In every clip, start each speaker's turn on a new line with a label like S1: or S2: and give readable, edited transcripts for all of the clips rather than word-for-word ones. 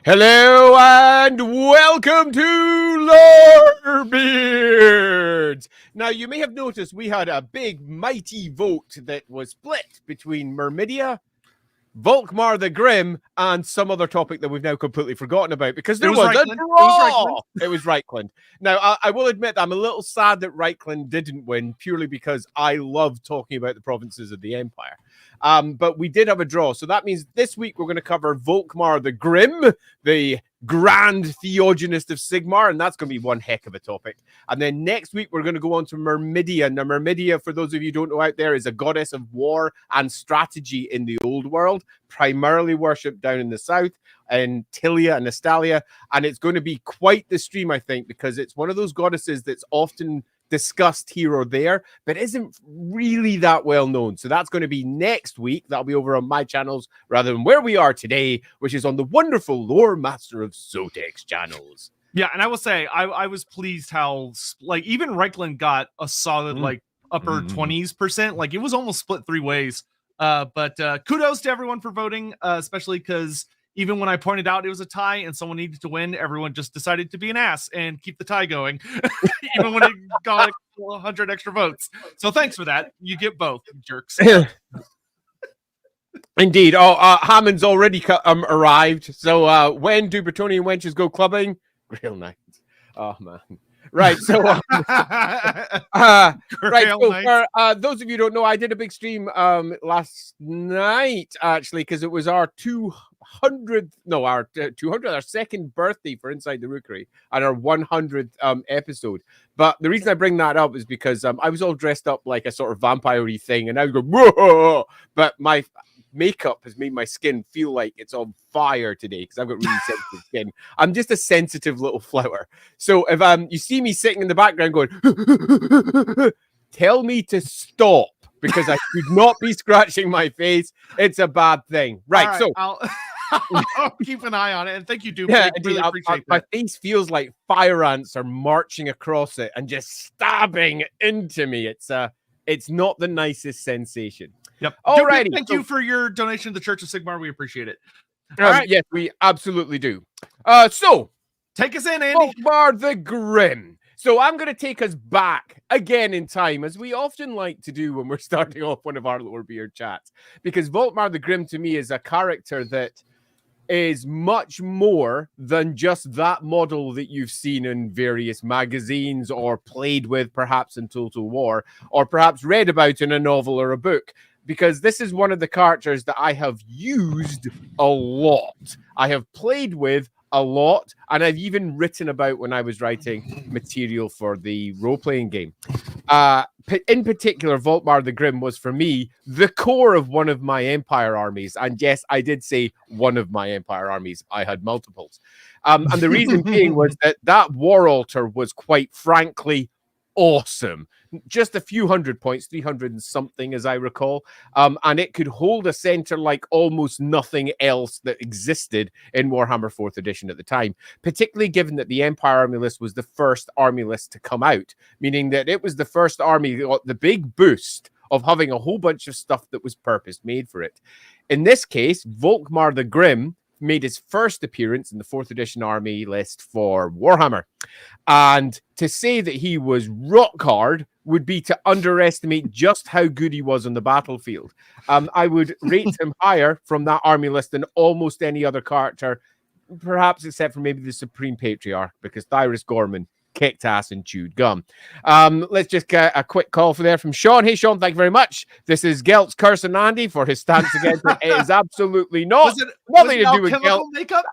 S1: Hello and welcome to Lorebeards! Now, you may have noticed we had a big, mighty vote that was split between Myrmidia, Volkmar the Grim, and some other topic that we've now completely forgotten about because there was a draw! It was Reichland. Now, I will admit I'm a little sad that Reichland didn't win purely because I love talking about the provinces of the Empire. But we did have a draw. So that means this week we're going to cover Volkmar the Grim, the Grand Theongonist of Sigmar, and that's going to be one heck of a topic. And then next week we're going to go on to Myrmidia. Now, Myrmidia, for those of you who don't know out there, is a goddess of war and strategy in the old world, primarily worshipped down in the south, in Tilia and Estalia. And it's going to be quite the stream, I think, because it's one of those goddesses that's often discussed here or there, but isn't really that well known. So that's going to be next week. That'll be over on my channels rather than where we are today, which is on the wonderful Loremaster of Sotek's channels.
S2: Yeah, and I will say I was pleased how like even Reichland got a solid like upper 20s%. Like it was almost split three ways. But kudos to everyone for voting, especially because even when I pointed out it was a tie and someone needed to win, everyone just decided to be an ass and keep the tie going, even when it got 100 extra votes. So thanks for that. You get both, jerks.
S1: Indeed. Oh, Hammond's already arrived. So when do Bretonian wenches go clubbing? Grail nights. Oh, man. Right, so right, so for those of you who don't know, I did a big stream last night actually because it was our 200th, no, our 200th, our second birthday for Inside the Rookery and our 100th episode. But the reason I bring that up is because I was all dressed up like a sort of vampire-y thing, and I was going, whoa! But my makeup has made my skin feel like it's on fire today because I've got really sensitive skin. I'm just a sensitive little flower. So if you see me sitting in the background going, tell me to stop because I should not be scratching my face. It's a bad thing. Right, so
S2: I'll keep an eye on it. And thank you, Duke.
S1: Yeah,
S2: I really appreciate that.
S1: My face feels like fire ants are marching across it and just stabbing into me. It's not the nicest sensation.
S2: Yep.
S1: Alrighty.
S2: Thank you for your donation to the Church of Sigmar. We appreciate it. All right.
S1: Yes, we absolutely do. So
S2: take us in, Andy.
S1: Volkmar the Grim. So I'm going to take us back again in time, as we often like to do when we're starting off one of our Lorebeard chats, because Volkmar the Grim to me is a character that is much more than just that model that you've seen in various magazines or played with perhaps in Total War or perhaps read about in a novel or a book. Because this is one of the characters that I have used a lot. I have played with a lot, and I've even written about when I was writing material for the role-playing game. In particular, Volkmar the Grim was, for me, the core of one of my Empire armies. And yes, I did say one of my Empire armies. I had multiples. And the reason being was that war altar was quite frankly awesome. Just a few hundred points, 300 and something, as I recall. And it could hold a center like almost nothing else that existed in Warhammer 4th edition at the time, particularly given that the Empire army list was the first army list to come out, meaning that it was the first army that got the big boost of having a whole bunch of stuff that was purpose-made for it. In this case, Volkmar the Grim made his first appearance in the 4th edition army list for Warhammer. And to say that he was rock hard would be to underestimate just how good he was on the battlefield. I would rate him higher from that army list than almost any other character, perhaps except for maybe the Supreme Patriarch, because Tyrus Gorman kicked ass and chewed gum. Let's just get a quick call for there from Sean. Hey, Sean, thank you very much. This is Gelt's cursing Andy for his stance against it. It is absolutely not. Nothing to do with Gelt.
S2: Makeup?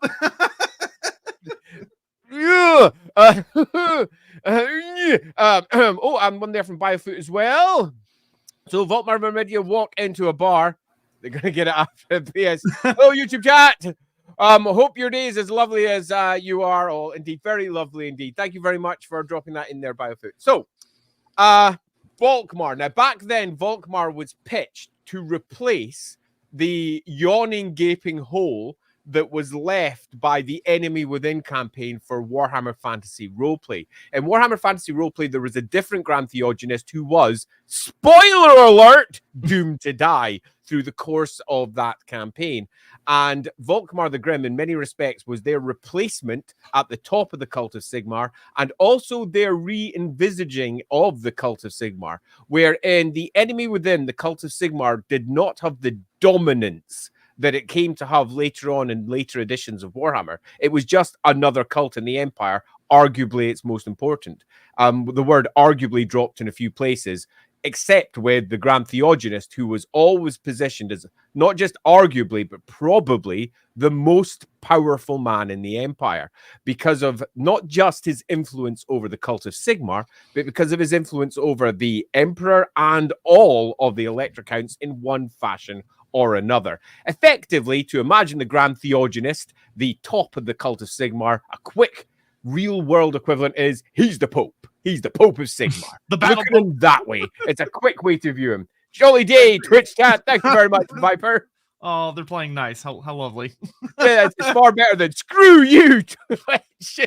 S1: I'm one there from Biofoot as well. So Volkmar and Myrmidia walk into a bar. They're going to get it after PS. Hello, YouTube chat. Hope your day is as lovely as you are all. Indeed, very lovely indeed. Thank you very much for dropping that in there, Biofoot. So, Volkmar. Now, back then, Volkmar was pitched to replace the yawning, gaping hole that was left by the Enemy Within campaign for Warhammer Fantasy Roleplay. In Warhammer Fantasy Roleplay, there was a different Grand Theongonist who was, spoiler alert, doomed to die through the course of that campaign. And Volkmar the Grim, in many respects, was their replacement at the top of the Cult of Sigmar, and also their re-envisaging of the Cult of Sigmar, wherein the enemy within the Cult of Sigmar did not have the dominance that it came to have later on in later editions of Warhammer. It was just another cult in the Empire, arguably its most important. The word arguably dropped in a few places, except with the Grand Theongonist, who was always positioned as not just arguably, but probably the most powerful man in the Empire, because of not just his influence over the Cult of Sigmar, but because of his influence over the Emperor and all of the Elector Counts in one fashion or another. Effectively, to imagine the Grand Theongonist, the top of the Cult of Sigmar, a quick real-world equivalent is he's the Pope. He's the Pope of Sigmar.
S2: The battle
S1: Look at him that way. It's a quick way to view him. Jolly day, Twitch chat. Thank you very much, Viper.
S2: Oh, they're playing nice. How lovely.
S1: Yeah, it's far better than screw you, Twitch.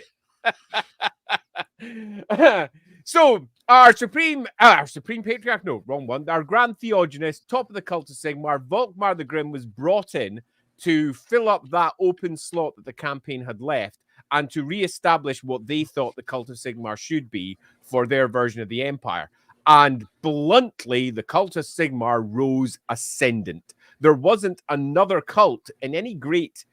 S1: So our Supreme Patriarch, no, wrong one. Our Grand Theongonist, top of the Cult of Sigmar, Volkmar the Grim, was brought in to fill up that open slot that the campaign had left, and to re-establish what they thought the Cult of Sigmar should be for their version of the Empire. And bluntly, the Cult of Sigmar rose ascendant. There wasn't another cult in any great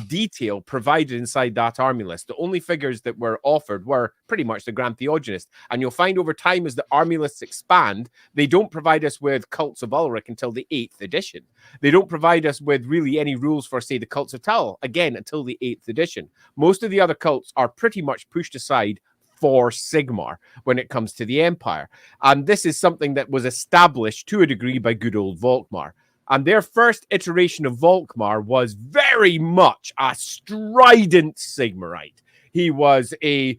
S1: detail provided inside that army list. The only figures that were offered were pretty much the Grand Theongonist. And you'll find over time as the army lists expand, they don't provide us with Cults of Ulrich until the 8th edition. They don't provide us with really any rules for, say, the Cults of Tal, again, until the 8th edition. Most of the other cults are pretty much pushed aside for Sigmar when it comes to the Empire. And this is something that was established to a degree by good old Volkmar. And their first iteration of Volkmar was very much a strident Sigmarite. He was a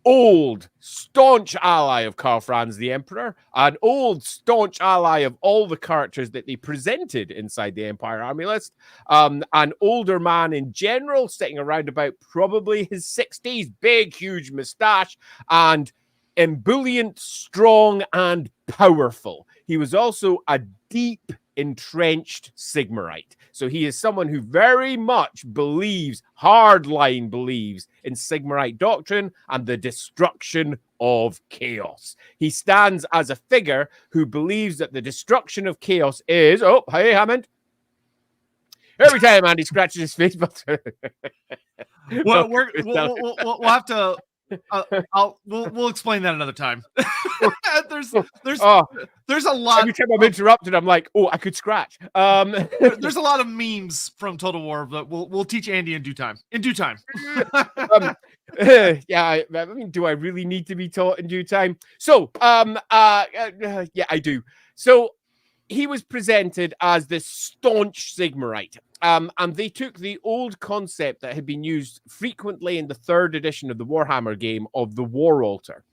S1: old, staunch ally of Karl Franz the Emperor, an old, staunch ally of all the characters that they presented inside the Empire army list, an older man in general, sitting around about probably his 60s, big, huge moustache, and ebullient, strong, and powerful. He was also a deep, entrenched Sigmarite. So he is someone who very much believes, hardline believes, in Sigmarite doctrine and the destruction of chaos. He stands as a figure who believes that the destruction of chaos is... Oh, hey, Hammond. Every time Andy scratches his face, but...
S2: Well, we'll have to... we'll explain that another time. there's a lot.
S1: Every time I'm interrupted, I'm like, oh, I could scratch.
S2: There's a lot of memes from Total War that we'll teach Andy in due time.
S1: Yeah, I mean, do I really need to be taught in due time? So, yeah, I do. So he was presented as this staunch Sigmarite. And they took the old concept that had been used frequently in the 3rd edition of the Warhammer game of the War Altar.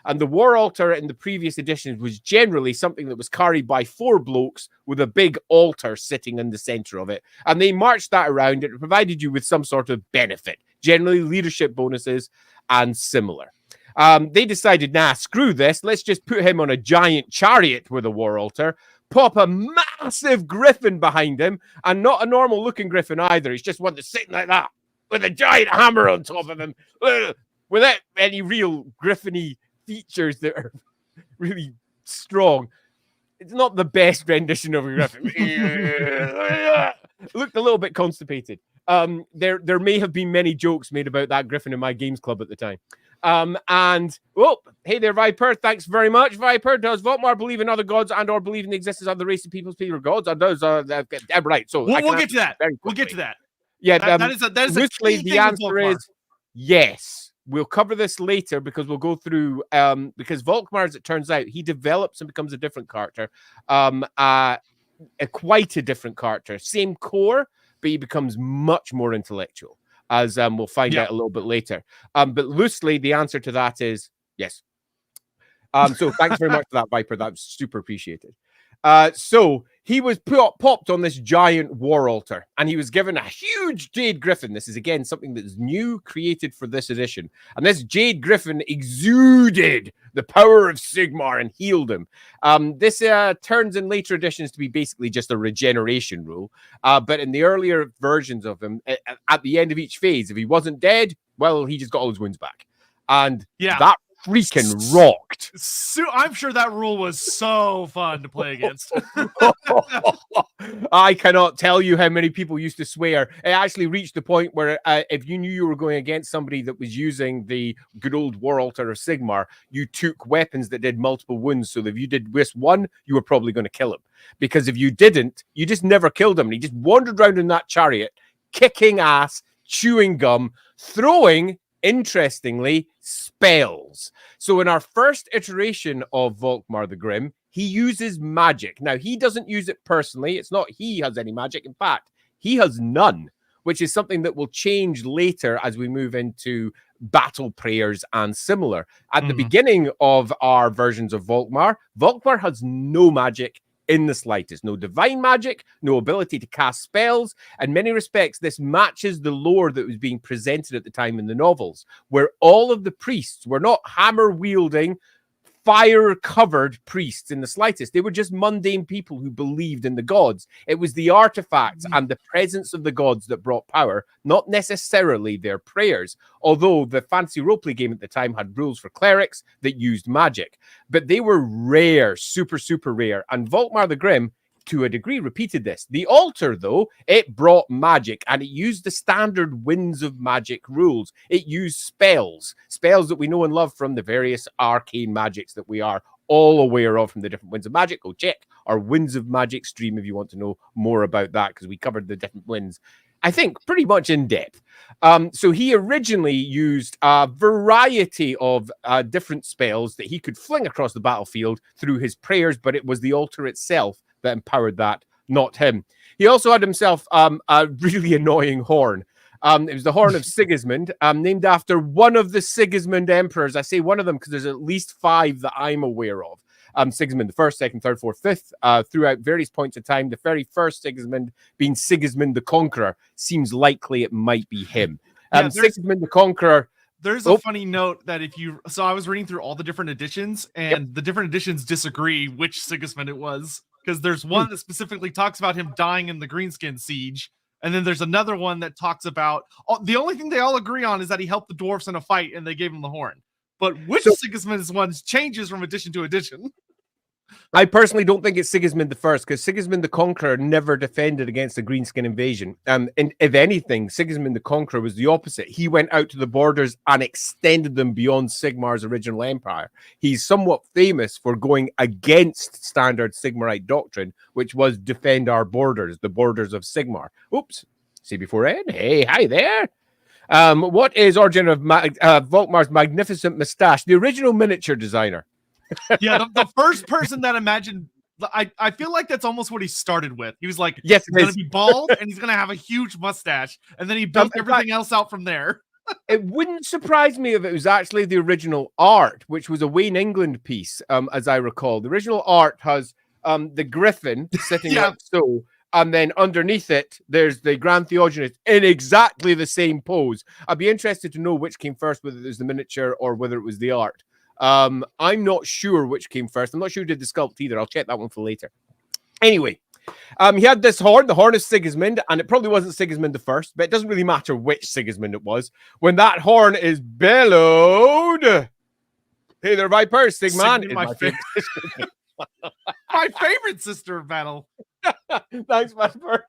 S1: And the War Altar in the previous editions was generally something that was carried by 4 blokes with a big altar sitting in the center of it. And they marched that around. It provided you with some sort of benefit, generally leadership bonuses and similar. They decided, nah, screw this. Let's just put him on a giant chariot with a War Altar, pop a massive griffin behind him, and not a normal looking griffin either. He's just one that's sitting like that with a giant hammer on top of him without any real griffin-y features that are really strong. It's not the best rendition of a griffin. Looked a little bit constipated. There may have been many jokes made about that griffin in my games club at the time. And oh, hey there, Viper. Thanks very much, Viper. Does Volkmar believe in other gods and or believe in the existence of other race of peoples, people, or gods? Or does right? So
S2: we'll get to that. We'll get to that.
S1: Yeah,
S2: that is a key
S1: the
S2: thing
S1: answer is yes. We'll cover this later because we'll go through because Volkmar, as it turns out, he develops and becomes a different character, quite a different character. Same core, but he becomes much more intellectual, as we'll find out a little bit later. But loosely, the answer to that is yes. So thanks very much for that, Viper. That's super appreciated. So he was popped on this giant war altar, and he was given a huge jade griffin. This is, again, something that's new, created for this edition. And this jade griffin exuded the power of Sigmar and healed him. This turns in later editions to be basically just a regeneration rule. But in the earlier versions of him, at the end of each phase, if he wasn't dead, well, he just got all his wounds back. And that freaking rocked.
S2: So I'm sure that rule was so fun to play against.
S1: I cannot tell you how many people used to swear. It actually reached the point where if you knew you were going against somebody that was using the good old War Altar of Sigmar, you took weapons that did multiple wounds. So that if you did just one, you were probably going to kill him. Because if you didn't, you just never killed him. And he just wandered around in that chariot, kicking ass, chewing gum, throwing, interestingly, spells. So in our first iteration of Volkmar the Grim, he uses magic. Now, he doesn't use it personally. It's not he has any magic. In fact, he has none, which is something that will change later as we move into battle prayers and similar. At the beginning of our versions of Volkmar, Volkmar has no magic in the slightest. No divine magic, no ability to cast spells. In many respects, this matches the lore that was being presented at the time in the novels, where all of the priests were not hammer-wielding, fire-covered priests in the slightest. They were just mundane people who believed in the gods. It was the artifacts and the presence of the gods that brought power, not necessarily their prayers, although the fancy roleplay game at the time had rules for clerics that used magic. But they were rare, super, super rare. And Volkmar the Grim, to a degree, repeated this. The altar, though, it brought magic, and it used the standard winds of magic rules. It used spells that we know and love from the various arcane magics that we are all aware of from the different winds of magic. Go check our Winds of Magic stream if you want to know more about that, because we covered the different winds, I think, pretty much in depth. So he originally used a variety of different spells that he could fling across the battlefield through his prayers, but it was the altar itself that empowered that, not him. He also had himself a really annoying horn. It was the Horn of Sigismund, named after one of the Sigismund emperors. I say one of them because there's at least 5 that I'm aware of. Sigismund the First, Second, Third, Fourth, Fifth, throughout various points of time. The very first Sigismund, being Sigismund the Conqueror, seems likely it might be him. Sigismund the Conqueror.
S2: There's a funny note that so I was reading through all the different editions, and the different editions disagree which Sigismund it was. Because there's one that specifically talks about him dying in the Greenskin siege. And then there's another one that talks about... the only thing they all agree on is that he helped the dwarfs in a fight and they gave him the horn. But which Sigismund is one changes from edition to edition.
S1: I personally don't think it's Sigismund the First, because Sigismund the Conqueror never defended against the Greenskin invasion. And if anything, Sigismund the Conqueror was the opposite. He went out to the borders and extended them beyond Sigmar's original empire. He's somewhat famous for going against standard Sigmarite doctrine, which was defend our borders, the borders of Sigmar. Oops. See before Ed? Hey, hi there. What is origin of Volkmar's magnificent mustache? The original miniature designer.
S2: Yeah, the first person that imagined, I feel like that's almost what he started with. He was like,
S1: yes,
S2: he's going to be bald and he's going to have a huge mustache. And then he built everything else out from there.
S1: It wouldn't surprise me if it was actually the original art, which was a Wayne England piece, as I recall. The original art has the griffin sitting up so, and then underneath it, there's the Grand Theongonist in exactly the same pose. I'd be interested to know which came first, whether it was the miniature or whether it was the art. I'm not sure which came first. I'm not sure who did the sculpt either. I'll check that one for later. Anyway, he had this horn, the Horn of Sigismund, and it probably wasn't Sigismund the First, but it doesn't really matter which Sigismund it was. When that horn is bellowed, hey there, Viper, Sigmar is my favorite.
S2: My favorite sister of battle.
S1: Thanks, Viper.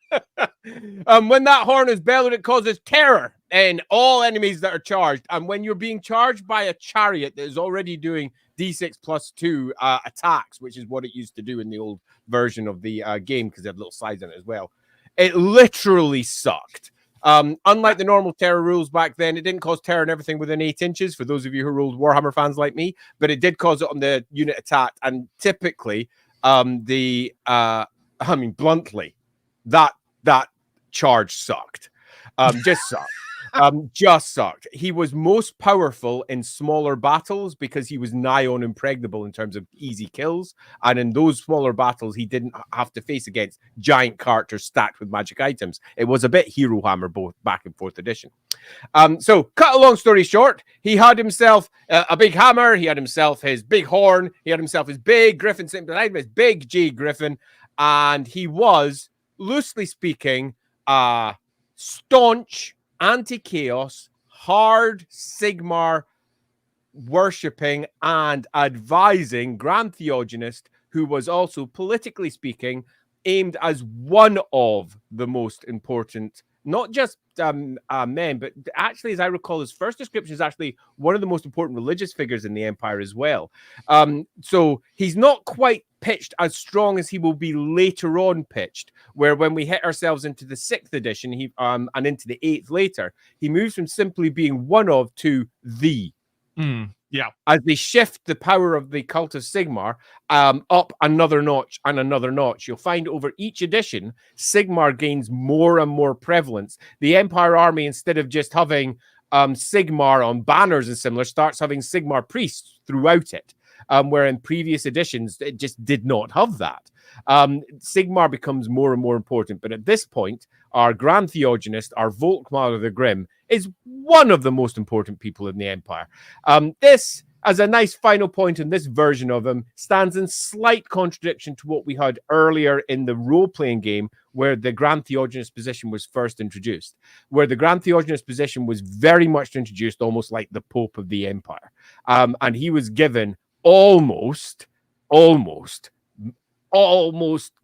S1: When that horn is bellowed, it causes terror in all enemies that are charged. And when you're being charged by a chariot that is already doing D6 plus 2 attacks, which is what it used to do in the old version of the game, because they had little slides in it as well, it literally sucked. Unlike the normal terror rules back then, it didn't cause terror in everything within 8 inches, for those of you who ruled Warhammer fans like me, but it did cause it on the unit attack. And typically, bluntly, that charge sucked. Just sucked. Just sucked. He was most powerful in smaller battles because he was nigh on impregnable in terms of easy kills. And in those smaller battles, he didn't have to face against giant characters stacked with magic items. It was a bit LAWhammer both back in 4th edition. So cut a long story short, he had himself a big hammer, he had himself his big horn, he had himself his big griffin sitting behind him, his big G griffin, and he was, loosely speaking, staunch, anti-chaos, hard Sigmar worshipping and advising Grand Theongonist, who was also, politically speaking, aimed as one of the most important, not just men, but actually, as I recall, his first description is actually one of the most important religious figures in the Empire as well. So he's not quite pitched as strong as he will be later on pitched, where when we hit ourselves into the 6th edition and into the 8th later, he moves from simply being one of to the.
S2: Yeah.
S1: As they shift the power of the Cult of Sigmar up another notch and another notch, you'll find over each edition, Sigmar gains more and more prevalence. The Empire army, instead of just having Sigmar on banners and similar, starts having Sigmar priests throughout it, where in previous editions, it just did not have that. Sigmar becomes more and more important, but at this point, our Grand Theongonist, our Volkmar the Grim, is one of the most important people in the Empire. This, as a nice final point in this version of him, stands in slight contradiction to what we had earlier in the role-playing game, where the Grand Theongonist position was first introduced, where the Grand Theongonist position was very much introduced almost like the Pope of the Empire. And he was given almost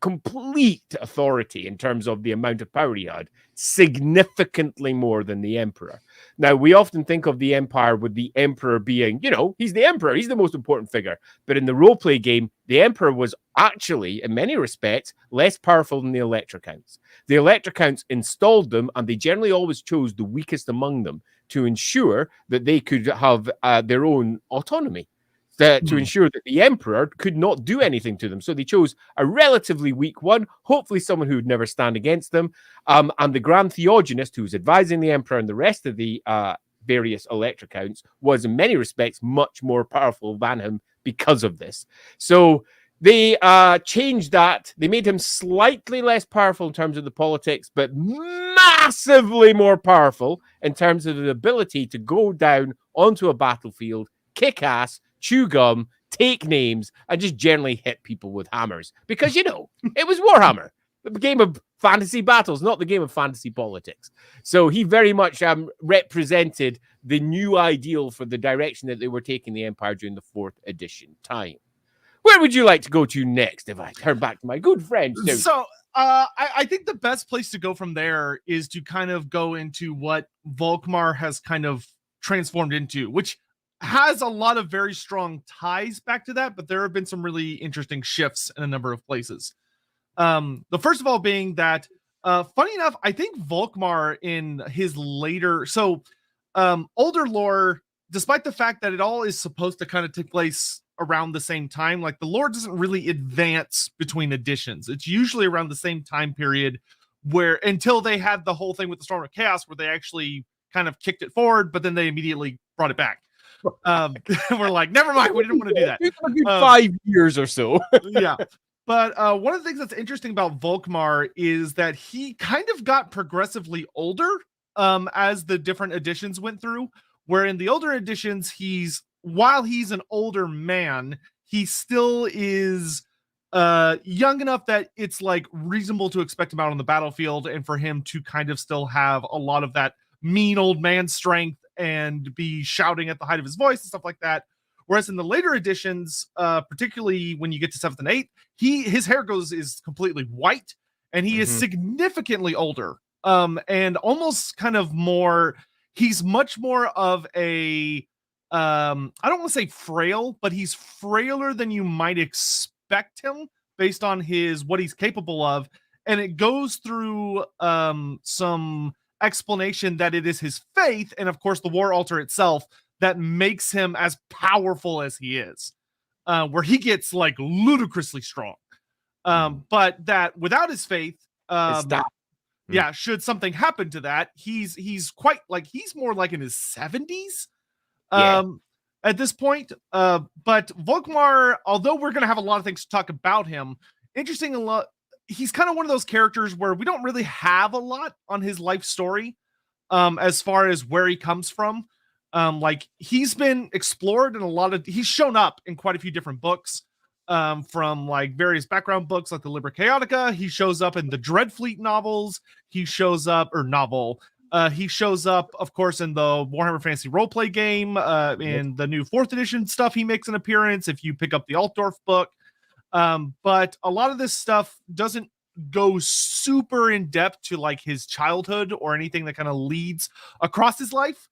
S1: complete authority in terms of the amount of power he had, significantly more than the Emperor. Now, we often think of the Empire with the Emperor being, he's the Emperor, he's the most important figure. But in the roleplay game, the Emperor was actually, in many respects, less powerful than the Elector Counts. The Elector Counts installed them, and they generally always chose the weakest among them to ensure that they could have their own autonomy. To ensure that the Emperor could not do anything to them. So they chose a relatively weak one, hopefully someone who would never stand against them. And the Grand Theongonist, who was advising the Emperor and the rest of the various Elector Counts, was in many respects much more powerful than him because of this. So they changed that. They made him slightly less powerful in terms of the politics, but massively more powerful in terms of the ability to go down onto a battlefield, kick ass, chew gum, take names, and just generally hit people with hammers. Because, it was Warhammer, the game of fantasy battles, not the game of fantasy politics. So he very much represented the new ideal for the direction that they were taking the Empire during the 4th edition time. Where would you like to go to next if I turn back to my good friend?
S2: So I think the best place to go from there is to kind of go into what Volkmar has kind of transformed into, which has a lot of very strong ties back to that, but there have been some really interesting shifts in a number of places. The first of all being that, funny enough, I think Volkmar in his later, older lore, despite the fact that it all is supposed to kind of take place around the same time, like the lore doesn't really advance between editions. It's usually around the same time period where, until they had the whole thing with the Storm of Chaos, where they actually kind of kicked it forward, but then they immediately brought it back. We're like, never mind, we didn't want to do that.
S1: 5 years or so.
S2: Yeah. But one of the things that's interesting about Volkmar is that he kind of got progressively older as the different editions went through, where in the older editions, while he's an older man, he still is young enough that it's like reasonable to expect him out on the battlefield and for him to kind of still have a lot of that mean old man strength and be shouting at the height of his voice and stuff like that. Whereas in the later editions, particularly when you get to 7th and 8th, his hair is completely white, and he is significantly older. And almost kind of more, he's much more of a, I don't want to say frail, but he's frailer than you might expect him based on what he's capable of. And it goes through some explanation that it is his faith, and of course the war altar itself, that makes him as powerful as he is, where he gets like ludicrously strong. But that without his faith, yeah, should something happen to that, he's quite like he's more like in his 70s at this point. But Volkmar, although we're gonna have a lot of things to talk about him, interesting a lot. He's kind of one of those characters where we don't really have a lot on his life story, as far as where he comes from. Like he's been explored in a lot of, he's shown up in quite a few different books, from like various background books like the Liber Chaotica. He shows up in the Dreadfleet novels. He shows up, or novel. He shows up, of course, in the Warhammer Fantasy Roleplay game. In the new 4th edition stuff, he makes an appearance if you pick up the Altdorf book. But a lot of this stuff doesn't go super in depth to like his childhood or anything that kind of leads across his life.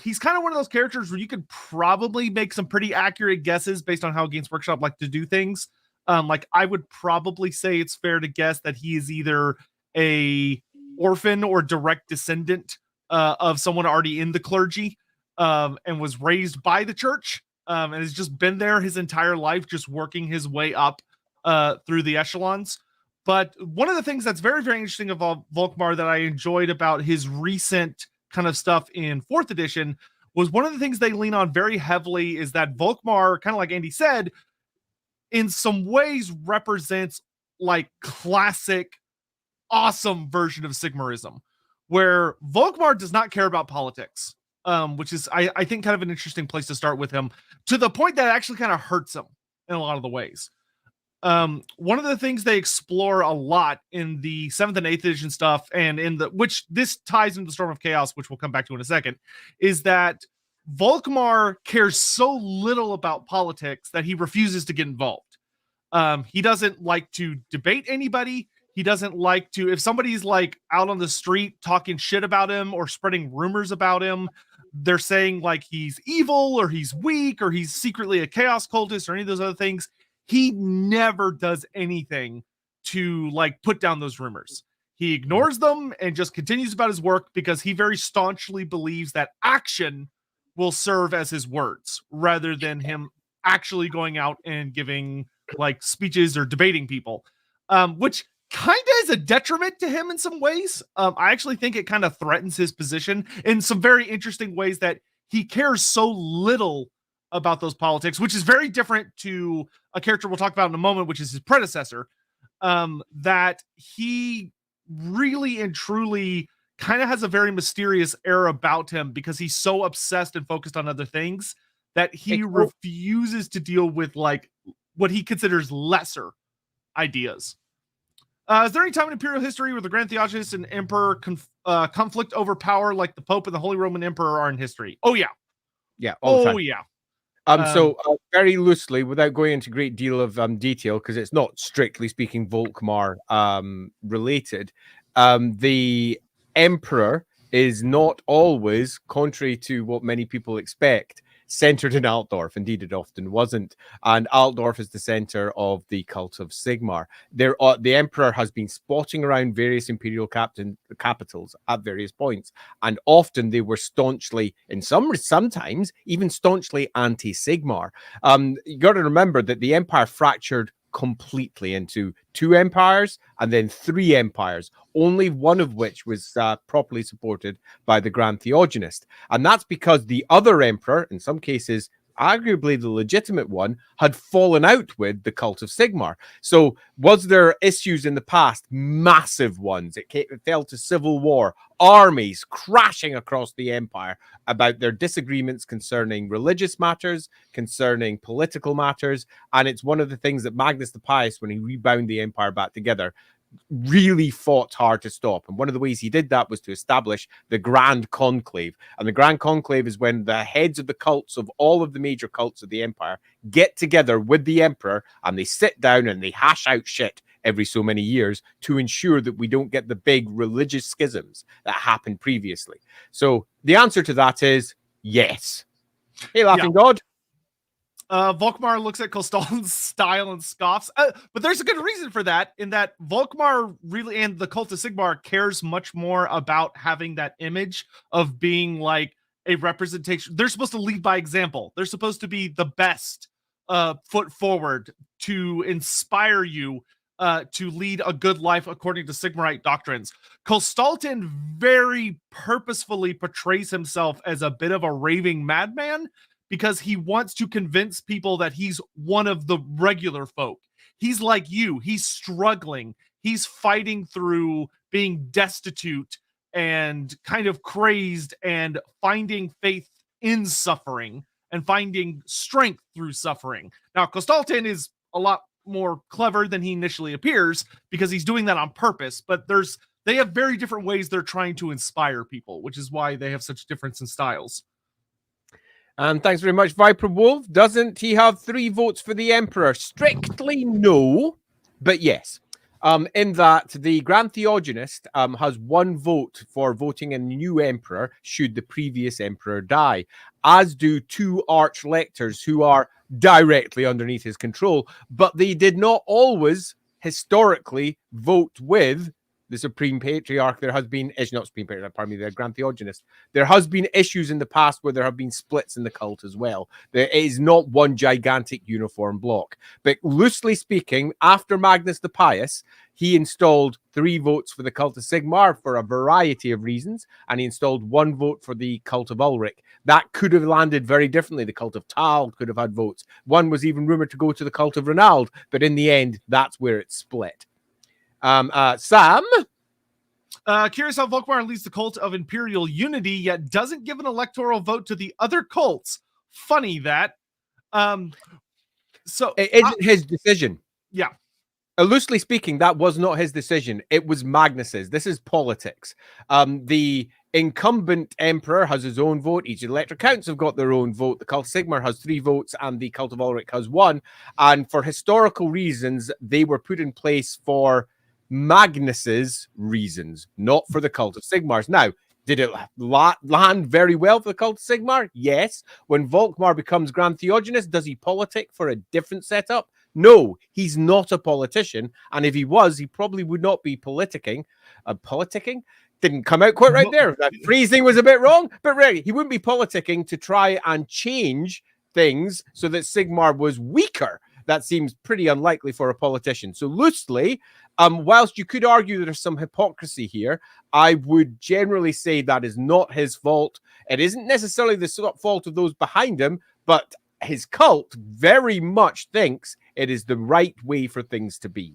S2: He's kind of one of those characters where you could probably make some pretty accurate guesses based on how Games Workshop like to do things. Like I would probably say it's fair to guess that he is either a orphan or direct descendant of someone already in the clergy, and was raised by the church, and has just been there his entire life, just working his way up through the echelons. But one of the things that's very, very interesting about Volkmar that I enjoyed about his recent kind of stuff in 4th edition was one of the things they lean on very heavily is that Volkmar, kind of like Andy said, in some ways represents like classic, awesome version of Sigmarism, where Volkmar does not care about politics, which is, I think, kind of an interesting place to start with him, to the point that it actually kind of hurts him in a lot of the ways. One of the things they explore a lot in the 7th and 8th edition stuff, and in the, which this ties into the Storm of Chaos, which we'll come back to in a second, is that Volkmar cares so little about politics that he refuses to get involved. He doesn't like to debate anybody. He doesn't like to, if somebody's like out on the street talking shit about him or spreading rumors about him, they're saying like he's evil or he's weak or he's secretly a chaos cultist or any of those other things. He never does anything to like put down those rumors. He ignores them and just continues about his work because he very staunchly believes that action will serve as his words rather than him actually going out and giving like speeches or debating people, which kind of is a detriment to him in some ways. I actually think it kind of threatens his position in some very interesting ways, that he cares so little about those politics, which is very different to a character we'll talk about in a moment, which is his predecessor, that he really and truly kind of has a very mysterious air about him because he's so obsessed and focused on other things that he refuses to deal with like what he considers lesser ideas. Is there any time in Imperial history where the Grand Theogonists and Emperor conflict over power like the Pope and the Holy Roman Emperor are in history? Oh, yeah.
S1: Yeah.
S2: Yeah.
S1: So very loosely, without going into great deal of detail, because it's not strictly speaking Volkmar related, the Emperor is not always, contrary to what many people expect, centered in Altdorf. Indeed, it often wasn't. And Altdorf is the center of the Cult of Sigmar. The Emperor has been spotting around various imperial capitals at various points, and often they were staunchly, sometimes even staunchly anti-Sigmar. You got to remember that the Empire fractured completely into 2 empires and then 3 empires, only one of which was properly supported by the Grand Theongonist. And that's because the other emperor, in some cases arguably the legitimate one, had fallen out with the Cult of Sigmar. So was there issues in the past? Massive ones. It fell to civil war, armies crashing across the empire about their disagreements concerning religious matters, concerning political matters. And it's one of the things that Magnus the Pious, when he rebound the empire back together, really fought hard to stop. And one of the ways he did that was to establish the Grand Conclave. And the Grand Conclave is when the heads of the cults of all of the major cults of the empire get together with the emperor and they sit down and they hash out shit every so many years to ensure that we don't get the big religious schisms that happened previously. So the answer to that is yes. Hey, Laughing God.
S2: Volkmar looks at Kostal's style and scoffs, but there's a good reason for that, in that Volkmar really, and the Cult of Sigmar, cares much more about having that image of being like a representation. They're supposed to lead by example. They're supposed to be the best foot forward to inspire you to lead a good life according to Sigmarite doctrines. Kostaltin very purposefully portrays himself as a bit of a raving madman because he wants to convince people that he's one of the regular folk. He's like you. He's struggling. He's fighting through being destitute and kind of crazed and finding faith in suffering and finding strength through suffering. Now, Kostaltin is a lot more clever than he initially appears because he's doing that on purpose, but they have very different ways they're trying to inspire people, which is why they have such difference in styles.
S1: And thanks very much, Viper Wolf. Doesn't he have 3 votes for the Emperor? Strictly no, but yes. In that the Grand Theongonist has 1 vote for voting a new Emperor should the previous Emperor die, as do 2 Archlectors who are directly underneath his control, but they did not always historically vote with the Supreme Patriarch. There has been, not Supreme Patriarch, pardon me, the Grand Theongonist. There has been issues in the past where there have been splits in the cult as well. There is not one gigantic uniform block. But loosely speaking, after Magnus the Pious, he installed 3 votes for the Cult of Sigmar for a variety of reasons, and he installed 1 vote for the Cult of Ulrich. That could have landed very differently. The Cult of Tal could have had votes. One was even rumored to go to the Cult of Renald, but in the end, that's where it split. Sam?
S2: Curious how Volkmar leads the cult of Imperial Unity, yet doesn't give an electoral vote to the other cults. Funny that. So
S1: it isn't his decision.
S2: Yeah.
S1: Loosely speaking, that was not his decision. It was Magnus's. This is politics. The incumbent emperor has his own vote. Each elector counts have got their own vote. The Cult of Sigmar has 3 votes, and the Cult of Ulrich has 1. And for historical reasons, they were put in place for Magnus's reasons, not for the Cult of Sigmar's. Now, did it land very well for the Cult of Sigmar? Yes. When Volkmar becomes Grand Theongonist, does he politic for a different setup? No, he's not a politician. And if he was, he probably would not be politicking. Politicking? Didn't come out quite right there. That phrasing was a bit wrong, but really, he wouldn't be politicking to try and change things so that Sigmar was weaker. That seems pretty unlikely for a politician. So loosely, whilst you could argue there's some hypocrisy here, I would generally say that is not his fault. It isn't necessarily the fault of those behind him, but his cult very much thinks it is the right way for things to be.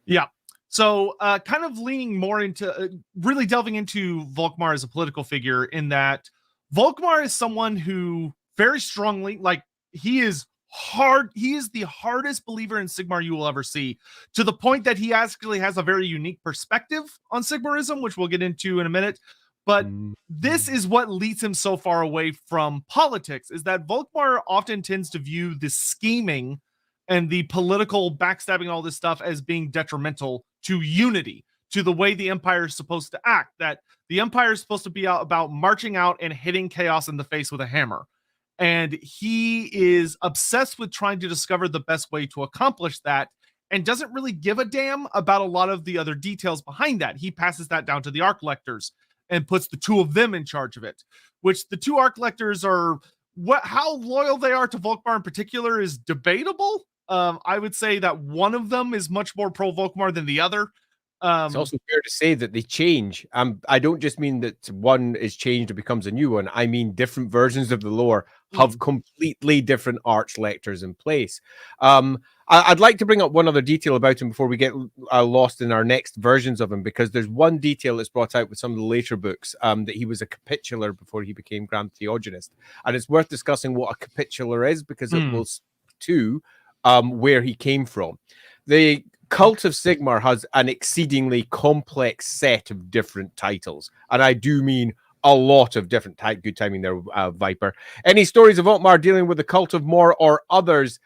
S2: Yeah. So kind of leaning more into really delving into Volkmar as a political figure, in that Volkmar is someone who very strongly, like, he is the hardest believer in Sigmar you will ever see, to the point that he actually has a very unique perspective on Sigmarism, which we'll get into in a minute. But this is what leads him so far away from politics, is that Volkmar often tends to view the scheming and the political backstabbing and all this stuff as being detrimental to unity, to the way the Empire is supposed to act, that the Empire is supposed to be about marching out and hitting chaos in the face with a hammer. And he is obsessed with trying to discover the best way to accomplish that, and doesn't really give a damn about a lot of the other details behind that. He passes that down to the Archlectors and puts the 2 of them in charge of it, which the 2 Archlectors are, how loyal they are to Volkmar in particular is debatable. I would say that one of them is much more pro Volkmar than the other.
S1: It's also fair to say that they change. I don't just mean that one is changed and becomes a new one. I mean different versions of the lore have completely different Archlectors in place. I'd like to bring up one other detail about him before we get lost in our next versions of him, because there's one detail that's brought out with some of the later books, that he was a capitular before he became Grand Theongonist. And it's worth discussing what a capitular is, because it will speak to where he came from. The Cult of Sigmar has an exceedingly complex set of different titles, and I do mean a lot of different good timing there, Viper. Any stories of Volkmar dealing with the Cult of Mor or others,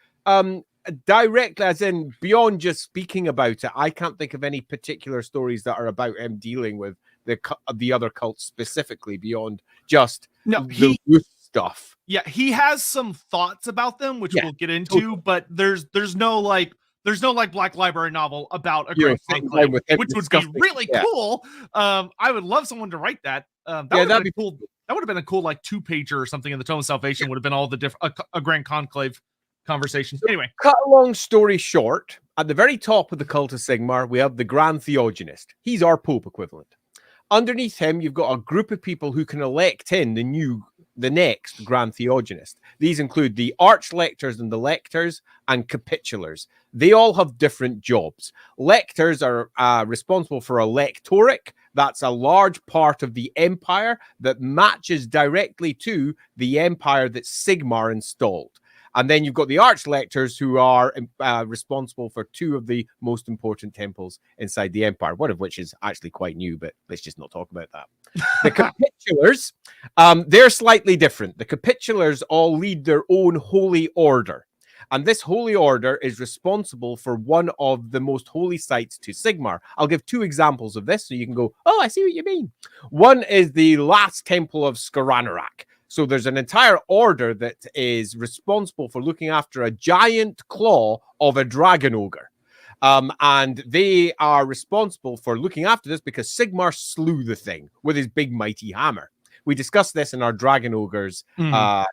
S1: directly, as in beyond just speaking about it? I can't think of any particular stories that are about him dealing with the other cults specifically, beyond just the loose stuff.
S2: Yeah, he has some thoughts about them, which we'll get into, but there's no Black Library novel about a Grand Conclave, which would be really cool. I would love someone to write that. That'd be cool. That would have been a cool 2-pager or something in the Tome of Salvation. Would have been all the different a Grand Conclave. conversation. Anyway,
S1: cut a long story short, at the very top of the Cult of Sigmar, we have the Grand Theongonist. He's our Pope equivalent. Underneath him, you've got a group of people who can elect in the next Grand Theongonist. These include the Archlectors and the Lectors and Capitulars. They all have different jobs. Lectors are responsible for electorate. That's a large part of the empire that matches directly to the empire that Sigmar installed. And then you've got the Archlectors, who are responsible for two of the most important temples inside the empire, one of which is actually quite new, but let's just not talk about that. The Capitulars, they're slightly different. The Capitulars all lead their own holy order. And this holy order is responsible for one of the most holy sites to Sigmar. I'll give two examples of this so you can go, oh, I see what you mean. One is the last temple of Skaranarak. So there's an entire order that is responsible for looking after a giant claw of a dragon ogre. And they are responsible for looking after this because Sigmar slew the thing with his big mighty hammer. We discussed this in our Dragon Ogres chat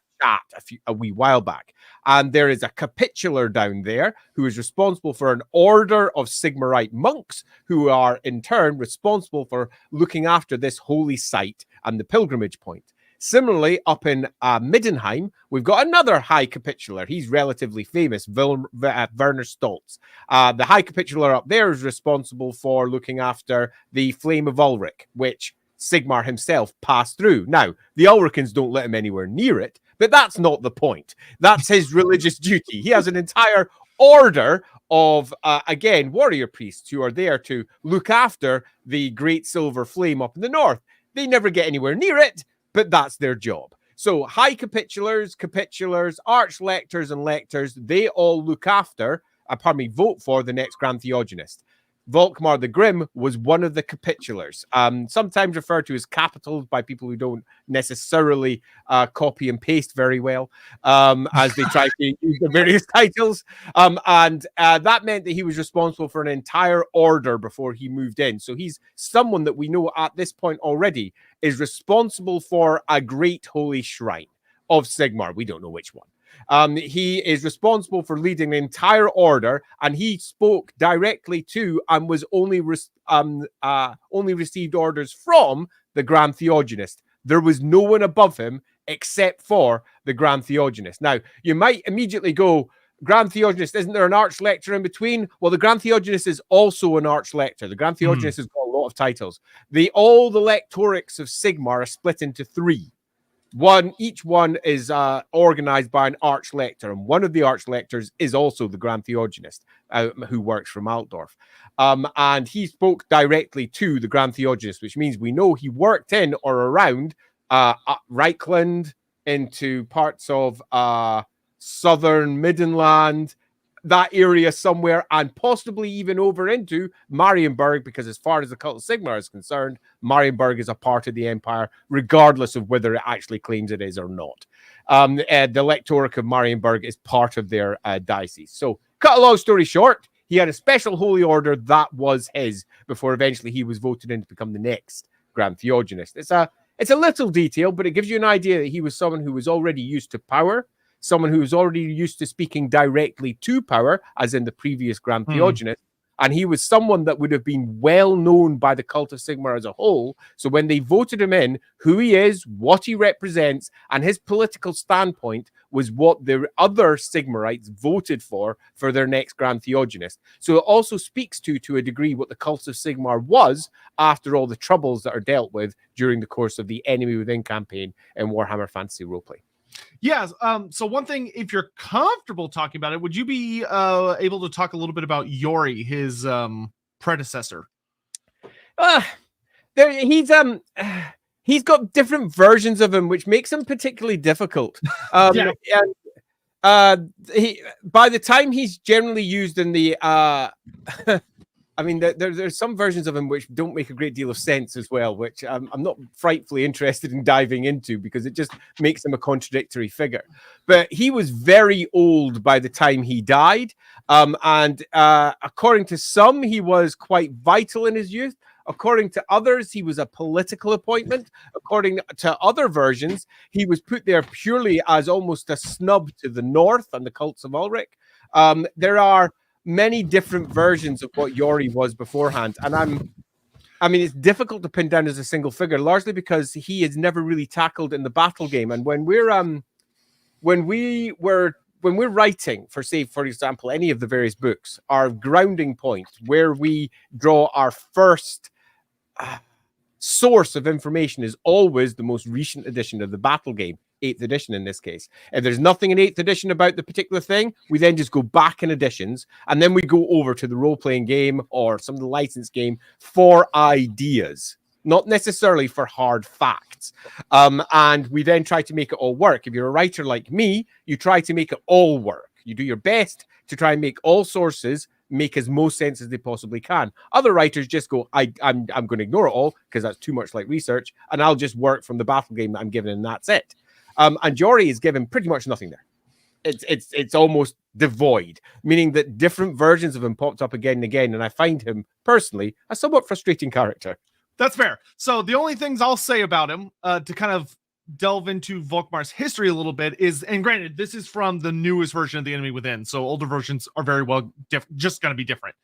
S1: a wee while back. And there is a Capitular down there who is responsible for an order of Sigmarite monks who are in turn responsible for looking after this holy site and the pilgrimage point. Similarly, up in Middenheim, we've got another High Capitular. He's relatively famous, Werner Stoltz. The High Capitular up there is responsible for looking after the Flame of Ulrich, which Sigmar himself passed through. Now, the Ulrichans don't let him anywhere near it, but that's not the point. That's his religious duty. He has an entire order of, again, warrior priests who are there to look after the Great Silver Flame up in the north. They never get anywhere near it, but that's their job. So High Capitulars, Archlectors, and Lectors, they all look after, vote for the next Grand Theongonist. Volkmar the Grim was one of the Capitulars, sometimes referred to as capitals by people who don't necessarily copy and paste very well as they try to use the various titles. And that meant that he was responsible for an entire order before he moved in. So he's someone that we know at this point already is responsible for a great holy shrine of Sigmar. We don't know which one. He is responsible for leading the entire order, and he spoke directly to and was only received orders from the Grand Theongonist. There was no one above him except for the Grand Theongonist. Now, you might immediately go, Grand Theongonist, isn't there an Archlector in between? Well, the Grand Theongonist is also an Archlector. The Grand Theongonist has got a lot of titles. All the lectorics of Sigmar are split into three. Each one is organized by an Archlector, and one of the Archlectors is also the Grand Theongonist, who works from Altdorf. And he spoke directly to the Grand Theongonist, which means we know he worked in or around Reichland, into parts of southern Middenland, that area somewhere, and possibly even over into Marienburg, because as far as the Cult of Sigmar is concerned, Marienburg is a part of the Empire, regardless of whether it actually claims it is or not. The Electorate of Marienburg is part of their diocese. So, cut a long story short, he had a special holy order that was his before eventually he was voted in to become the next Grand Theongonist. It's a little detail, but it gives you an idea that he was someone who was already used to power, someone who was already used to speaking directly to power, as in the previous Grand Theongonist, and he was someone that would have been well known by the Cult of Sigmar as a whole. So when they voted him in, who he is, what he represents, and his political standpoint was what the other Sigmarites voted for their next Grand Theongonist. So it also speaks to a degree, what the Cult of Sigmar was after all the troubles that are dealt with during the course of the Enemy Within campaign in Warhammer Fantasy Roleplay.
S2: Yeah. So one thing, if you're comfortable talking about it, would you be able to talk a little bit about Yori, his predecessor? He's got different versions of him, which makes him particularly difficult. By the time he's generally used in the I mean, there's some versions of him which don't make a great deal of sense as well, which I'm not frightfully interested in diving into because it just makes him a contradictory figure. But he was very old by the time he died. And according to some, he was quite vital in his youth.
S1: According to others, he was a political appointment. According to other versions, he was put there purely as almost a snub to the North and the cults of Ulrich. There are many different versions of what Yori was beforehand, and I mean, it's difficult to pin down as a single figure, largely because he is never really tackled in the battle game. And when we're writing for, say, for example, any of the various books, our grounding point where we draw our first source of information is always the most recent edition of the battle game, 8th edition in this case. If there's nothing in 8th edition about the particular thing, we then just go back in editions, and then we go over to the role-playing game or some of the licensed game for ideas, not necessarily for hard facts. And we then try to make it all work. If you're a writer like me, you try to make it all work. You do your best to try and make all sources make as most sense as they possibly can. Other writers just go, I'm going to ignore it all because that's too much like research, and I'll just work from the battle game that I'm given, and that's it. And Yori is given pretty much nothing there. It's almost devoid, meaning that different versions of him popped up again and again, and I find him personally a somewhat frustrating character.
S2: That's fair. So the only things I'll say about him to kind of delve into Volkmar's history a little bit is, and granted, this is from the newest version of The Enemy Within, so older versions are very well just going to be different.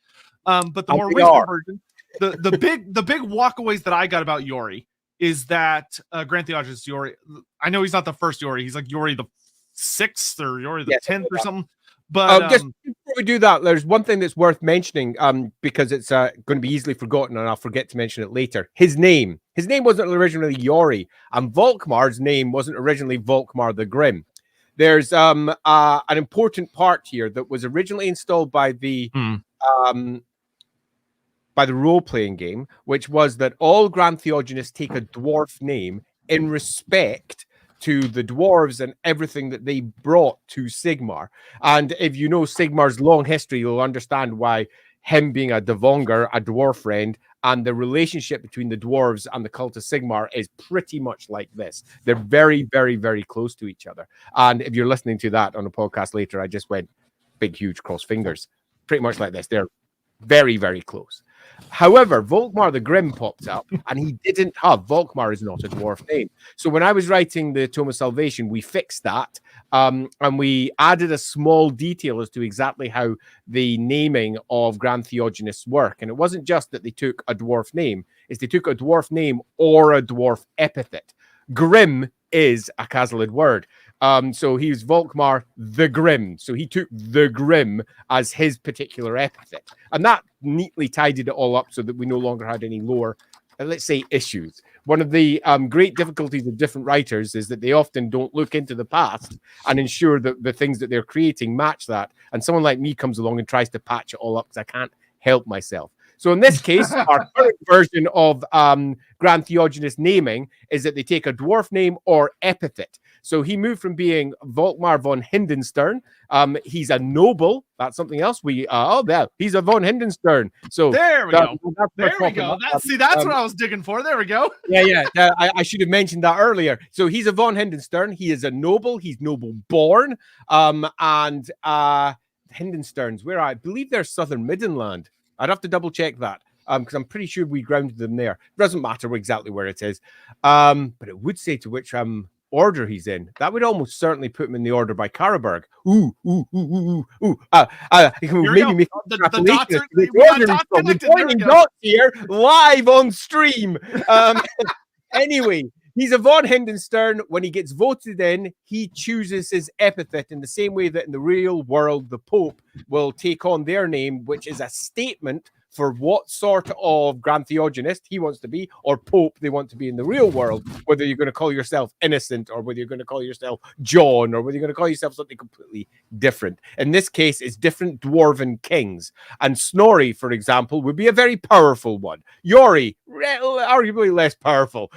S2: But the more recent version, the big walkaways that I got about Yori is that Grand Theongonist Yori, I know he's not the first Yori, he's like Yori the 6th or Yori the 10th or something. But
S1: just before we do that, there's one thing that's worth mentioning, because it's going to be easily forgotten, and I'll forget to mention it later. His name wasn't originally Yori, and Volkmar's name wasn't originally Volkmar the Grim. There's an important part here that was originally installed by the role-playing game, which was that all Grand Theogonists take a dwarf name in respect to the dwarves and everything that they brought to Sigmar. And if you know Sigmar's long history, you'll understand why him being a Davonger, a dwarf friend, and the relationship between the dwarves and the Cult of Sigmar is pretty much like this. They're very, very, very close to each other. And if you're listening to that on a podcast later, I just went big, huge cross fingers. Pretty much like this. They're very, very close. However, Volkmar the Grim popped up, and he didn't have, Volkmar is not a dwarf name. So when I was writing the Tome of Salvation, we fixed that, and we added a small detail as to exactly how the naming of Grand Theogonists work. And it wasn't just that they took a dwarf name, it's they took a dwarf name or a dwarf epithet. Grim is a Kazalid word. So he's Volkmar the Grim. So he took the Grim as his particular epithet. And that neatly tidied it all up so that we no longer had any lore, let's say, issues. One of the great difficulties of different writers is that they often don't look into the past and ensure that the things that they're creating match that. And someone like me comes along and tries to patch it all up because I can't help myself. So in this case, our current version of Grand Theogonist naming is that they take a dwarf name or epithet. So he moved from being Volkmar von Hindenstern. He's a noble. That's something else. He's a von Hindenstern. So
S2: there we go. There we go. That's what I was digging for. There we go.
S1: Yeah. I should have mentioned that earlier. So he's a von Hindenstern. He is a noble. He's noble born. And Hindensterns, where I believe they're southern Middenland. I'd have to double check that because I'm pretty sure we grounded them there. It doesn't matter exactly where it is, but it would say to which order he's in. That would almost certainly put him in the order by Karaberg. Maybe make the dots here live on stream. Anyway. He's a von Hindenstern. When he gets voted in, he chooses his epithet in the same way that in the real world, the Pope will take on their name, which is a statement for what sort of Grand Theogonist he wants to be, or Pope they want to be in the real world, whether you're going to call yourself Innocent, or whether you're going to call yourself John, or whether you're going to call yourself something completely different. In this case, it's different dwarven kings. And Snorri, for example, would be a very powerful one. Yori, arguably less powerful,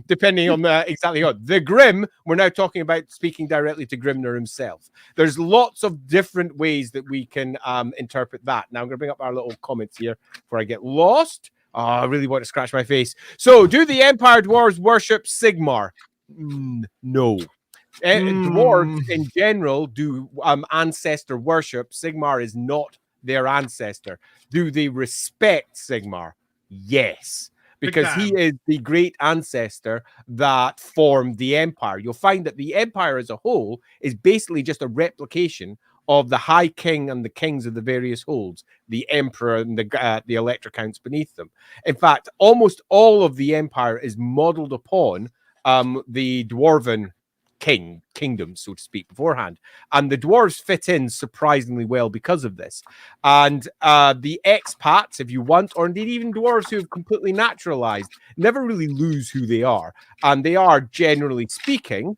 S1: depending on exactly what. The Grim, we're now talking about speaking directly to Grimner himself. There's lots of different ways that we can interpret that. Now I'm going to bring up our little comments here before I get lost. Oh, I really want to scratch my face. So, do the Empire Dwarves worship Sigmar? No. Dwarves in general do ancestor worship. Sigmar is not their ancestor. Do they respect Sigmar? Yes, because he is the great ancestor that formed the empire. You'll find that the empire as a whole is basically just a replication of the High King and the kings of the various holds, the emperor and the elector counts beneath them. In fact, almost all of the empire is modeled upon the dwarven kingdom, so to speak, beforehand. And the dwarves fit in surprisingly well because of this. And the expats, if you want, or indeed even dwarves who have completely naturalized, never really lose who they are. And they are, generally speaking,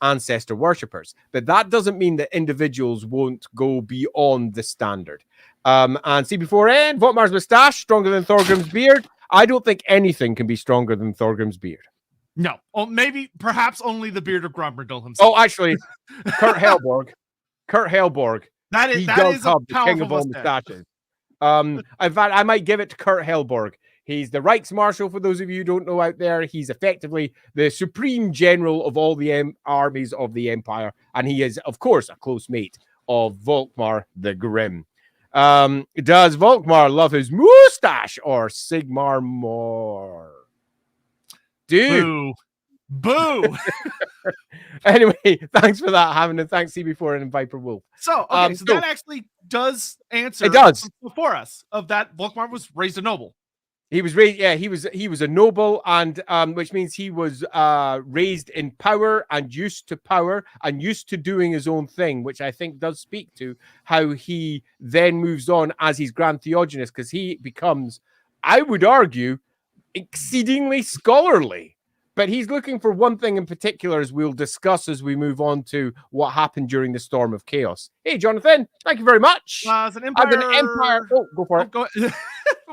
S1: ancestor worshippers. But that doesn't mean that individuals won't go beyond the standard. And see, before end, Volkmar's moustache, stronger than Thorgrim's beard. I don't think anything can be stronger than Thorgrim's beard.
S2: No, perhaps only the beard of Grombergil himself.
S1: Oh, actually, Kurt Helborg.
S2: That is
S1: the king of all mustaches. In fact, I might give it to Kurt Helborg. He's the Reichsmarshal, for those of you who don't know out there. He's effectively the supreme general of all the armies of the Empire. And he is, of course, a close mate of Volkmar the Grim. Does Volkmar love his mustache or Sigmar more? Dude. Boo. Anyway, thanks for that, Hammond, and thanks CB4 and Viper Wolf.
S2: So, okay, so that actually does answer before us of that Volkmar was raised a noble.
S1: He was raised, yeah, he was a noble, and which means he was raised in power and used to doing his own thing, which I think does speak to how he then moves on as he's Grand Theongonist, because he becomes, I would argue, exceedingly scholarly. But he's looking for one thing in particular, as we'll discuss as we move on to what happened during the Storm of Chaos. Hey, Jonathan, thank you very much.
S2: As an Empire...
S1: Oh, go for it.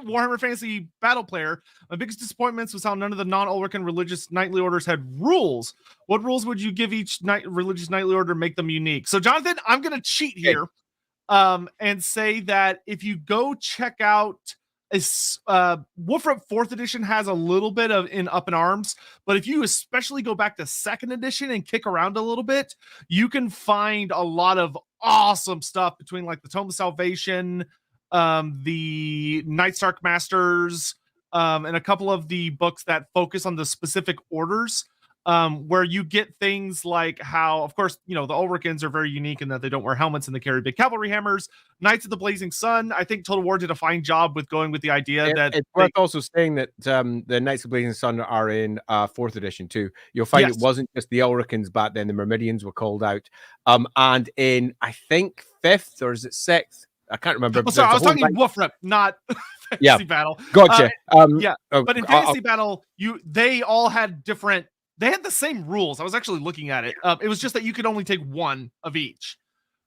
S2: Warhammer Fantasy battle player, my biggest disappointments was how none of the non-Ulrican religious knightly orders had rules. What rules would you give each religious knightly order to make them unique? So, Jonathan, I'm going to cheat here and say that if you go check out Wolfram 4th edition has a little bit of Up in Arms, but if you especially go back to 2nd edition and kick around a little bit, you can find a lot of awesome stuff between like the Tome of Salvation, the Nightstark Masters, and a couple of the books that focus on the specific orders, where you get things like how, of course, you know, the Ulricans are very unique in that they don't wear helmets and they carry big cavalry hammers. Knights of the Blazing Sun, I think Total War did a fine job with going with the idea that
S1: it's worth also saying that the Knights of the Blazing Sun are in 4th edition too. You'll find it wasn't just the Ulricans back then; the Myrmidians were called out, and in I think 5th or is it 6th? I can't remember.
S2: Oh, sorry, I was talking Wolfram, not Fantasy Battle.
S1: Gotcha.
S2: But in Fantasy Battle, they all had different. They had the same rules. I was actually looking at it. It was just that you could only take one of each.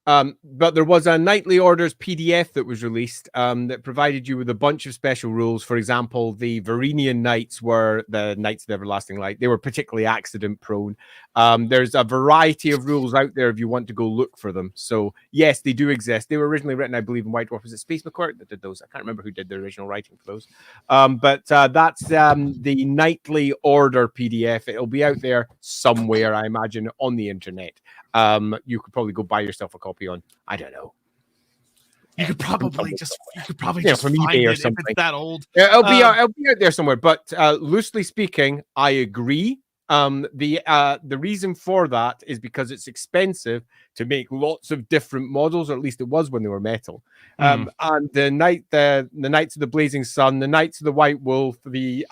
S1: But there was a Knightly Orders PDF that was released that provided you with a bunch of special rules. For example, the Varenian Knights were the Knights of the Everlasting Light. They were particularly accident prone. There's a variety of rules out there if you want to go look for them. So yes, they do exist. They were originally written, I believe, in White Dwarf. Was it Space McCourt that did those? I can't remember who did the original writing for those. But that's the Knightly Order PDF. It'll be out there somewhere, I imagine, on the internet. You could probably go buy yourself a copy on, I don't know.
S2: You could probably just
S1: from
S2: find
S1: eBay or
S2: it
S1: something.
S2: if it's that old.
S1: It'll be out there somewhere. But loosely speaking, I agree. The reason for that is because it's expensive to make lots of different models, or at least it was when they were metal. And the Knights of the Blazing Sun, the Knights of the White Wolf, the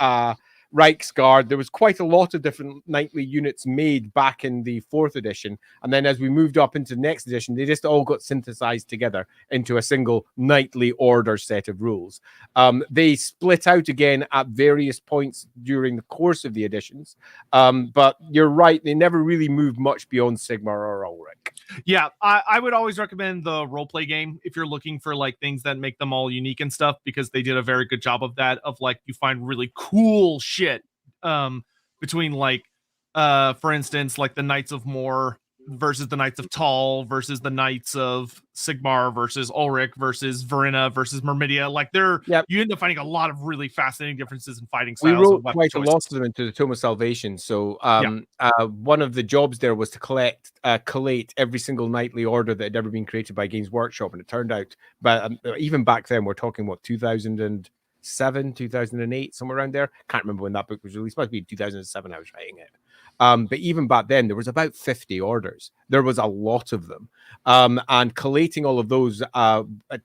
S1: Reichsguard, there was quite a lot of different knightly units made back in the 4th edition, and then as we moved up into the next edition, they just all got synthesized together into a single knightly order set of rules. They split out again at various points during the course of the editions, but you're right, they never really moved much beyond Sigmar or Ulrich.
S2: Yeah, I would always recommend the roleplay game if you're looking for like things that make them all unique and stuff, because they did a very good job of that, of like you find really cool shit between like for instance like the Knights of Mor versus the Knights of Tal versus the Knights of Sigmar versus Ulrich versus Verena versus Myrmidia. Like you end up finding a lot of really fascinating differences in fighting styles.
S1: We wrote quite a lot of them into the Tome of Salvation. So one of the jobs there was to collate every single knightly order that had ever been created by Games Workshop, and it turned out, but even back then, we're talking what 2000 and 2007, 2008, somewhere around there. Can't remember when that book was released. Must be 2007. I was writing it. But even back then, there was about 50 orders. There was a lot of them. And collating all of those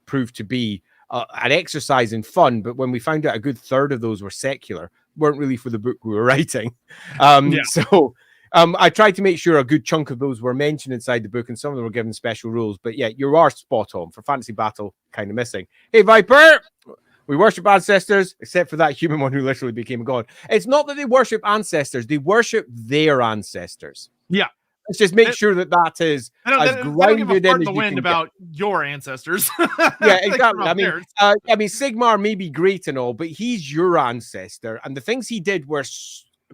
S1: proved to be an exercise in fun. But when we found out a good third of those were secular, weren't really for the book we were writing. So I tried to make sure a good chunk of those were mentioned inside the book, and some of them were given special rules. But yeah, you are spot on. For Fantasy Battle, kind of missing. Hey, Viper! We worship ancestors, except for that human one who literally became a god. It's not that they worship ancestors, they worship their ancestors.
S2: Yeah.
S1: Let's just make sure that that is as grounded in
S2: the wind about your ancestors.
S1: Yeah, exactly. I mean, Sigmar may be great and all, but he's your ancestor, and the things he did were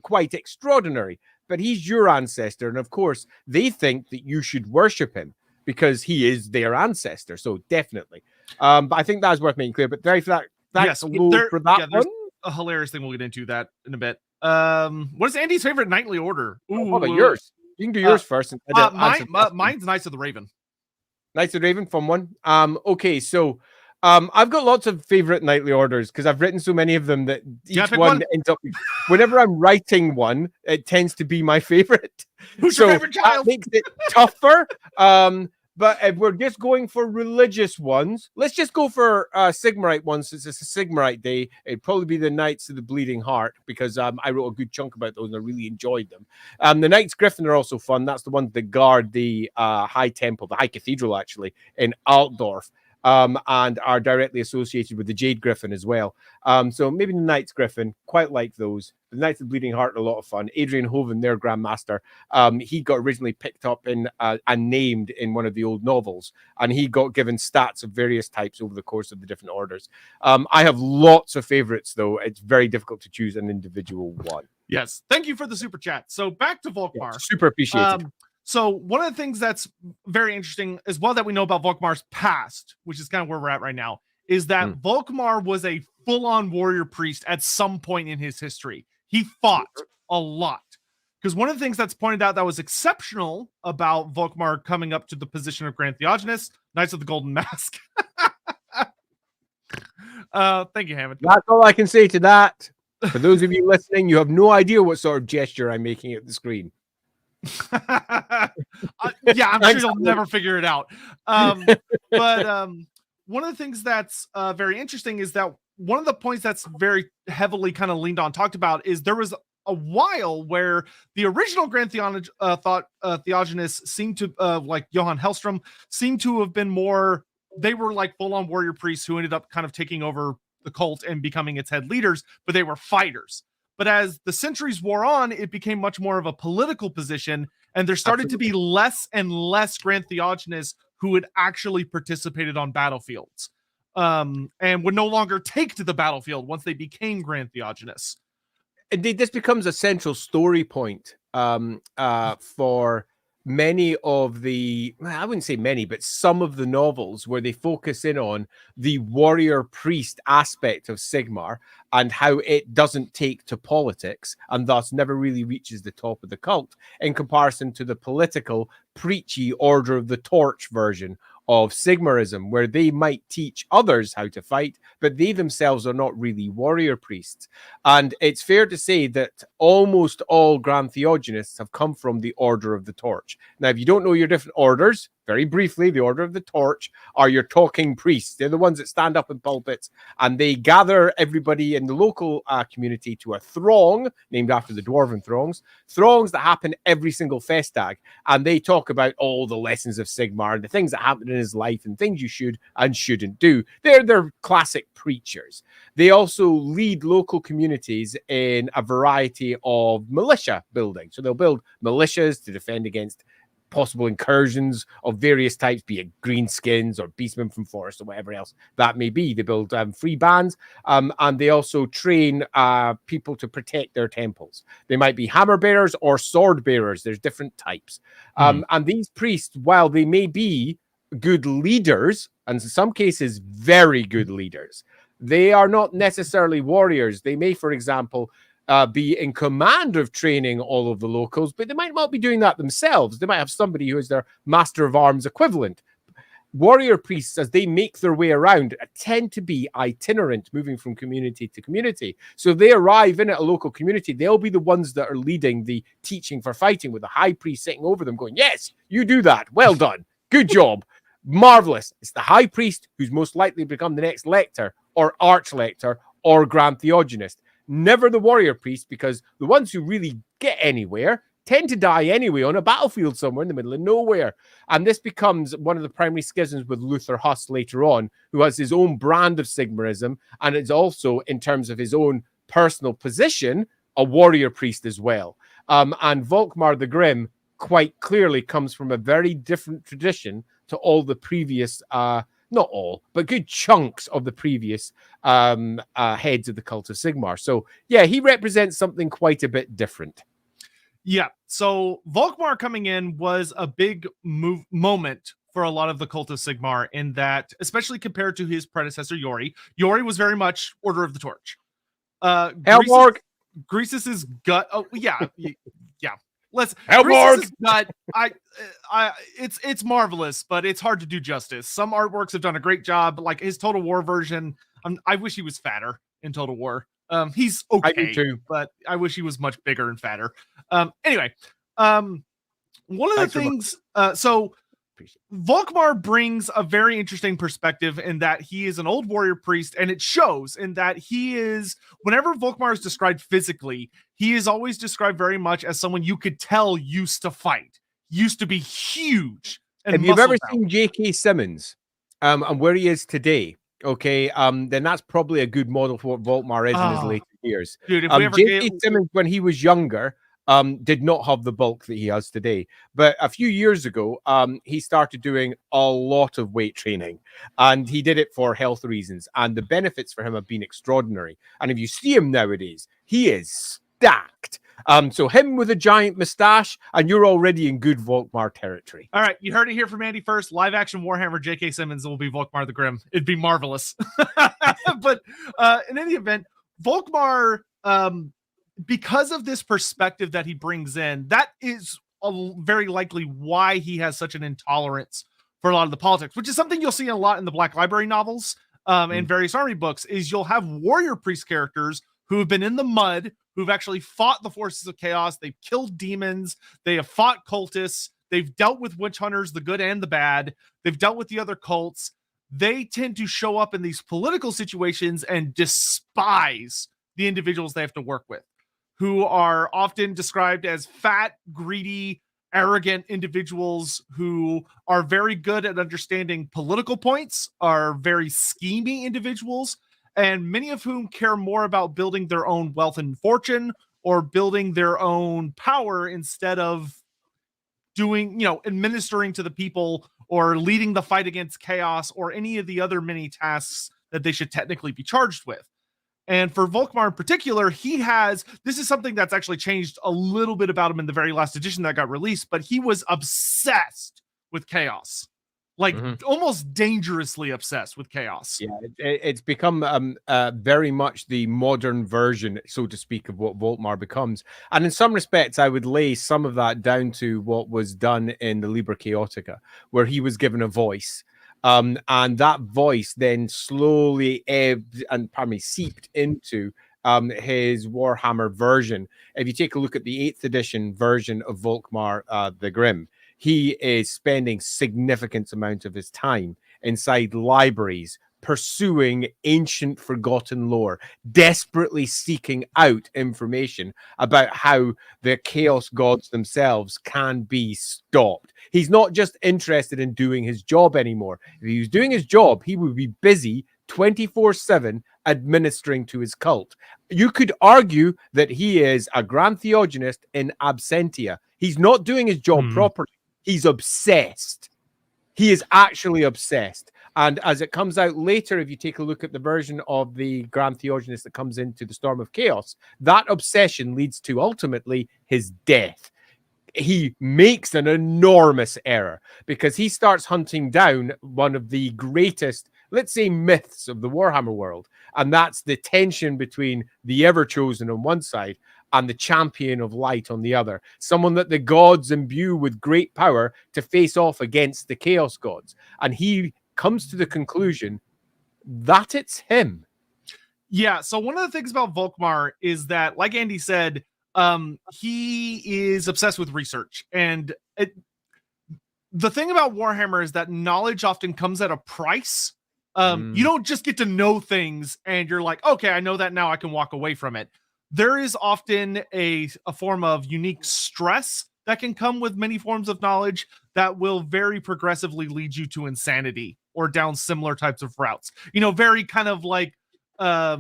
S1: quite extraordinary. But he's your ancestor, and of course, they think that you should worship him because he is their ancestor. So definitely. But I think that's worth making clear. But for that. That's for that one.
S2: A hilarious thing we'll get into that in a bit. What is Andy's favorite knightly order?
S1: Ooh, what about yours? You can do yours first.
S2: Mine's Knights of the Raven.
S1: Knights of the Raven, fun one. Okay, so I've got lots of favorite knightly orders because I've written so many of them that each one ends up. Whenever I'm writing one, it tends to be my favorite.
S2: Who's your favorite child?
S1: That makes it tougher. But if we're just going for religious ones, let's just go for Sigmarite ones. Since it's a Sigmarite day, it'd probably be the Knights of the Bleeding Heart because I wrote a good chunk about those and I really enjoyed them. The Knights Griffin are also fun. That's the ones that guard the High Temple, the High Cathedral, actually, in Altdorf. And are directly associated with the Jade Griffin as well. So maybe the Knights Griffin, quite like those. The Knights of the Bleeding Heart are a lot of fun. Adrian Hoven, their Grandmaster, he got originally picked up in and named in one of the old novels, and he got given stats of various types over the course of the different orders. I have lots of favorites, though. It's very difficult to choose an individual one.
S2: Yes. Thank you for the super chat. So back to Volkmar.
S1: Yeah, super appreciated.
S2: So one of the things that's very interesting as well that we know about Volkmar's past, which is kind of where we're at right now, is that Volkmar was a full-on warrior priest at some point in his history. He fought a lot. Because one of the things that's pointed out that was exceptional about Volkmar coming up to the position of Grand Theongonist, Knights of the Golden Mask. Thank you, Hammond.
S1: That's all I can say to that. For those of you listening, you have no idea what sort of gesture I'm making at the screen.
S2: Yeah, I'm sure you'll never figure it out. But one of the things that's very interesting is that one of the points that's very heavily kind of leaned on, talked about, is there was a while where the original Grand Theogonists seemed to, like Johann Hellstrom, seemed to have been more, they were like full-on warrior priests who ended up kind of taking over the cult and becoming its head leaders, but they were fighters. But as the centuries wore on, it became much more of a political position, and there started to be less and less Grand Theogonists who had actually participated on battlefields, and would no longer take to the battlefield once they became Grand Theogonists.
S1: Indeed, this becomes a central story point for many of the, I wouldn't say many, but some of the novels where they focus in on the warrior priest aspect of Sigmar and how it doesn't take to politics and thus never really reaches the top of the cult in comparison to the political, preachy Order of the Torch version of Sigmarism, where they might teach others how to fight, but they themselves are not really warrior priests. And it's fair to say that almost all Grand Theogonists have come from the Order of the Torch. Now, if you don't know your different orders, very briefly, the Order of the Torch are your talking priests. They're the ones that stand up in pulpits and they gather everybody in the local community to a throng, named after the Dwarven throngs that happen every single Festag. And they talk about all the lessons of Sigmar and the things that happened in his life and things you should and shouldn't do. They're classic preachers. They also lead local communities in a variety of militia building. So they'll build militias to defend against possible incursions of various types, be it greenskins or beastmen from forest or whatever else that may be. They build free bands, and they also train people to protect their temples. They might be hammer bearers or sword bearers. There's different types. And these priests, while they may be good leaders, and in some cases very good leaders, they are not necessarily warriors. They may, for example, be in command of training all of the locals, but they might not be doing that themselves. They might have somebody who is their master of arms equivalent. warrior priests, as they make their way around, tend to be itinerant, moving from community to community. So if they arrive in at a local community, they'll be the ones that are leading the teaching for fighting, with the high priest sitting over them going, yes, you do that. Well done. Good job. Marvelous. It's the high priest who's most likely to become the next lector or arch-lector or Grand Theongonist. Never the warrior priest, because the ones who really get anywhere tend to die anyway on a battlefield somewhere in the middle of nowhere. And this becomes one of the primary schisms with Luther Huss later on, who has his own brand of Sigmarism, and is also, in terms of his own personal position, a warrior priest as well. And Volkmar the Grim quite clearly comes from a very different tradition to all the previous, not all, but good chunks of the previous heads of the Cult of Sigmar. So yeah, he represents something quite a bit different.
S2: Yeah, so Volkmar coming in was a big moment for a lot of the Cult of Sigmar, in that, especially compared to his predecessor, Yori. Yori was very much Order of the Torch. Greasus's gut. Oh, yeah. Yeah. Greasus's gut, it's marvelous, but it's hard to do justice. Some artworks have done a great job, like his Total War version. I wish he was fatter in Total War. He's okay, I do too, but I wish he was much bigger and fatter. Anyway, one of the things, so Volkmar brings a very interesting perspective, in that he is an old warrior priest, and it shows in that he is, whenever Volkmar is described physically, he is always described very much as someone you could tell used to fight, used to be huge. And
S1: have you ever seen J.K. Simmons and where he is today? Okay, then that's probably a good model for what Volkmar is in his later years.
S2: Dude,
S1: J.K. Simmons, when he was younger, did not have the bulk that he has today. But a few years ago, he started doing a lot of weight training, and he did it for health reasons. And the benefits for him have been extraordinary. And if you see him nowadays, he is stacked. So him with a giant mustache, and you're already in good Volkmar territory.
S2: All right, you heard it here from Andy first. Live action Warhammer J.K. Simmons will be Volkmar the Grim. It'd be marvelous. But in any event, Volkmar, because of this perspective that he brings in, that is very likely why he has such an intolerance for a lot of the politics, which is something you'll see a lot in the Black Library novels and various army books. Is you'll have warrior priest characters who have been in the mud, who've actually fought the forces of chaos. They've killed demons. They have fought cultists. They've dealt with witch hunters, the good and the bad. They've dealt with the other cults. They tend to show up in these political situations and despise the individuals they have to work with, who are often described as fat, greedy, arrogant individuals who are very good at understanding political points, are very schemy individuals, and many of whom care more about building their own wealth and fortune or building their own power instead of doing, administering to the people or leading the fight against chaos or any of the other many tasks that they should technically be charged with. And for Volkmar in particular, this is something that's actually changed a little bit about him in the very last edition that got released, but he was obsessed with chaos. Like almost dangerously obsessed with chaos.
S1: Yeah, it's become very much the modern version, so to speak, of what Volkmar becomes. And in some respects, I would lay some of that down to what was done in the Liber Chaotica, where he was given a voice. And that voice then slowly ebbed and seeped into his Warhammer version. If you take a look at the 8th edition version of Volkmar the Grim, he is spending significant amount of his time inside libraries, pursuing ancient forgotten lore, desperately seeking out information about how the chaos gods themselves can be stopped. He's not just interested in doing his job anymore. If he was doing his job, he would be busy 24/7 administering to his cult. You could argue that he is a Grand Theongonist in absentia. He's not doing his job properly. He's obsessed. He is actually obsessed. And as it comes out later, if you take a look at the version of the Grand Theongonist that comes into the Storm of Chaos, that obsession leads to ultimately his death. He makes an enormous error because he starts hunting down one of the greatest, let's say, myths of the Warhammer world. And that's the tension between the Ever-Chosen on one side and the champion of light on the other. Someone that the gods imbue with great power to face off against the chaos gods. And he comes to the conclusion that it's him.
S2: Yeah, so one of the things about Volkmar is that, like Andy said, he is obsessed with research. And the thing about Warhammer is that knowledge often comes at a price. You don't just get to know things and you're like, okay, I know that now, I can walk away from it. There is often a form of unique stress that can come with many forms of knowledge that will very progressively lead you to insanity or down similar types of routes. You know, very kind of like, oh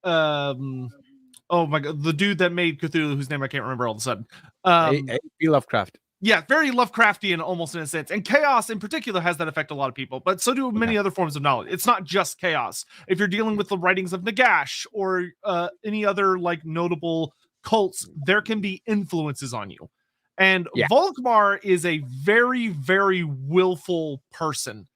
S2: my God, the dude that made Cthulhu, whose name I can't remember all of a sudden.
S1: H.P. Lovecraft.
S2: Yeah, very Lovecraftian almost in a sense. And chaos in particular has that affect a lot of people, but so do many other forms of knowledge. It's not just chaos. If you're dealing with the writings of Nagash or any other like notable cults, there can be influences on you. And Volkmar is a very, very willful person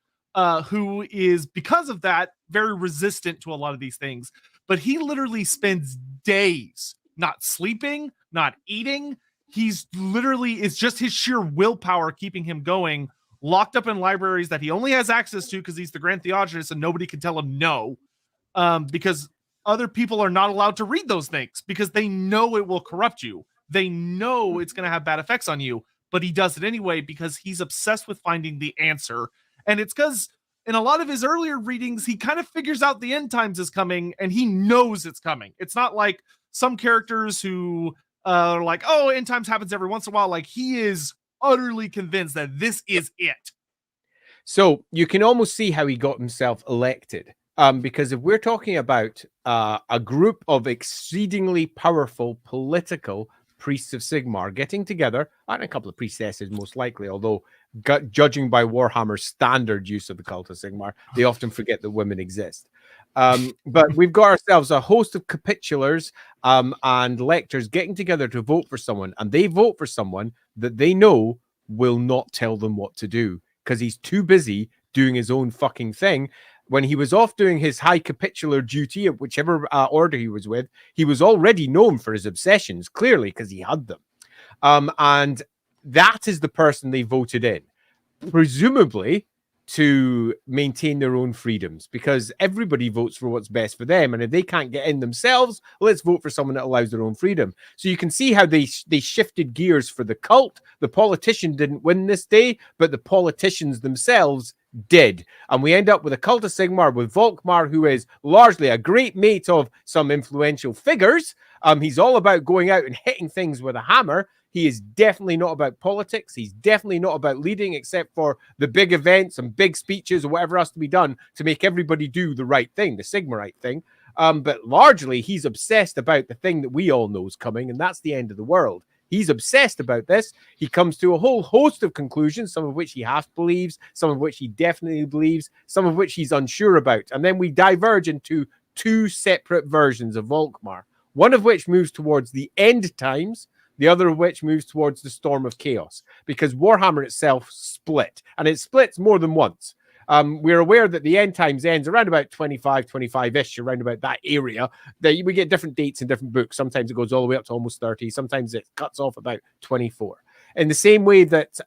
S2: who is, because of that, very resistant to a lot of these things. But he literally spends days not sleeping, not eating. He's literally, it's just his sheer willpower keeping him going, locked up in libraries that he only has access to because he's the Grand Theongonist and nobody can tell him no, because other people are not allowed to read those things because they know it will corrupt you. They know it's going to have bad effects on you, but he does it anyway because he's obsessed with finding the answer. And it's because in a lot of his earlier readings, he kind of figures out the end times is coming and he knows it's coming. It's not like some characters who like, oh, end times happens every once in a while. Like, he is utterly convinced that this is it.
S1: So you can almost see how he got himself elected. Because if we're talking about a group of exceedingly powerful political priests of Sigmar getting together, and a couple of priestesses most likely, although judging by Warhammer's standard use of the Cult of Sigmar, they often forget that women exist. But we've got ourselves a host of capitulars and lectors getting together to vote for someone, and they vote for someone that they know will not tell them what to do because he's too busy doing his own fucking thing. When he was off doing his high capitular duty of whichever order he was with, he was already known for his obsessions, clearly, because he had them. And that is the person they voted in, presumably to maintain their own freedoms, because everybody votes for what's best for them. And if they can't get in themselves, let's vote for someone that allows their own freedom. So you can see how they shifted gears for the cult. The politician didn't win this day, but the politicians themselves did. And we end up with a Cult of Sigmar with Volkmar, who is largely a great mate of some influential figures. He's all about going out and hitting things with a hammer. He is definitely not about politics. He's definitely not about leading, except for the big events and big speeches or whatever has to be done to make everybody do the right thing, the Sigmarite thing. But largely, he's obsessed about the thing that we all know is coming, and that's the end of the world. He's obsessed about this. He comes to a whole host of conclusions, some of which he half believes, some of which he definitely believes, some of which he's unsure about. And then we diverge into two separate versions of Volkmar, one of which moves towards the end times, the other of which moves towards the storm of chaos, because Warhammer itself split, and it splits more than once. We're aware that the end times ends around about 25-ish, around about that area. We get different dates in different books. Sometimes it goes all the way up to almost 30. Sometimes it cuts off about 24. In the same way that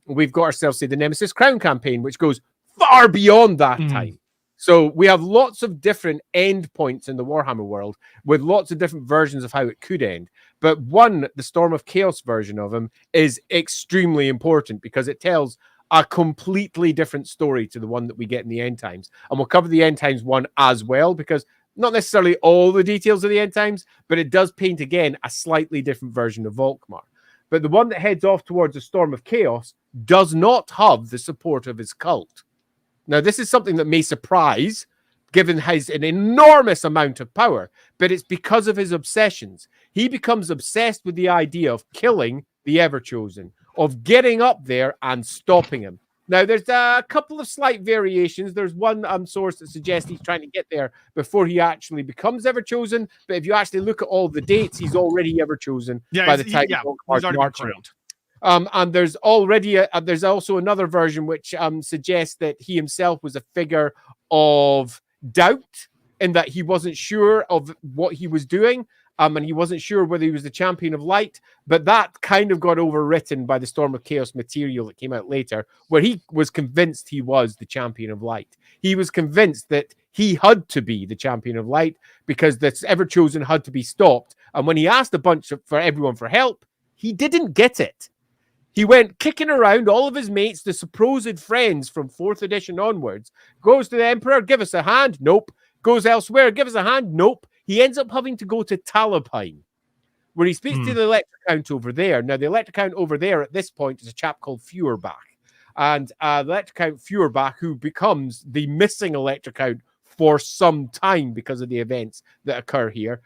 S1: we've got ourselves, say, the Nemesis Crown campaign, which goes far beyond that time. So we have lots of different end points in the Warhammer world with lots of different versions of how it could end. But one, the Storm of Chaos version of him, is extremely important because it tells a completely different story to the one that we get in the end times. And we'll cover the end times one as well, because not necessarily all the details of the end times, but it does paint, again, a slightly different version of Volkmar. But the one that heads off towards the Storm of Chaos does not have the support of his cult. Now, this is something that may surprise, given his an enormous amount of power, but it's because of his obsessions. He becomes obsessed with the idea of killing the Everchosen, of getting up there and stopping him. Now, there's a couple of slight variations. There's one source that suggests he's trying to get there before he actually becomes Everchosen, but if you actually look at all the dates, he's already Everchosen by the time he's marching. And there's already there's also another version which suggests that he himself was a figure of doubt in that he wasn't sure of what he was doing. and he wasn't sure whether he was the champion of light, but that kind of got overwritten by the Storm of Chaos material that came out later, where he was convinced he was the champion of light. He was convinced that he had to be the champion of light because this Ever-Chosen had to be stopped. And when he asked for everyone for help, he didn't get it. He went kicking around all of his mates, the supposed friends from 4th edition onwards, goes to the Emperor, give us a hand, nope. Goes elsewhere, give us a hand, nope. He ends up having to go to Talabheim, where he speaks to the Electrocount over there. Now, the Electrocount over there at this point is a chap called Feuerbach. And the Electrocount Feuerbach, who becomes the missing Electrocount for some time because of the events that occur here,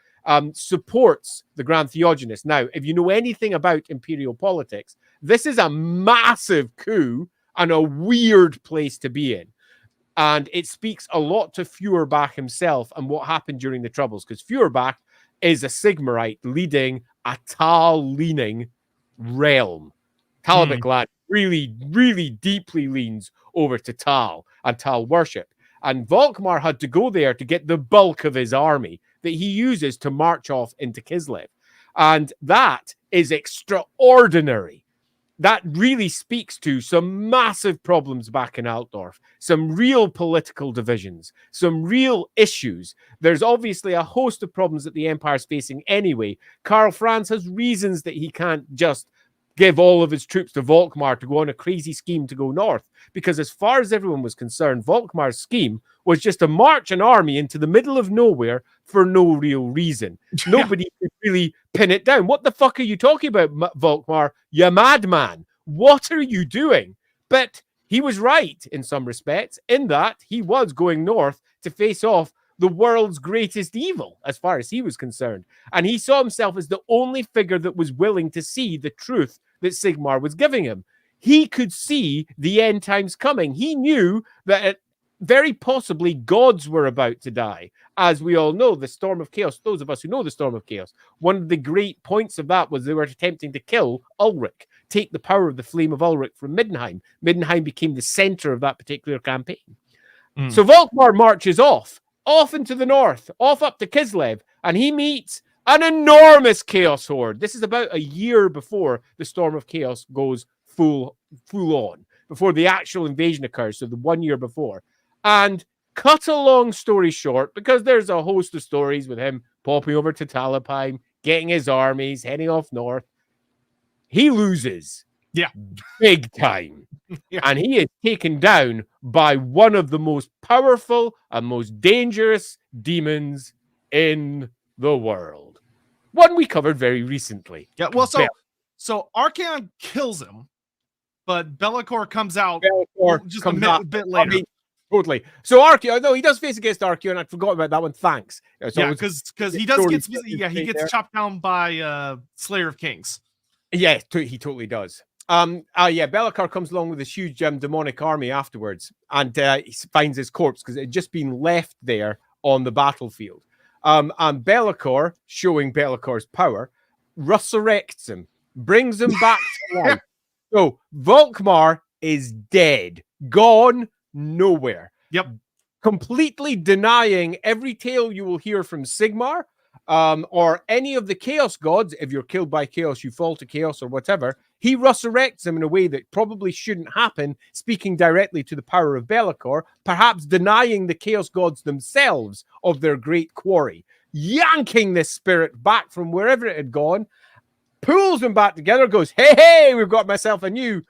S1: supports the Grand Theongonist. Now, if you know anything about imperial politics, this is a massive coup and a weird place to be in. And it speaks a lot to Feuerbach himself and what happened during the Troubles, because Feuerbach is a Sigmarite leading a Tal-leaning realm. Talabic land really, really deeply leans over to Tal and Tal worship. And Volkmar had to go there to get the bulk of his army that he uses to march off into Kislev. And that is extraordinary. That really speaks to some massive problems back in Altdorf, some real political divisions, some real issues. There's obviously a host of problems that the Empire's facing anyway. Karl Franz has reasons that he can't just give all of his troops to Volkmar to go on a crazy scheme to go north, because as far as everyone was concerned, Volkmar's scheme was just to march an army into the middle of nowhere for no real reason. Nobody could really pin it down. What the fuck are you talking about, Volkmar? You madman. What are you doing? But he was right in some respects, in that he was going north to face off the world's greatest evil, as far as he was concerned. And he saw himself as the only figure that was willing to see the truth that Sigmar was giving him. He could see the end times coming. He knew that very possibly gods were about to die. As we all know, the Storm of Chaos, those of us who know the Storm of Chaos, one of the great points of that was they were attempting to kill Ulrich, take the power of the Flame of Ulrich from Middenheim. Middenheim became the center of that particular campaign. So Volkmar marches off into the north, off up to Kislev, and he meets an enormous Chaos Horde. This is about a year before the Storm of Chaos goes full on, before the actual invasion occurs, so the 1 year before. And cut a long story short, because there's a host of stories with him popping over to Talabheim, getting his armies, heading off north, he loses.
S2: Yeah.
S1: Big time. Yeah. And he is taken down by one of the most powerful and most dangerous demons in the world. One we covered very recently.
S2: Yeah, well, so Archaon kills him, but Be'lakor comes out just a bit later. I mean,
S1: totally. So Archaon, no, he does face against Archaon. I forgot about that one. Thanks.
S2: So because he gets chopped down by Slayer of Kings.
S1: Yeah, he totally does. Be'lakor comes along with this huge demonic army afterwards, and he finds his corpse because it had just been left there on the battlefield. And Be'lakor, showing Be'lakor's power, resurrects him, brings him back to life. So Volkmar is dead, gone, nowhere.
S2: Yep.
S1: Completely denying every tale you will hear from Sigmar, or any of the Chaos gods. If you're killed by Chaos, you fall to Chaos or whatever. He resurrects him in a way that probably shouldn't happen, speaking directly to the power of Be'lakor, perhaps denying the Chaos gods themselves of their great quarry, yanking this spirit back from wherever it had gone, pulls them back together, goes, hey, we've got myself a new,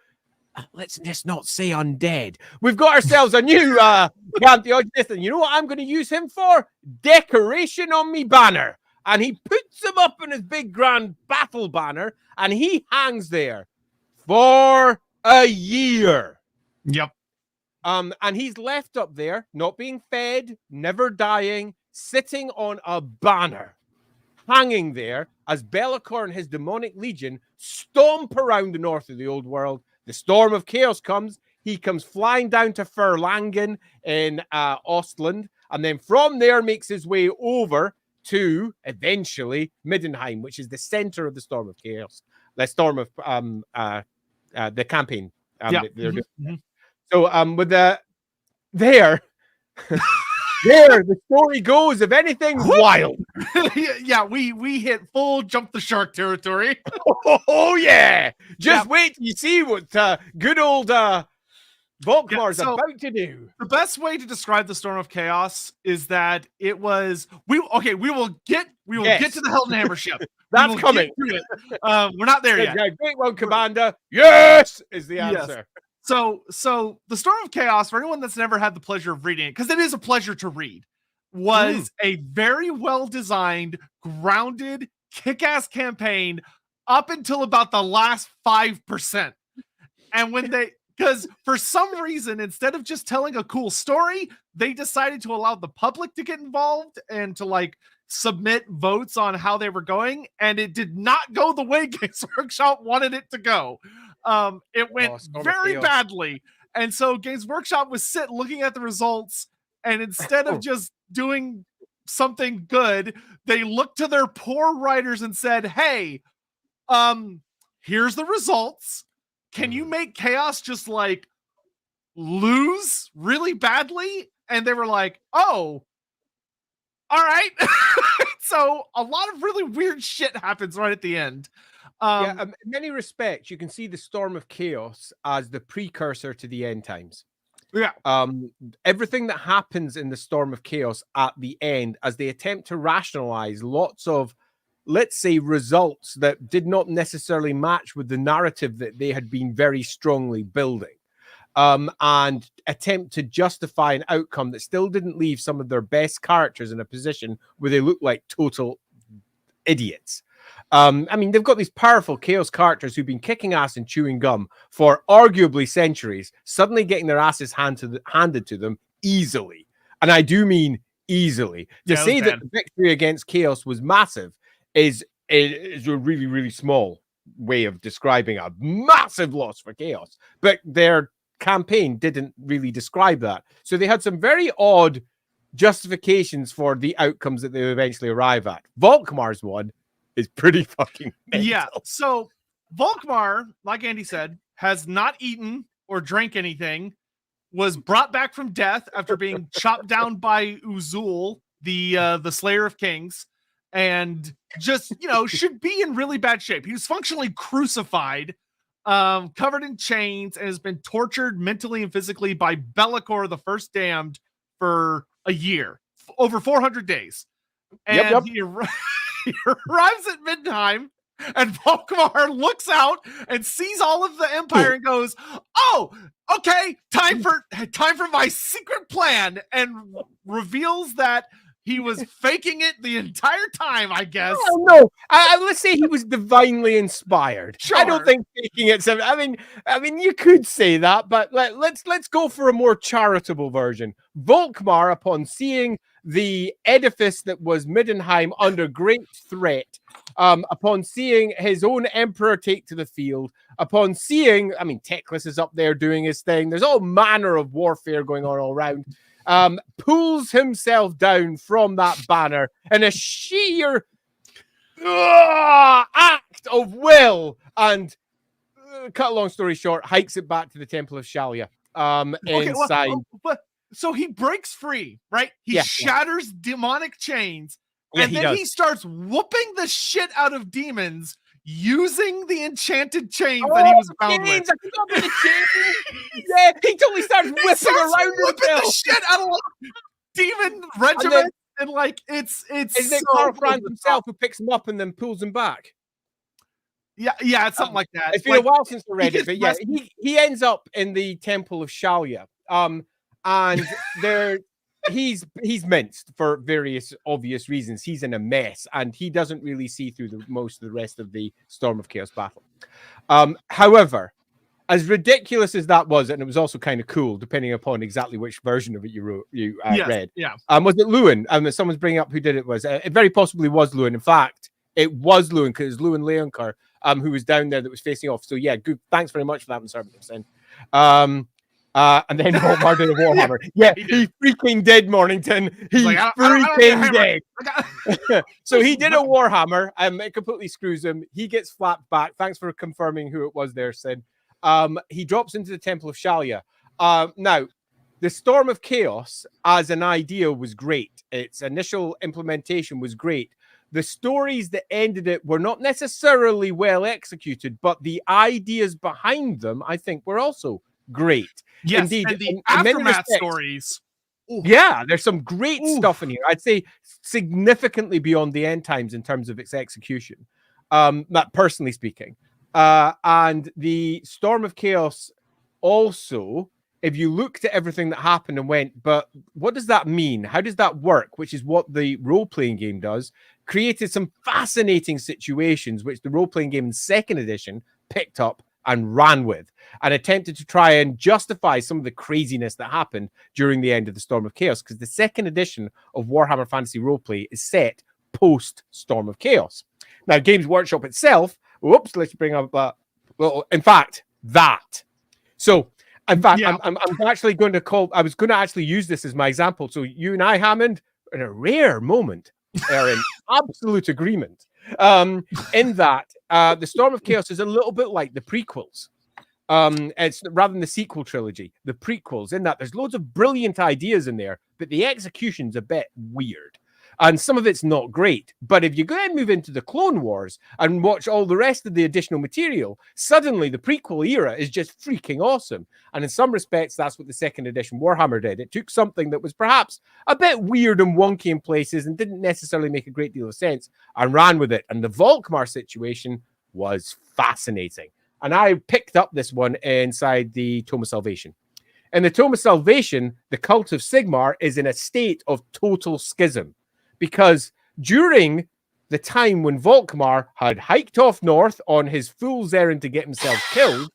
S1: let's not say undead. We've got ourselves a new Grand Theongonist, and you know what I'm going to use him for? Decoration on me banner. And he puts him up in his big grand battle banner, and he hangs there for a year.
S2: Yep.
S1: And he's left up there, not being fed, never dying, sitting on a banner, hanging there as Be'lakor and his demonic legion stomp around the north of the old world. The Storm of Chaos comes. He comes flying down to Furlangen in Ostland, and then from there makes his way over to eventually Middenheim, which is the center of the Storm of Chaos, the Storm of the campaign. They're doing. So with there, There, the story goes. If anything, wild.
S2: Yeah, we hit full jump the shark territory.
S1: Oh yeah! Just wait till you see what good old Volkmar's about to do.
S2: The best way to describe the Storm of Chaos is that it was we will get to the Heldenhammer ship.
S1: That's coming.
S2: We're not there yet.
S1: Great one, Commander. Yes, is the answer.
S2: Yes. So the Storm of Chaos, for anyone that's never had the pleasure of reading it, because it is a pleasure to read, was a very well designed, grounded, kick-ass campaign up until about the last 5%. And when because for some reason, instead of just telling a cool story, they decided to allow the public to get involved and to like submit votes on how they were going. And it did not go the way Games Workshop wanted it to go. It went very badly. And so Games Workshop was looking at the results, and instead of just doing something good, they looked to their poor writers and said, hey, here's the results. Can you make Chaos just like lose really badly? And they were like, oh, all right. So a lot of really weird shit happens right at the end.
S1: In many respects, you can see the Storm of Chaos as the precursor to the end times.
S2: Yeah.
S1: Everything that happens in the Storm of Chaos at the end, as they attempt to rationalize lots of, let's say, results that did not necessarily match with the narrative that they had been very strongly building, and attempt to justify an outcome that still didn't leave some of their best characters in a position where they look like total idiots. I mean, they've got these powerful Chaos characters who've been kicking ass and chewing gum for arguably centuries, suddenly getting their asses handed to them easily. And I do mean easily. To say that the victory against Chaos was massive is a really, really small way of describing a massive loss for Chaos. But their campaign didn't really describe that. So they had some very odd justifications for the outcomes that they eventually arrive at. Volkmar's one is pretty fucking mental.
S2: Yeah. So Volkmar, like Andy said, has not eaten or drank anything, was brought back from death after being chopped down by Uzul, the Slayer of Kings, and just, should be in really bad shape. He was functionally crucified, covered in chains, and has been tortured mentally and physically by Be'lakor, the First Damned, for a year, over 400 days. And he arrives at Middenheim, and Volkmar looks out and sees all of the Empire and goes, "Oh, okay, time for my secret plan," and reveals that he was faking it the entire time, I guess.
S1: Oh, no. Let's say he was divinely inspired. Sure. I don't think faking it. I mean, you could say that, but let's go for a more charitable version. Volkmar, upon seeing the edifice that was Middenheim under great threat, upon seeing his own emperor take to the field, upon seeing, Teclis is up there doing his thing. There's all manner of warfare going on all around. Pulls himself down from that banner in a sheer act of will, and cut a long story short, hikes it back to the Temple of Shalia. Inside.
S2: So he breaks free, right? He shatters demonic chains, and then he starts whooping the shit out of demons using the enchanted chains that he was bound with.
S1: I forgot about the chains. Yeah, he totally starts whipping
S2: the shit out of demon regiment, and it's
S1: isn't it Karl Franz himself who picks him up and then pulls him back?
S2: Yeah, it's something like that.
S1: It's been a while since I read it, but yeah, he ends up in the Temple of Shalia. And he's minced for various obvious reasons. He's in a mess, and he doesn't really see through most of the rest of the Storm of Chaos battle. However, as ridiculous as that was, and it was also kind of cool, depending upon exactly which version of it you read.
S2: Yeah.
S1: Was it Lewin? Someone's bringing up who did it. It very possibly was Lewin. In fact, it was Lewin, because it's Lewin Leonkar, who was down there that was facing off. So yeah, good. Thanks very much for that, Servant. And then Volkmar did a Warhammer. Yeah, he freaking did, Mornington. He's freaking dead. So he did a Warhammer. It completely screws him. He gets flapped back. Thanks for confirming who it was there, Sid. He drops into the Temple of Shalia. Now, the Storm of Chaos as an idea was great. Its initial implementation was great. The stories that ended it were not necessarily well executed, but the ideas behind them, I think, were also great.
S2: Yes,
S1: indeed,
S2: and the
S1: in many
S2: aftermath
S1: respects,
S2: stories. Ooh.
S1: Yeah, there's some great
S2: Ooh.
S1: stuff in here. I'd say significantly beyond the end times in terms of its execution, not personally speaking. And the Storm of Chaos also, if you looked at everything that happened and went, but what does that mean? How does that work? Which is what the role-playing game does, created some fascinating situations, which the role-playing game in second edition picked up and ran with, and attempted to try and justify some of the craziness that happened during the end of the Storm of Chaos, because the second edition of Warhammer Fantasy Roleplay is set post Storm of Chaos. Now, Games Workshop itself, let's bring up well, in fact, that. So, in fact, yeah. I'm actually going to I was going to actually use this as my example. So you and I, Hammond, in a rare moment, are in absolute agreement. In that the Storm of Chaos is a little bit like the prequels. It's rather than the sequel trilogy, the prequels, in that there's loads of brilliant ideas in there, but the execution's a bit weird. And some of it's not great. But if you go and move into the Clone Wars and watch all the rest of the additional material, suddenly the prequel era is just freaking awesome. And in some respects, that's what the second edition Warhammer did. It took something that was perhaps a bit weird and wonky in places and didn't necessarily make a great deal of sense and ran with it. And the Volkmar situation was fascinating. And I picked up this one inside the Tome of Salvation. In the Tome of Salvation, the Cult of Sigmar is in a state of total schism. Because during the time when Volkmar had hiked off north on his fool's errand to get himself killed,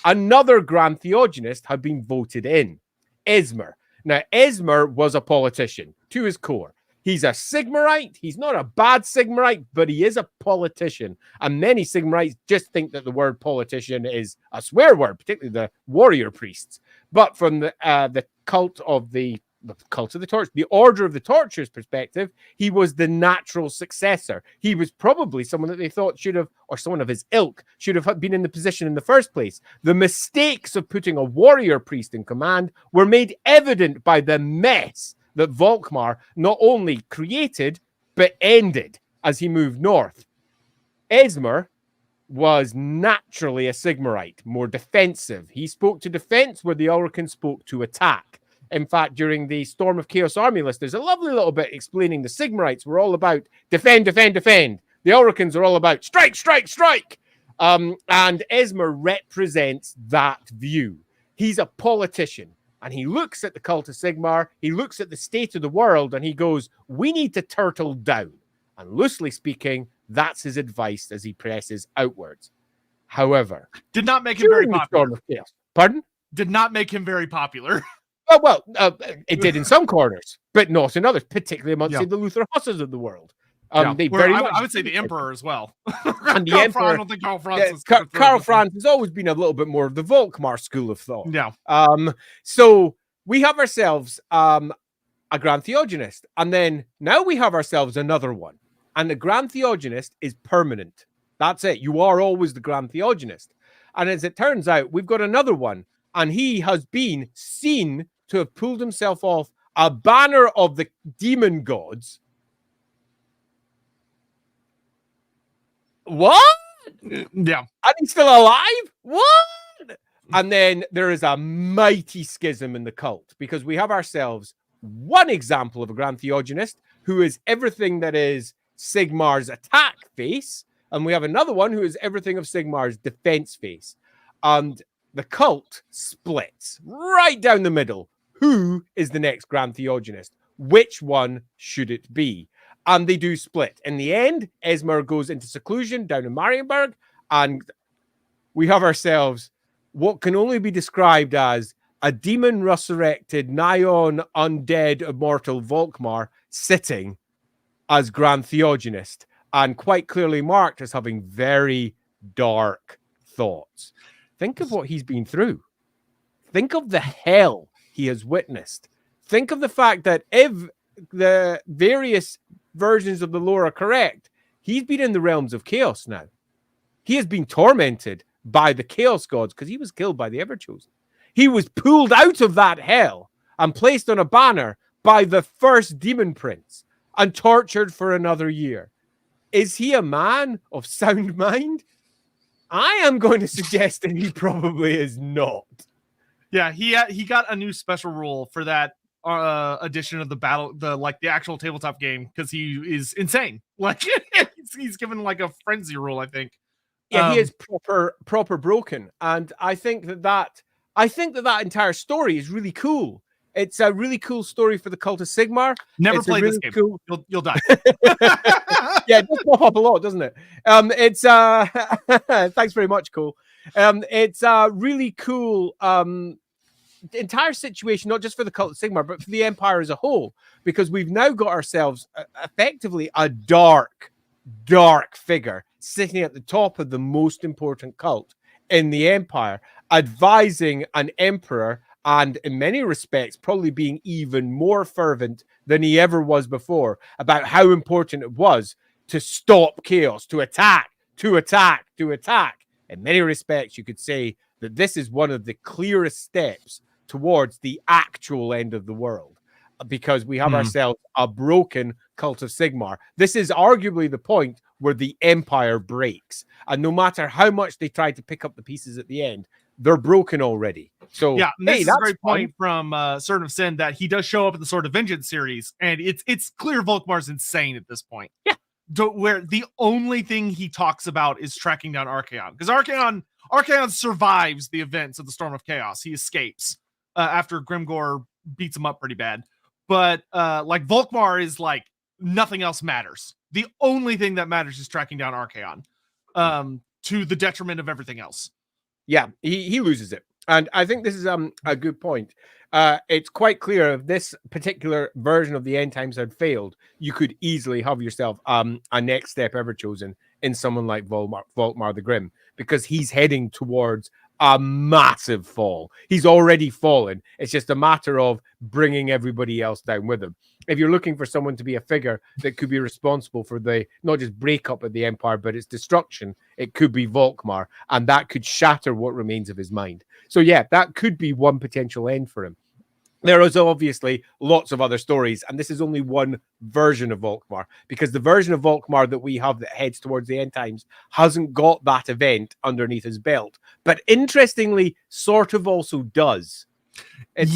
S1: another Grand Theongonist had been voted in, Esmer. Now, Esmer was a politician to his core. He's a Sigmarite. He's not a bad Sigmarite, but he is a politician. And many Sigmarites just think that the word politician is a swear word, particularly the warrior priests. But from the cult of the Torch, the Order of the Torture's perspective, he was the natural successor. He was probably someone that they thought should have, or someone of his ilk, should have been in the position in the first place. The mistakes of putting a warrior priest in command were made evident by the mess that Volkmar not only created, but ended as he moved north. Esmer was naturally a Sigmarite, more defensive. He spoke to defense where the Ulricans spoke to attack. In fact, during the Storm of Chaos army list, there's a lovely little bit explaining the Sigmarites were all about defend, defend, defend. The Ulricans are all about strike, strike, strike. And Esmer represents that view. He's a politician, and he looks at the Cult of Sigmar, he looks at the state of the world, and he goes, we need to turtle down. And loosely speaking, that's his advice as he presses outwards. However,
S2: did not make him very popular.
S1: Storm of Chaos, pardon?
S2: Did not make him very popular.
S1: Well, it did in some corners, but not in others, particularly amongst say, the Luther Husses of the world. They very much,
S2: I would say the Emperor as well.
S1: And the Emperor,
S2: I don't think Karl Franz.
S1: Karl Franz has always been a little bit more of the Volkmar school of thought.
S2: Yeah.
S1: So we have ourselves a Grand Theongonist, and then now we have ourselves another one. And the Grand Theongonist is permanent. That's it. You are always the Grand Theongonist. And as it turns out, we've got another one, and he has been seen to have pulled himself off a banner of the demon gods. What?
S2: Yeah.
S1: And he's still alive? What? And then there is a mighty schism in the cult, because we have ourselves one example of a Grand Theongonist who is everything that is Sigmar's attack face, and we have another one who is everything of Sigmar's defense face. And the cult splits right down the middle. Who is the next Grand Theongonist? Which one should it be? And they do split. In the end, Esmer goes into seclusion down in Marienburg, and we have ourselves what can only be described as a demon-resurrected, nigh-on, undead, immortal Volkmar sitting as Grand Theongonist, and quite clearly marked as having very dark thoughts. Think of what he's been through. Think of the hell he has witnessed. Think of the fact that if the various versions of the lore are correct, he's been in the realms of chaos now. He has been tormented by the chaos gods because he was killed by the Everchosen. He was pulled out of that hell and placed on a banner by the first demon prince and tortured for another year. Is he a man of sound mind? I am going to suggest that he probably is not.
S2: Yeah, he got a new special rule for that edition of the actual tabletop game because he is insane. Like he's given like a frenzy rule, I think.
S1: Yeah, he is proper broken, and I think that entire story is really cool. It's a really cool story for the Cult of Sigmar.
S2: Never played this game. Cool... You'll die.
S1: Yeah, it does pop up a lot, doesn't it? It's thanks very much, Cole. It's a really cool entire situation, not just for the Cult of Sigmar, but for the Empire as a whole, because we've now got ourselves effectively a dark figure sitting at the top of the most important cult in the Empire, advising an emperor, and in many respects probably being even more fervent than he ever was before about how important it was to stop chaos, to attack. In many respects, you could say that this is one of the clearest steps towards the actual end of the world, because we have ourselves a broken Cult of Sigmar. This is arguably the point where the Empire breaks, and no matter how much they try to pick up the pieces at the end, they're broken already. So
S2: yeah, this is a great point from Sword of Sin that he does show up in the Sword of Vengeance series, and it's clear Volkmar's insane at this point.
S1: Yeah,
S2: where the only thing he talks about is tracking down Archaon, because Archaon survives the events of the Storm of Chaos. He escapes after Grimgor beats him up pretty bad, but like Volkmar is like nothing else matters. The only thing that matters is tracking down Archaon, to the detriment of everything else.
S1: Yeah, he loses it. And I think this is a good point. It's quite clear if this particular version of the end times had failed, you could easily have yourself a next step ever chosen in someone like Volkmar the Grim, because he's heading towards a massive fall. He's already fallen. It's just a matter of bringing everybody else down with him. If you're looking for someone to be a figure that could be responsible for the not just breakup of the Empire, but its destruction, it could be Volkmar, and that could shatter what remains of his mind. So yeah, that could be one potential end for him. There is obviously lots of other stories, and this is only one version of Volkmar, because the version of Volkmar that we have that heads towards the end times hasn't got that event underneath his belt, but interestingly, sort of also does. It's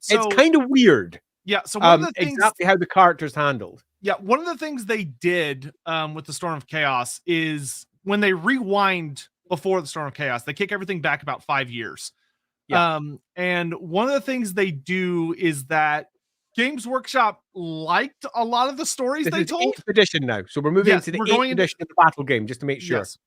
S1: it's kind of weird.
S2: Yeah, so one of the things,
S1: exactly how the character's handled.
S2: Yeah, one of the things they did with the Storm of Chaos is when they rewind before the Storm of Chaos, they kick everything back about 5 years. Yeah. And one of the things they do is that Games Workshop liked a lot of the stories they told.
S1: 8th edition now, so we're moving into the 8th edition of the battle game, just to make sure.
S2: Yes.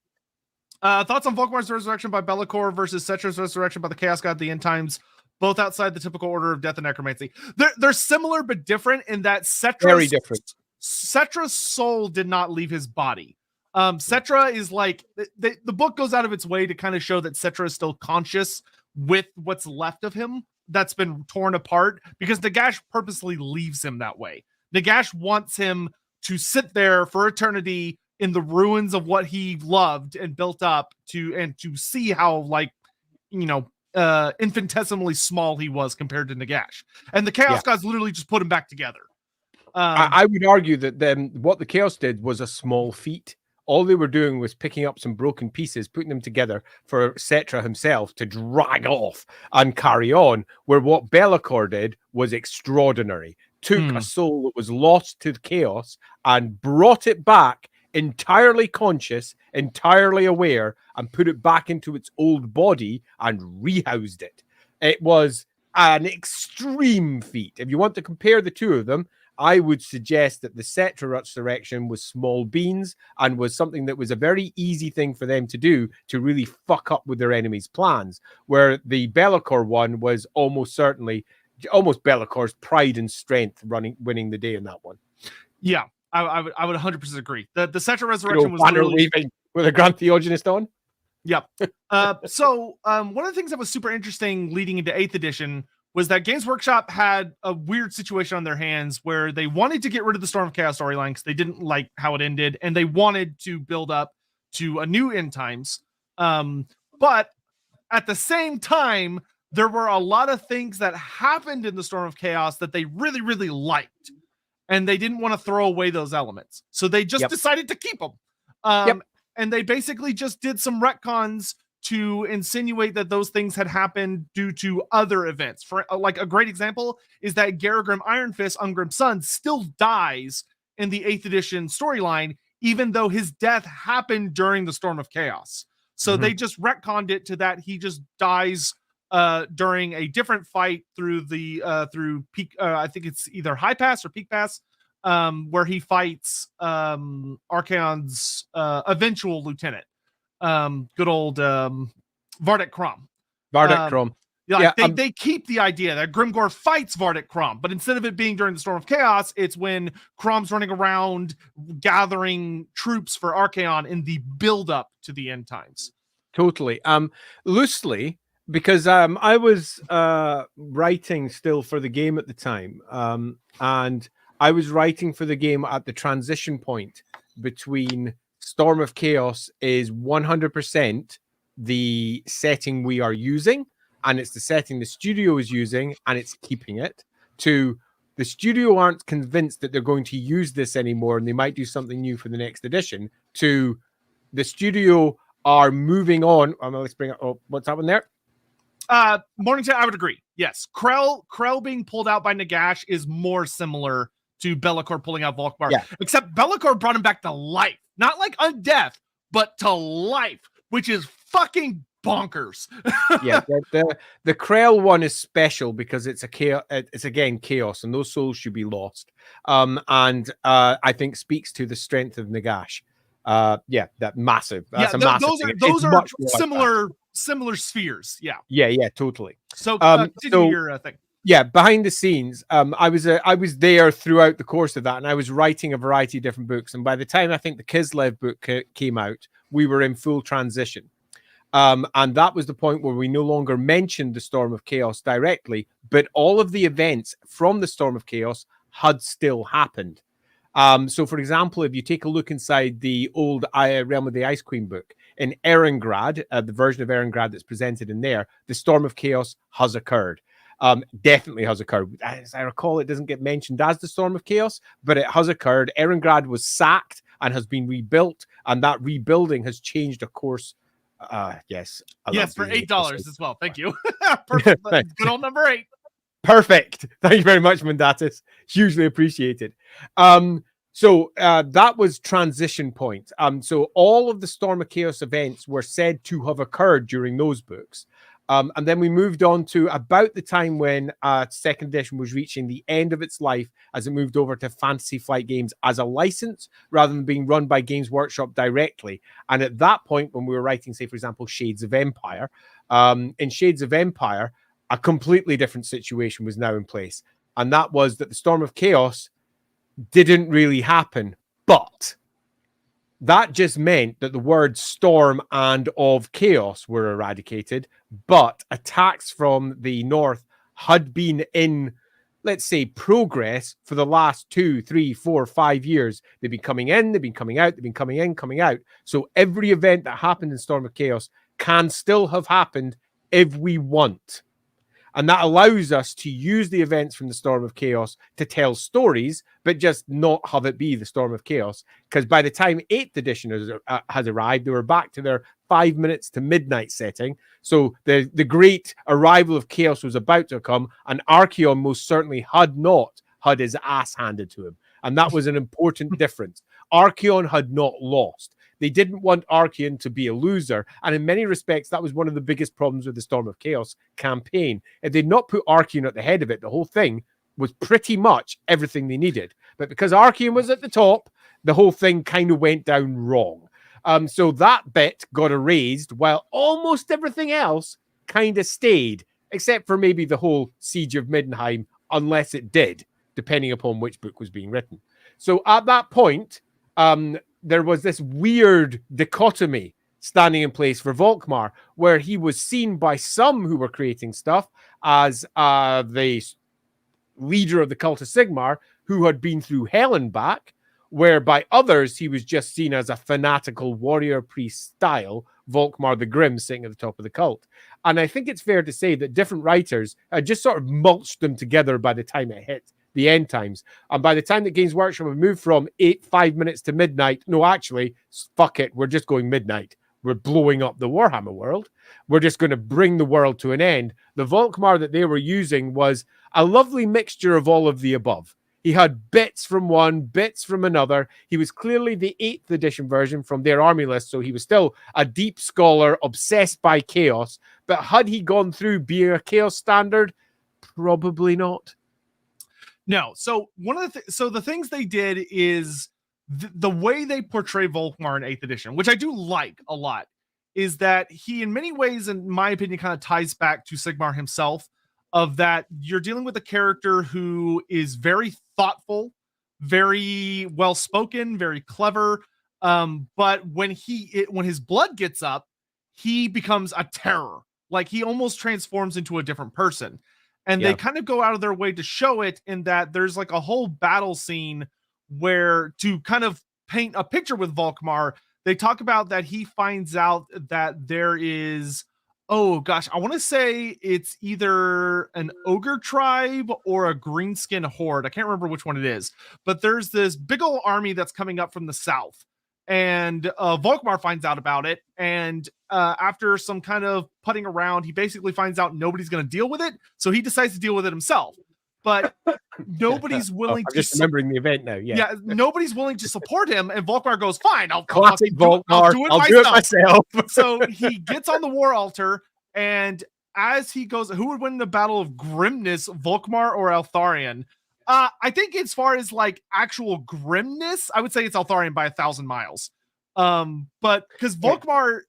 S2: Thoughts on Volkmar's Resurrection by Be'lakor versus Cetra's Resurrection by the Chaos God, the End Times, both outside the typical order of death and necromancy. They're similar but different in that
S1: very different.
S2: Cetra's soul did not leave his body. Cetra is like the book goes out of its way to kind of show that Cetra is still conscious with what's left of him that's been torn apart, because Nagash purposely leaves him that way. Nagash wants him to sit there for eternity in the ruins of what he loved and built up to see how, like, infinitesimally small he was compared to Nagash. And the Chaos Gods literally just put him back together.
S1: I would argue that then what the Chaos did was a small feat. All they were doing was picking up some broken pieces, putting them together for Cetra himself to drag off and carry on, where what Be'lakor did was extraordinary. Took a soul that was lost to the chaos and brought it back entirely conscious, entirely aware, and put it back into its old body and rehoused it. It was an extreme feat. If you want to compare the two of them, I would suggest that the Cetra Resurrection was small beans and was something that was a very easy thing for them to do to really fuck up with their enemies' plans, where the Be'lakor one was almost Be'lakor's pride and strength winning the day in that one.
S2: Yeah, I would 100% agree. The Cetra Resurrection was literally
S1: with a Grand Theongonist on.
S2: Yep. So one of the things that was super interesting leading into 8th edition was that Games Workshop had a weird situation on their hands where they wanted to get rid of the Storm of Chaos storyline because they didn't like how it ended, and they wanted to build up to a new End Times. But at the same time, there were a lot of things that happened in the Storm of Chaos that they really, really liked. And they didn't want to throw away those elements. So they just decided to keep them. And they basically just did some retcons to insinuate that those things had happened due to other events. For like a great example is that Garagrim Iron Fist, Ungrim Sun, still dies in the 8th edition storyline, even though his death happened during the Storm of Chaos. So they just retconned it to that he just dies during a different fight through the through peak. I think it's either High Pass or Peak Pass, where he fights Archaon's eventual lieutenant. Good old Vardek Krom.
S1: Vardek Krom.
S2: They keep the idea that Grimgor fights Vardek Krom, but instead of it being during the Storm of Chaos, it's when Krom's running around gathering troops for Archaon in the build-up to the end times.
S1: Totally. Loosely, because I was writing still for the game at the time, and I was writing for the game at the transition point between Storm of Chaos is 100% the setting we are using, and it's the setting the studio is using, and it's keeping it, to the studio aren't convinced that they're going to use this anymore, and they might do something new for the next edition, to the studio are moving on. Let's bring up, what's happened there?
S2: Mornington, I would agree. Yes. Krell being pulled out by Nagash is more similar to Be'lakor pulling out Volkmar.
S1: Yeah. Except
S2: Be'lakor brought him back to life. Not like undeath, but to life, which is fucking bonkers.
S1: Yeah, the Krell one is special because it's again chaos, and those souls should be lost. And I think speaks to the strength of Nagash. That massive. That's
S2: those are similar spheres. Yeah,
S1: totally.
S2: So continue your thing.
S1: Yeah, behind the scenes, I was there throughout the course of that, and I was writing a variety of different books. And by the time I think the Kislev book came out, we were in full transition. And that was the point where we no longer mentioned the Storm of Chaos directly, but all of the events from the Storm of Chaos had still happened. So, for example, if you take a look inside the old Realm of the Ice Queen book, in Erengrad, the version of Erengrad that's presented in there, the Storm of Chaos has occurred. Definitely has occurred. As I recall, it doesn't get mentioned as the Storm of Chaos, but it has occurred. Erengrad was sacked and has been rebuilt, and that rebuilding has changed, of course. Yes,
S2: for $8 as well. Thank you. Perfect. Good old number 8.
S1: Perfect. Thank you very much, Mandatus. Hugely appreciated. So that was transition point. So all of the Storm of Chaos events were said to have occurred during those books. And then we moved on to about the time when second edition was reaching the end of its life as it moved over to Fantasy Flight Games as a license rather than being run by Games Workshop directly. And at that point, when we were writing, say, for example, Shades of Empire, in Shades of Empire, a completely different situation was now in place. And that was that the Storm of Chaos didn't really happen, but that just meant that the words storm and of chaos were eradicated, but attacks from the north had been in, let's say, progress for the last 2, 3, 4, 5 years. They've been coming in, they've been coming out, they've been coming in, coming out. So every event that happened in Storm of Chaos can still have happened if we want. And that allows us to use the events from the Storm of Chaos to tell stories, but just not have it be the Storm of Chaos. Because by the time 8th edition has arrived, they were back to their 5 minutes to midnight setting. So the great arrival of chaos was about to come, and Archaon most certainly had not had his ass handed to him. And that was an important difference. Archaon had not lost. They didn't want Archaon to be a loser. And in many respects, that was one of the biggest problems with the Storm of Chaos campaign. If they'd not put Archaon at the head of it, the whole thing was pretty much everything they needed. But because Archaon was at the top, the whole thing kind of went down wrong. So that bit got erased while almost everything else kind of stayed, except for maybe the whole Siege of Middenheim, unless it did, depending upon which book was being written. So at that point, there was this weird dichotomy standing in place for Volkmar, where he was seen by some who were creating stuff as the leader of the Cult of Sigmar, who had been through hell and back, where by others he was just seen as a fanatical warrior priest style Volkmar the Grim sitting at the top of the cult. And I think it's fair to say that different writers just sort of mulched them together by the time it hit the end times. And by the time that Games Workshop have moved from 5 minutes to midnight, no, actually, fuck it, we're just going midnight. We're blowing up the Warhammer world. We're just going to bring the world to an end. The Volkmar that they were using was a lovely mixture of all of the above. He had bits from one, bits from another. He was clearly the 8th edition version from their army list, so he was still a deep scholar obsessed by chaos. But had he gone through being a chaos standard? Probably not.
S2: No. So one of the things they did is the way they portray Volkmar in 8th edition, which I do like a lot, is that he, in many ways, in my opinion, kind of ties back to Sigmar himself. Of that, you're dealing with a character who is very thoughtful, very well spoken, very clever. But when his blood gets up, he becomes a terror. Like, he almost transforms into a different person. And they kind of go out of their way to show it in that there's like a whole battle scene where, to kind of paint a picture with Volkmar, they talk about that he finds out that there is, oh gosh, I want to say it's either an ogre tribe or a greenskin horde. I can't remember which one it is, but there's this big old army that's coming up from the south. And Volkmar finds out about it. And after some kind of putting around, he basically finds out nobody's going to deal with it. So he decides to deal with it himself. But nobody's willing
S1: I'm just remembering the event now. Yeah,
S2: nobody's willing to support him. And Volkmar goes, fine, I'll
S1: do it myself.
S2: So he gets on the war altar. And as he goes, who would win the battle of grimness, Volkmar or Eltharion? I think as far as like actual grimness, I would say it's Eltharion by 1,000 miles. But because Volkmar,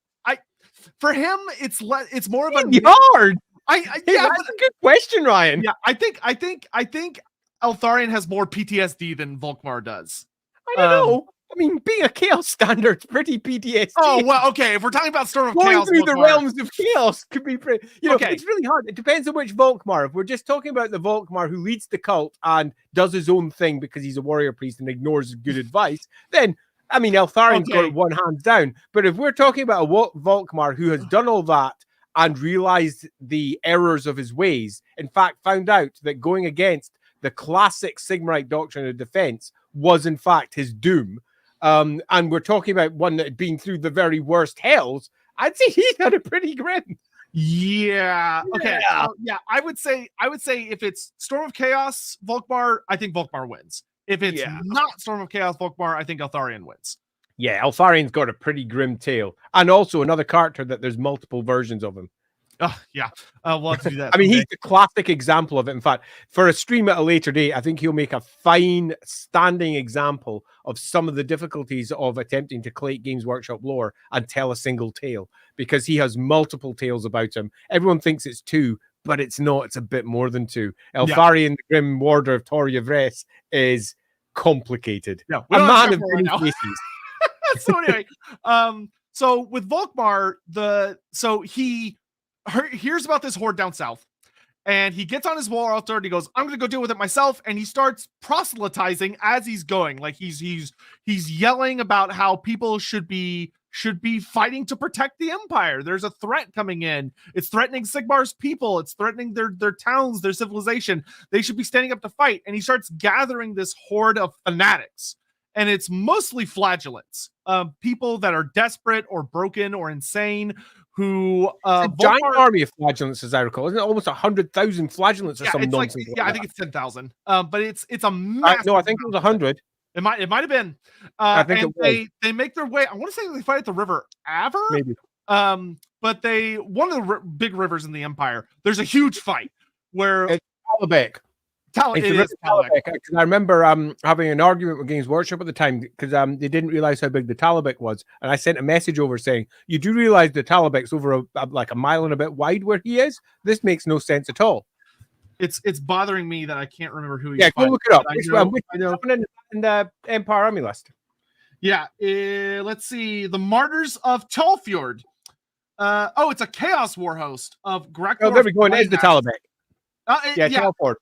S2: for him, it's more of a
S1: hard.
S2: That's
S1: a good question, Ryan.
S2: Yeah, I think Eltharion has more PTSD than Volkmar does.
S1: I don't know. I mean, being a chaos standard's pretty PTSD.
S2: Oh, well, okay. If we're talking about Storm of
S1: Going
S2: Chaos,
S1: through the realms of chaos could be pretty.
S2: Okay.
S1: It's really hard. It depends on which Volkmar. If we're just talking about the Volkmar who leads the cult and does his own thing because he's a warrior priest and ignores good advice, then, I mean, Eltharion's got it one hand down. But if we're talking about a Volkmar who has done all that and realized the errors of his ways, in fact, found out that going against the classic Sigmarite doctrine of defense was, in fact, his doom. And we're talking about one that had been through the very worst hells, I'd say he had a pretty grim.
S2: Yeah. Okay. I would say if it's Storm of Chaos Volkmar, I think Volkmar wins. If it's not Storm of Chaos Volkmar, I think Eltharion wins.
S1: Yeah, Eltharion's got a pretty grim tale, and also another character that there's multiple versions of him.
S2: Oh, yeah. We'll have to do that.
S1: I mean, he's the classic example of it. In fact, for a stream at a later date, I think he'll make a fine standing example of some of the difficulties of attempting to collate Games Workshop lore and tell a single tale, because he has multiple tales about him. Everyone thinks it's 2, but it's not. It's a bit more than 2. Eltharion, the Grim Warder of Tor Yvres, is complicated.
S2: No,
S1: a man of many faces.
S2: So anyway, so with Volkmar, he hears about this horde down south, and he gets on his war altar and he goes, I'm gonna go deal with it myself. And he starts proselytizing as he's going. Like he's yelling about how people should be fighting to protect the empire. There's a threat coming in. It's threatening Sigmar's people. It's threatening their towns, their civilization. They should be standing up to fight. And he starts gathering this horde of fanatics. And it's mostly flagellants, people that are desperate or broken or insane, who
S1: a giant army of flagellants, as I recall. Isn't it almost 100,000 flagellants or some nonsense?
S2: I think it's 10,000. But it's a massive.
S1: No, I think it was 100.
S2: It might have been.
S1: I think
S2: and they make their way. I want to say they fight at the river Aver.
S1: Maybe.
S2: But one of the big rivers in the Empire. There's a huge fight where
S1: it's Talabek. I remember having an argument with Games Workshop at the time because they didn't realize how big the Talabek was, and I sent a message over saying, "You do realize the Talabek's over like a mile and a bit wide where he is? This makes no sense at all."
S2: It's bothering me that I can't remember who.
S1: Yeah, go look it up. I know. In the Empire Army list.
S2: Yeah, let's see. The Martyrs of Tolfjord. It's a Chaos War host of Grektor.
S1: Oh, there we go. And there's the Talabek.
S2: Telfjord.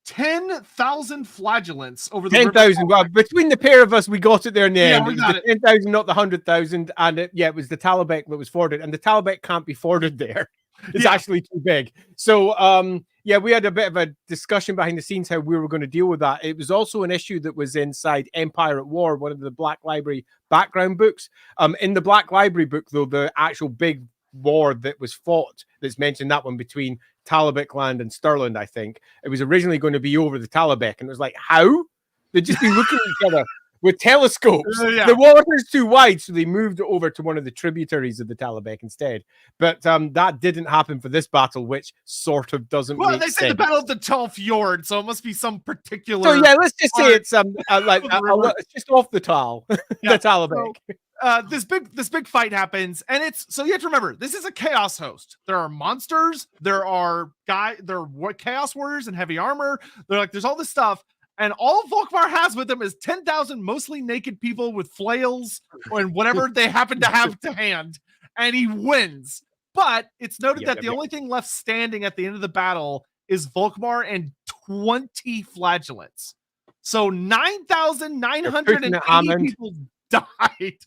S2: 10,000 flagellants over the
S1: 10,000. Well, between the pair of us, we got it there in the end.
S2: We
S1: it was the 10,000, not the 100,000. And it was the Talabek that was forded. And the Talabek can't be forded there. It's actually too big. So, we had a bit of a discussion behind the scenes how we were going to deal with that. It was also an issue that was inside Empire at War, one of the Black Library background books. In the Black Library book, though, the actual big war that was fought, that's mentioned, that one between Talabek land and Stirland, I think. It was originally going to be over the Talabek, and it was like, how? They'd just be looking at each other with telescopes. The water's too wide, so they moved it over to one of the tributaries of the Talabek instead. But that didn't happen for this battle, which sort of doesn't make sense. Well, they say
S2: the Battle of the Tall Fjord, so it must be some particular...
S1: So, yeah, let's just say it's it's just off the Tal, the Talabek.
S2: So, this big fight happens, and you have to remember, this is a chaos host. There are monsters, there are chaos warriors in heavy armor. There's all this stuff, and all Volkmar has with him is 10,000 mostly naked people with flails and whatever they happen to have to hand, and he wins. But it's noted that the only thing left standing at the end of the battle is Volkmar and 20 flagellants. So 9,980 people died.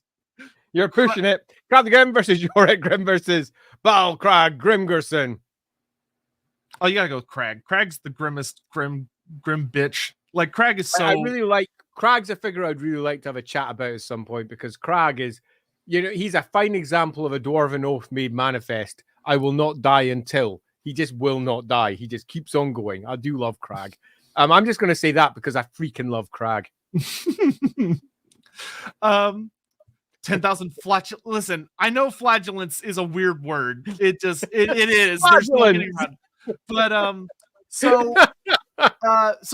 S1: You're pushing it. Crag the Grim versus Yorick Grim versus Balcrag Grimgerson.
S2: Oh, you gotta go with Crag. Crag's the grimmest grim bitch. Like, Crag is so...
S1: I really like... Crag's a figure I'd really like to have a chat about at some point, because Crag is... he's a fine example of a Dwarven oath made manifest. I will not die until. He just will not die. He just keeps on going. I do love Crag. I'm just going to say that because I freaking love Crag.
S2: 10,000 flagellants. Listen, I know flagellants is a weird word. It is. There's no getting around. But so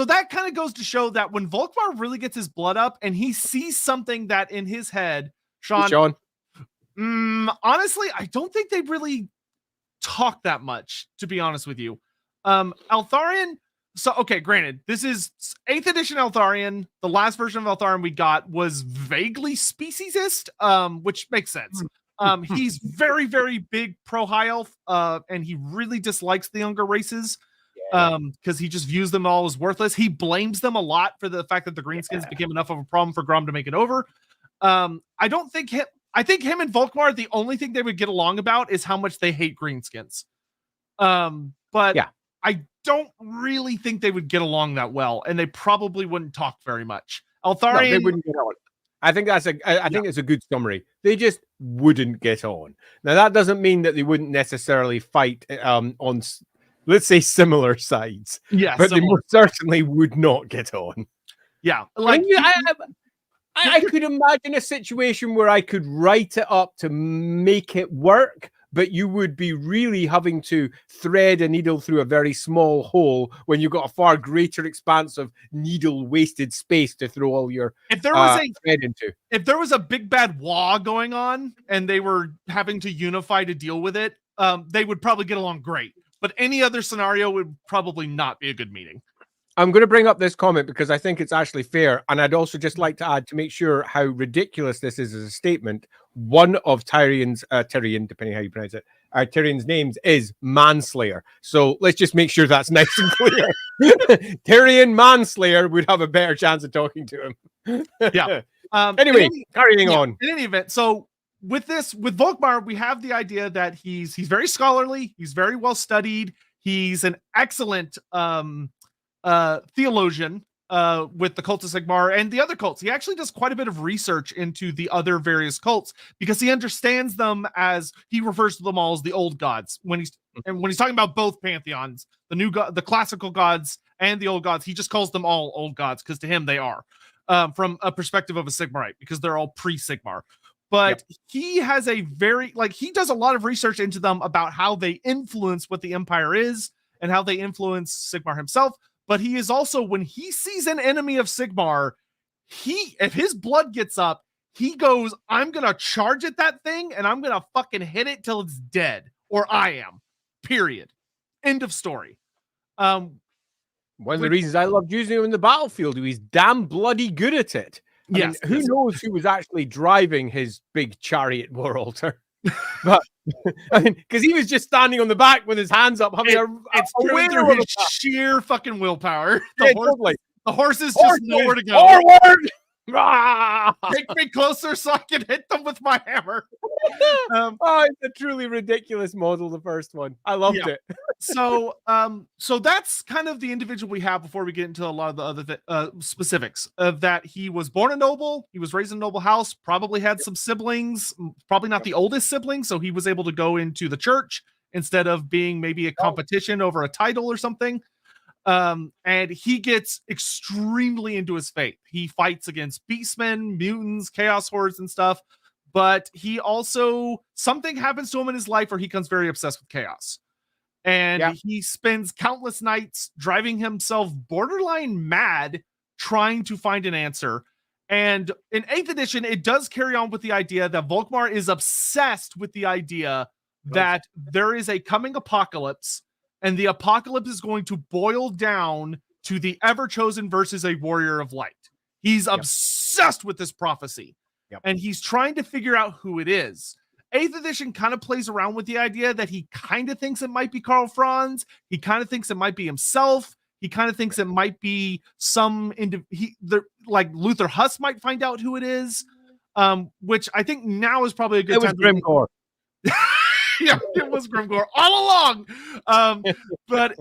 S2: that kind of goes to show that when Volkmar really gets his blood up and he sees something that in his head, Sean. Honestly, I don't think they really talk that much, to be honest with you. Eltharion. So, okay, granted, this is 8th edition Eltharion. The last version of Eltharion we got was vaguely speciesist, which makes sense. He's very, very big pro-high elf, and he really dislikes the younger races because he just views them all as worthless. He blames them a lot for the fact that the greenskins became enough of a problem for Grom to make it over. I think him and Volkmar, the only thing they would get along about is how much they hate greenskins. But I don't really think they would get along that well, and they probably wouldn't talk very much. Eltharion,
S1: they wouldn't get on. I think I think it's a good summary. They just wouldn't get on. Now, that doesn't mean that they wouldn't necessarily fight on, let's say, similar sides.
S2: Yeah,
S1: but they most certainly would not get on.
S2: Yeah,
S1: I could imagine a situation where I could write it up to make it work, but you would be really having to thread a needle through a very small hole when you've got a far greater expanse of needle wasted space to throw all your thread into.
S2: If there was a big bad war going on and they were having to unify to deal with it, they would probably get along great. But any other scenario would probably not be a good meeting.
S1: I'm going to bring up this comment because I think it's actually fair. And I'd also just like to add, to make sure how ridiculous this is as a statement, one of Tyrion's, Tyrion, depending how you pronounce it, Tyrion's names is Manslayer. So let's just make sure that's nice and clear. Tyrion Manslayer would have a better chance of talking to him.
S2: Yeah.
S1: Anyway, carrying on.
S2: In any event, so with Volkmar, we have the idea that he's very scholarly, he's very well studied, he's an excellent theologian with the Cult of Sigmar and the other cults. He actually does quite a bit of research into the other various cults because he understands them as, he refers to them all as the old gods. When he's talking about both pantheons, the new god, the classical gods and the old gods, he just calls them all old gods because to him they are, from a perspective of a Sigmarite, because they're all pre-Sigmar. But he has a very, he does a lot of research into them about how they influence what the Empire is and how they influence Sigmar himself. But he is also, when he sees an enemy of Sigmar, if his blood gets up, he goes, I'm going to charge at that thing and I'm going to fucking hit it till it's dead. Or I am. Period. End of story. One
S1: of the reasons I loved using him in the battlefield, he's damn bloody good at it. I mean, who knows who was actually driving his big chariot war altar? But I mean, because he was just standing on the back with his hands up, having
S2: it's driven through his sheer fucking willpower. The horses just know where to go.
S1: Forward!
S2: Take me closer so I can hit them with my hammer.
S1: It's a truly ridiculous model, the first one. I loved it.
S2: So that's kind of the individual we have before we get into a lot of the other specifics of that. He was born a noble. He was raised in a noble house, probably had some siblings, probably not the oldest sibling. So he was able to go into the church instead of being maybe a competition over a title or something. And he gets extremely into his faith. He fights against beastmen, mutants, chaos hordes and stuff. But he also, something happens to him in his life where he becomes very obsessed with chaos. And he spends countless nights driving himself borderline mad trying to find an answer. And in 8th edition, it does carry on with the idea that Volkmar is obsessed with the idea that there is a coming apocalypse, and the apocalypse is going to boil down to the Ever-Chosen versus a warrior of light. He's obsessed with this prophecy. And he's trying to figure out who it is. 8th edition kind of plays around with the idea that he kind of thinks it might be Karl Franz. He kind of thinks it might be himself. He kind of thinks it might be like Luther Huss might find out who it is, which I think now is probably a good time.
S1: It was Grimgor.
S2: Yeah, it was Grimgor all along. But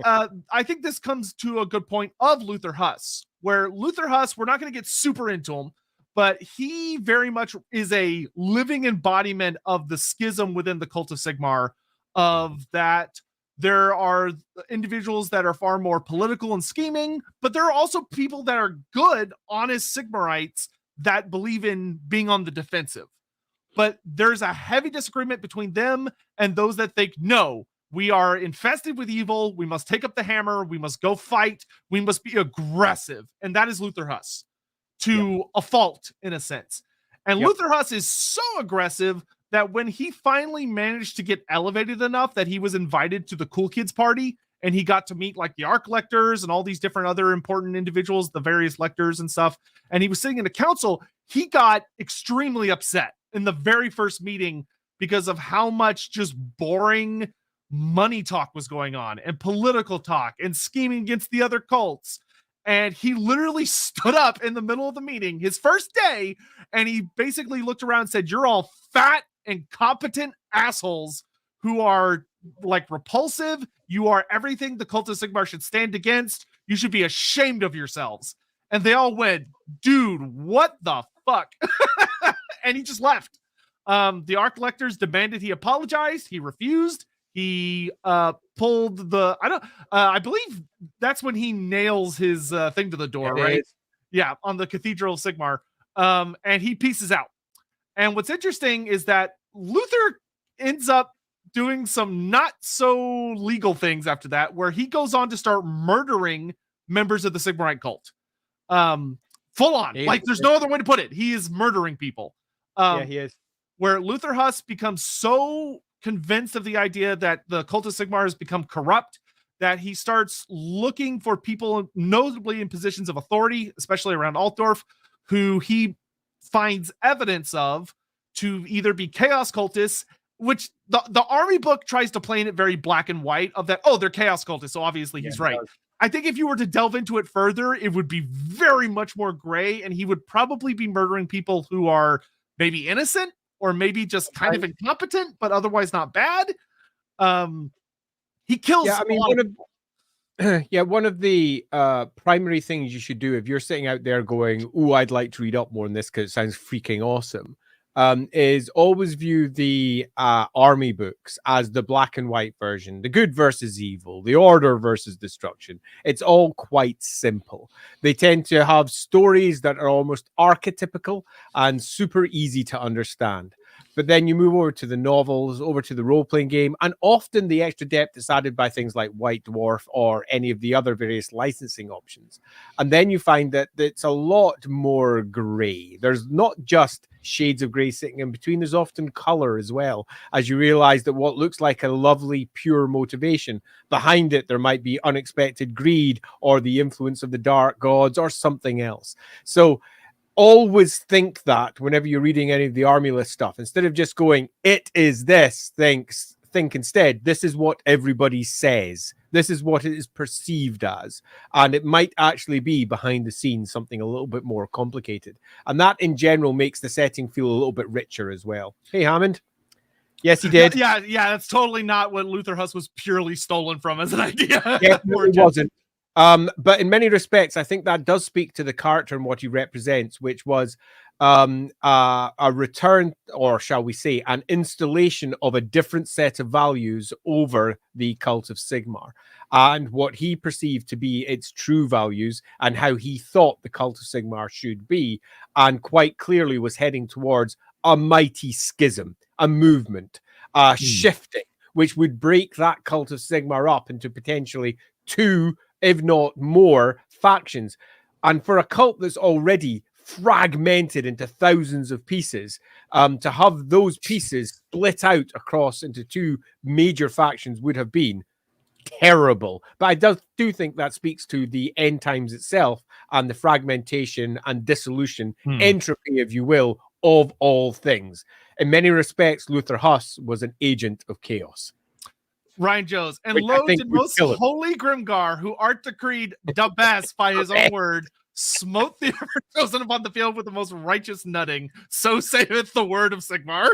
S2: I think this comes to a good point of Luther Huss, where Luther Huss, we're not going to get super into him, but he very much is a living embodiment of the schism within the Cult of Sigmar, of that there are individuals that are far more political and scheming, but there are also people that are good, honest Sigmarites that believe in being on the defensive. But there's a heavy disagreement between them and those that think, no, we are infested with evil. We must take up the hammer. We must go fight. We must be aggressive. And that is Luther Huss to a fault, in a sense. And Luther Huss is so aggressive that when he finally managed to get elevated enough that he was invited to the Cool Kids party, and he got to meet like the Arc Lectors and all these different other important individuals, the various lectors and stuff, and he was sitting in a council, he got extremely upset in the very first meeting because of how much just boring money talk was going on, and political talk, and scheming against the other cults. And he literally stood up in the middle of the meeting, his first day, and he basically looked around and said, "You're all fat, incompetent assholes who are like repulsive. You are everything the Cult of Sigmar should stand against. You should be ashamed of yourselves." And they all went, "Dude, what the fuck?" And he just left. The Arc Lectors demanded he apologize. He refused. He pulled the, I believe that's when he nails his thing to the door, right? Yeah, on the Cathedral of Sigmar. And he pieces out. And what's interesting is that Luther ends up doing some not so legal things after that, where he goes on to start murdering members of the Sigmarite cult. Full on. Like, there's no other way to put it. He is murdering people.
S1: Yeah, he is.
S2: Where Luther Huss becomes so convinced of the idea that the Cult of Sigmar has become corrupt that he starts looking for people notably in positions of authority, especially around Altdorf, who he finds evidence of to either be chaos cultists, which the army book tries to play in it very black and white of that, oh, they're chaos cultists, so obviously he's right. I think if you were to delve into it further, it would be very much more gray, and he would probably be murdering people who are maybe innocent or maybe just kind of incompetent, but otherwise not bad. He kills.
S1: Yeah, I mean, one of the primary things you should do if you're sitting out there going, "Ooh, I'd like to read up more on this because it sounds freaking awesome," is always view the army books as the black and white version, the good versus evil, the order versus destruction. It's all quite simple. They tend to have stories that are almost archetypical and super easy to understand. But then you move over to the novels, over to the role-playing game, and often the extra depth is added by things like White Dwarf or any of the other various licensing options. And then you find that it's a lot more gray. There's not just shades of gray sitting in between. There's often color as well, as you realize that what looks like a lovely, pure motivation, behind it, there might be unexpected greed or the influence of the dark gods or something else. So always think that whenever you're reading any of the army list stuff, instead of just going, it is this, think instead, this is what everybody says. This is what it is perceived as. And it might actually be behind the scenes something a little bit more complicated. And that in general makes the setting feel a little bit richer as well. Hey, Hammond. Yes, he did.
S2: Yeah, that's totally not what Luther Huss was purely stolen from as an idea.
S1: Yes, it wasn't. But in many respects, I think that does speak to the character and what he represents, which was a return, or shall we say, an installation of a different set of values over the Cult of Sigmar, and what he perceived to be its true values and how he thought the Cult of Sigmar should be, and quite clearly was heading towards a mighty schism, a movement, shifting, which would break that Cult of Sigmar up into potentially 2, if not more, factions. And for a cult that's already fragmented into thousands of pieces, to have those pieces split out across into 2 major factions would have been terrible. But I do think that speaks to the end times itself and the fragmentation and dissolution, entropy, if you will, of all things. In many respects, Luther Huss was an agent of chaos.
S2: Ryan Jones, and lo, did most holy Grimgar, who art decreed the best by his own word, smote the ever-chosen upon the field with the most righteous nutting. So saith the word of Sigmar.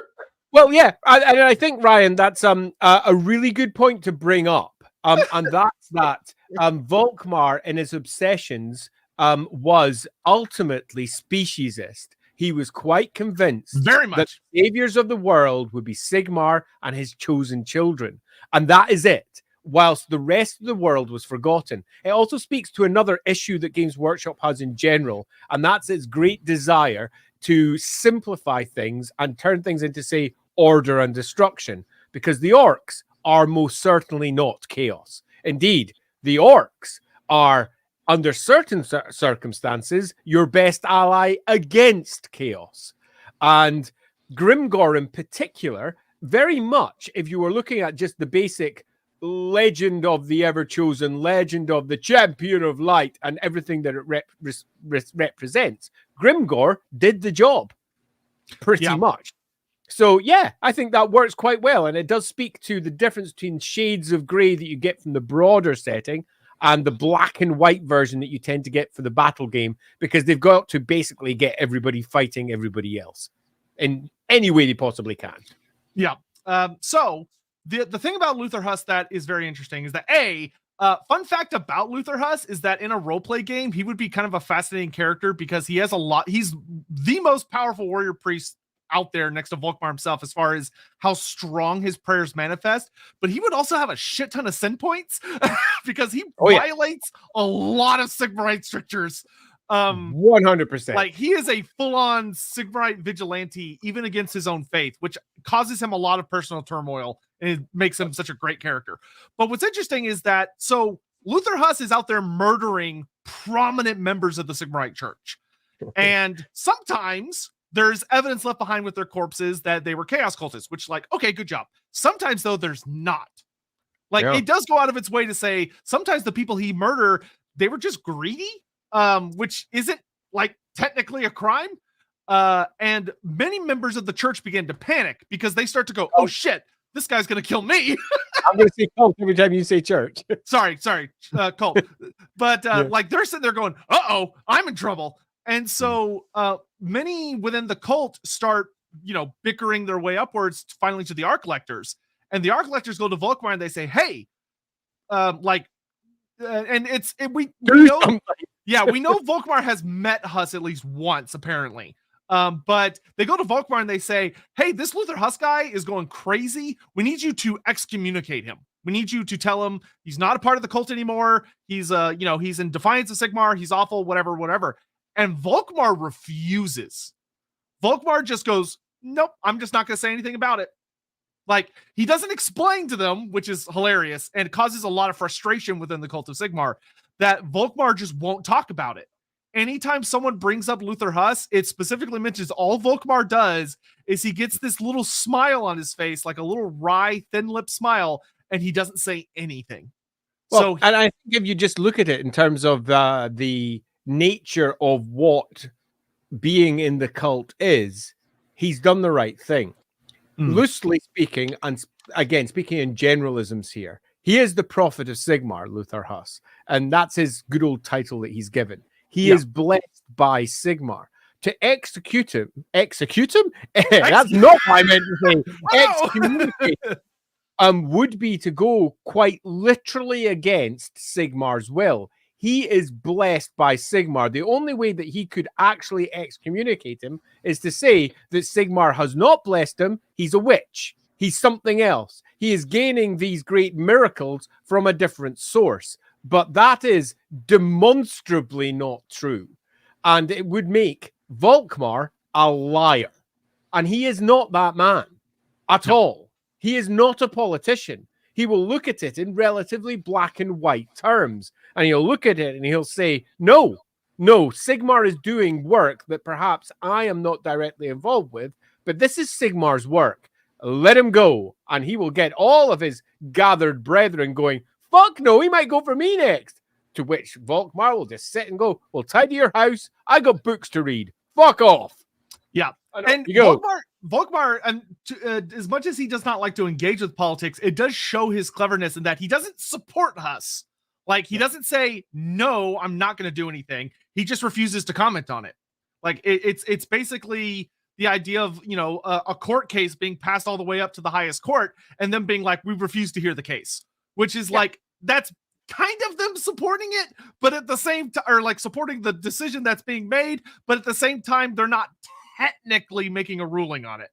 S1: Well, yeah, I think, Ryan, that's a really good point to bring up. And that's that Volkmar, in his obsessions, was ultimately speciesist. He was quite convinced that the saviors of the world would be Sigmar and his chosen children. And that is it, whilst the rest of the world was forgotten. It also speaks to another issue that Games Workshop has in general, and that's its great desire to simplify things and turn things into, say, order and destruction, because the orcs are most certainly not chaos. Indeed, the orcs are, under certain circumstances, your best ally against chaos. And Grimgor in particular, very much, if you were looking at just the basic legend of the ever-chosen, legend of the champion of light, and everything that it represents, Grimgor did the job pretty much. So, yeah, I think that works quite well. And it does speak to the difference between shades of grey that you get from the broader setting and the black and white version that you tend to get for the battle game, because they've got to basically get everybody fighting everybody else in any way they possibly can.
S2: Yeah. So the thing about Luther Huss that is very interesting is that fun fact about Luther Huss is that in a roleplay game, he would be kind of a fascinating character because he has he's the most powerful warrior priest out there next to Volkmar himself as far as how strong his prayers manifest, but he would also have a shit ton of sin points because he violates a lot of Sigmarite strictures.
S1: 100%.
S2: Like, he is a full-on Sigmarite vigilante even against his own faith, which causes him a lot of personal turmoil, and it makes him such a great character. But what's interesting is that so Luther Huss is out there murdering prominent members of the Sigmarite church, and sometimes there's evidence left behind with their corpses that they were chaos cultists, which, like, okay, good job. Sometimes, though, there's not. Like, it does go out of its way to say sometimes the people he murdered, they were just greedy, which isn't, like, technically a crime. And many members of the church begin to panic because they start to go, oh, shit, this guy's going to kill me.
S1: I'm going to say cult every time you say church.
S2: sorry, cult. But, like, they're sitting there going, uh-oh, I'm in trouble. And so many within the cult start, bickering their way upwards finally to the Arc Lectors. And the Arc Lectors go to Volkmar and they say, hey, and we know, we know Volkmar has met Huss at least once, apparently. But they go to Volkmar and they say, hey, this Luther Huss guy is going crazy. We need you to excommunicate him. We need you to tell him he's not a part of the cult anymore. He's, he's in defiance of Sigmar. He's awful, whatever. And Volkmar refuses. Volkmar just goes, nope, I'm just not going to say anything about it. Like, he doesn't explain to them, which is hilarious, and it causes a lot of frustration within the Cult of Sigmar, that Volkmar just won't talk about it. Anytime someone brings up Luther Huss, it specifically mentions all Volkmar does is he gets this little smile on his face, like a little wry, thin-lipped smile, and he doesn't say anything.
S1: Well, and I think if you just look at it in terms of the nature of what being in the cult is, he's done the right thing. Loosely speaking, and again, speaking in generalisms here, he is the prophet of Sigmar, Lothar Huss, and that's his good old title that he's given. He is blessed by Sigmar. To execute him? That's not what I meant to say. Excommunicate would be to go quite literally against Sigmar's will. He is blessed by Sigmar. The only way that he could actually excommunicate him is to say that Sigmar has not blessed him. He's a witch. He's something else. He is gaining these great miracles from a different source. But that is demonstrably not true. And it would make Volkmar a liar. And he is not that man at all. He is not a politician. He will look at it in relatively black and white terms. And he'll look at it and he'll say, no, Sigmar is doing work that perhaps I am not directly involved with, but this is Sigmar's work. Let him go. And he will get all of his gathered brethren going, fuck no, he might go for me next. To which Volkmar will just sit and go, well, tidy your house. I got books to read. Fuck off.
S2: Yeah. And Volkmar, and as much as he does not like to engage with politics, it does show his cleverness in that he doesn't support Huss. Like, he doesn't say, no, I'm not going to do anything. He just refuses to comment on it. Like, it's basically the idea of, a court case being passed all the way up to the highest court and them being like, we refuse to hear the case, which is like, that's kind of them supporting it, but at the same time, or like supporting the decision that's being made, but at the same time, they're not technically making a ruling on it.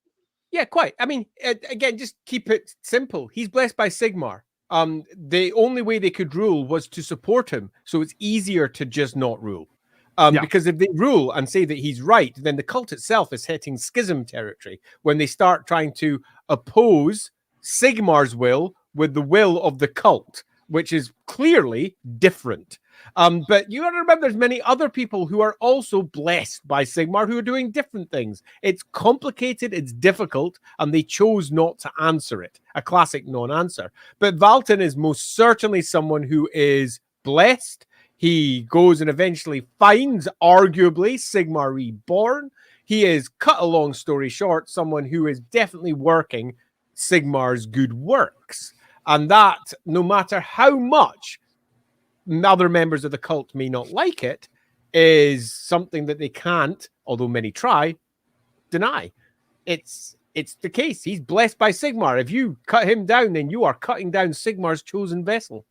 S1: Yeah, quite. I mean, again, just keep it simple. He's blessed by Sigmar. The only way they could rule was to support him, so it's easier to just not rule. Because if they rule and say that he's right, then the cult itself is hitting schism territory when they start trying to oppose Sigmar's will with the will of the cult, which is clearly different. But you got to remember, there's many other people who are also blessed by Sigmar who are doing different things. It's complicated, it's difficult, and they chose not to answer it. A classic non-answer. But Valten is most certainly someone who is blessed. He goes and eventually finds, arguably, Sigmar reborn. He is, cut a long story short, someone who is definitely working Sigmar's good works. And that, no matter how much other members of the cult may not like it, is something that they can't, although many try, deny. It's the case. He's blessed by Sigmar. If you cut him down, then you are cutting down Sigmar's chosen vessel.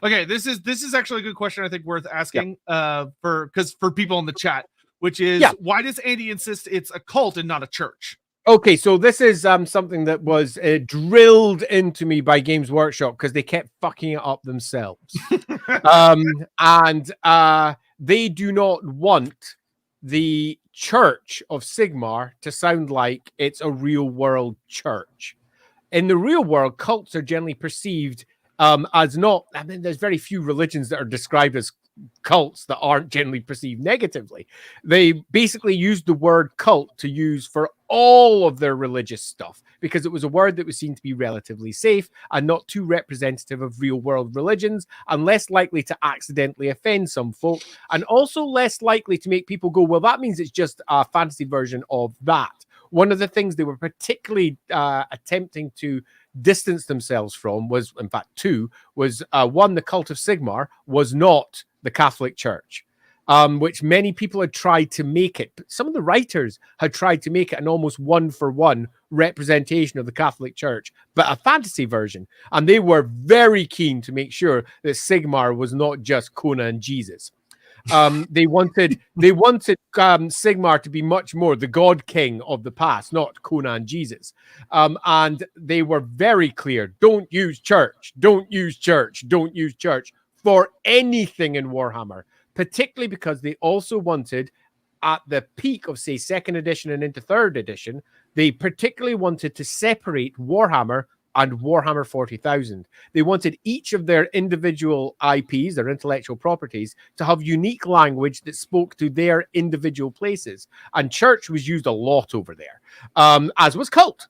S2: Okay, this is actually a good question, I think, worth asking for people in the chat, which is, why does Andy insist it's a cult and not a church?
S1: Okay, so this is something that was drilled into me by Games Workshop because they kept fucking it up themselves. And they do not want the Church of Sigmar to sound like it's a real-world church. In the real world, cults are generally perceived as not... I mean, there's very few religions that are described as cults that aren't generally perceived negatively. They basically used the word cult to use for all of their religious stuff because it was a word that was seen to be relatively safe and not too representative of real world religions and less likely to accidentally offend some folk, and also less likely to make people go, well, that means it's just a fantasy version of that. One of the things they were particularly attempting to distance themselves from was, in fact, two, was one, the Cult of Sigmar was not the Catholic Church, which many people had tried to make it. Some of the writers had tried to make it an almost one-for-one representation of the Catholic Church, but a fantasy version. And they were very keen to make sure that Sigmar was not just Conan and Jesus. They wanted Sigmar to be much more the God King of the past, not Conan Jesus. And they were very clear: don't use church, don't use church, don't use church for anything in Warhammer, particularly because they also wanted, at the peak of, say, 2nd edition and into 3rd edition, they particularly wanted to separate Warhammer and Warhammer 40,000. They wanted each of their individual IPs, their intellectual properties, to have unique language that spoke to their individual places. And church was used a lot over there, as was cult.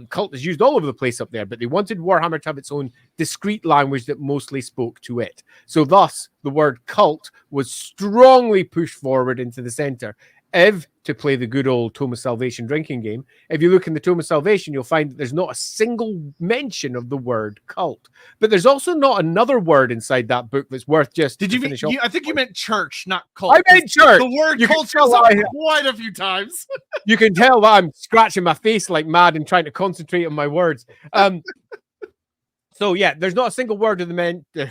S1: Cult is used all over the place up there, but they wanted Warhammer to have its own discrete language that mostly spoke to it. So thus, the word cult was strongly pushed forward into the center. If, to play the good old Tome of Salvation drinking game, if you look in the Tome of Salvation, you'll find that there's not a single mention of the word cult. But there's also not another word inside that book that's worth just
S2: Did
S1: to
S2: you
S1: finish
S2: mean?
S1: off.
S2: I think you meant church, not cult.
S1: I meant church.
S2: The word
S1: You can
S2: cult
S1: tell
S2: shows up
S1: I-
S2: quite a few times.
S1: You can tell that I'm scratching my face like mad and trying to concentrate on my words. So yeah, there's not a single word of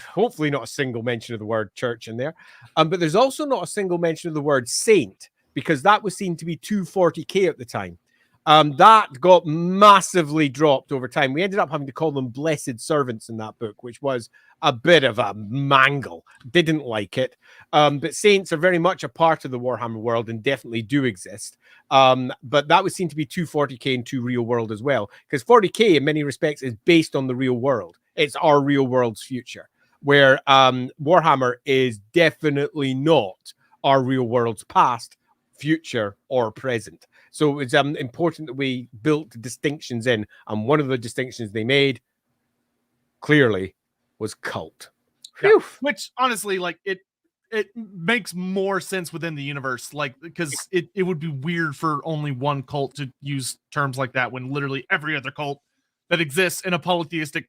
S1: hopefully not a single mention of the word church in there. But there's also not a single mention of the word saint, because that was seen to be 240k at the time. That got massively dropped over time. We ended up having to call them blessed servants in that book, which was a bit of a mangle. Didn't like it. But saints are very much a part of the Warhammer world and definitely do exist. But that was seen to be 240k and 2 real world as well, because 40k in many respects is based on the real world. It's our real world's future, where Warhammer is definitely not our real world's past, future, or present. So it's important that we built distinctions in, and one of the distinctions they made clearly was cult.
S2: Yeah. Which honestly, like it makes more sense within the universe, like, because it would be weird for only one cult to use terms like that when literally every other cult that exists in a polytheistic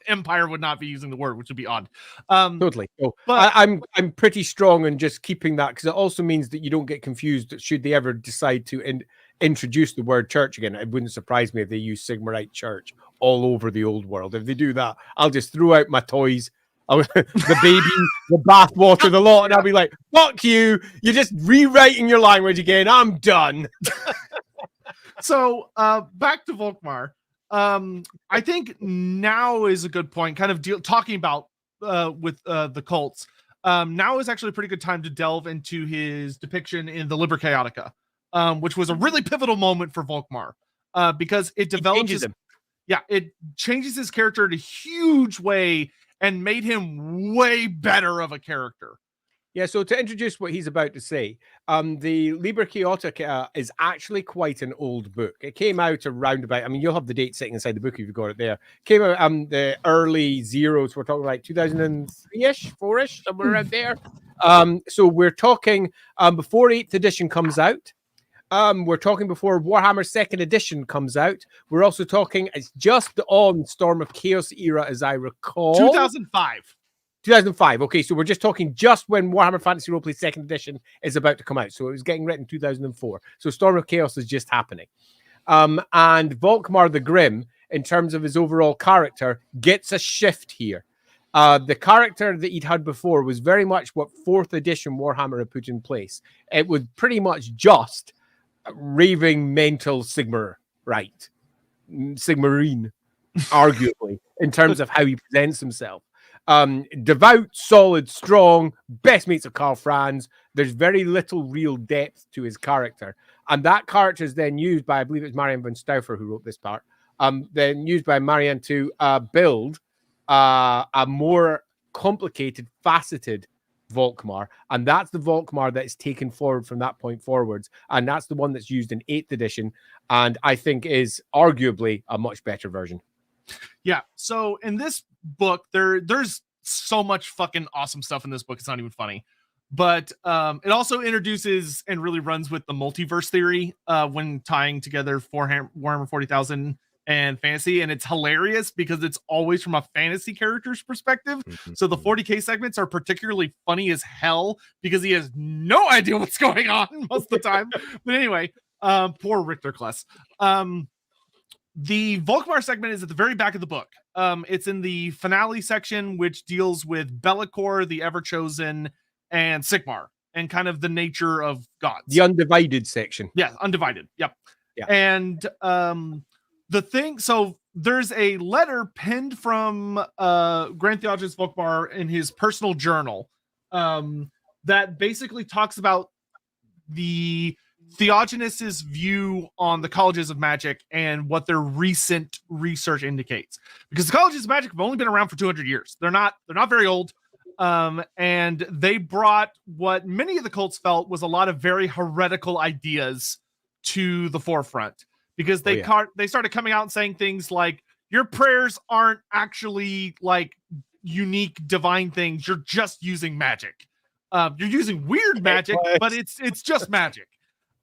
S2: empire would not be using the word, which would be odd.
S1: Totally. So but I'm pretty strong on just keeping that, because it also means that you don't get confused should they ever decide to introduce the word church again. It wouldn't surprise me if they use Sigmarite church all over the old world. If they do that, I'll just throw out my toys, the baby, the bathwater, the lot, and I'll be like, fuck you, you're just rewriting your language again, I'm done.
S2: So back to Volkmar. I think now is a good point, kind of talking about with the cults. Now is actually a pretty good time to delve into his depiction in the Liber Chaotica, which was a really pivotal moment for Volkmar, because it develops it changes his character in a huge way and made him way better of a character.
S1: Yeah, so to introduce what he's about to say, the Liber Chaotica is actually quite an old book. It came out around about, I mean, you'll have the date sitting inside the book if you've got it there. Came out the early zeros, we're talking like 2003-ish, 4-ish, somewhere around there. So we're talking before 8th edition comes out. We're talking before Warhammer 2nd edition comes out. We're also talking, it's just on Storm of Chaos era, as I recall.
S2: 2005.
S1: 2005. Okay, so we're just talking just when Warhammer Fantasy Roleplay 2nd edition is about to come out. So it was getting written in 2004. So Storm of Chaos is just happening. And Volkmar the Grim, in terms of his overall character, gets a shift here. The character that he'd had before was very much what 4th edition Warhammer had put in place. It was pretty much just raving mental Sigmarite, Sigmarine, arguably, in terms of how he presents himself. Devout, solid, strong, best mates of Karl Franz. There's very little real depth to his character. And that character is then used by, I believe it's Marianne von Stauffer who wrote this part, then used by Marianne to build a more complicated, faceted Volkmar. And that's the Volkmar that is taken forward from that point forwards. And that's the one that's used in 8th edition. And I think is arguably a much better version.
S2: Yeah. So in this book, there's so much fucking awesome stuff in this book. It's not even funny. But it also introduces and really runs with the multiverse theory when tying together Warhammer 40,000 and fantasy. And it's hilarious because it's always from a fantasy character's perspective. Mm-hmm. So the 40k segments are particularly funny as hell because he has no idea what's going on most of the time. But anyway, poor Richter class. The Volkmar segment is at the very back of the book. It's in the finale section, which deals with Be'lakor, the Everchosen, and Sigmar, and kind of the nature of gods.
S1: The undivided section.
S2: Yeah, undivided. Yep.
S1: Yeah. And
S2: the thing, so there's a letter penned from Grand Theongonist Volkmar in his personal journal that basically talks about the Theogonists' view on the colleges of magic and what their recent research indicates. Because the colleges of magic have only been around for 200 years. They're not very old. And they brought what many of the cults felt was a lot of very heretical ideas to the forefront. Because they started coming out and saying things like, your prayers aren't actually like unique divine things. You're just using magic. You're using weird magic, but it's just magic.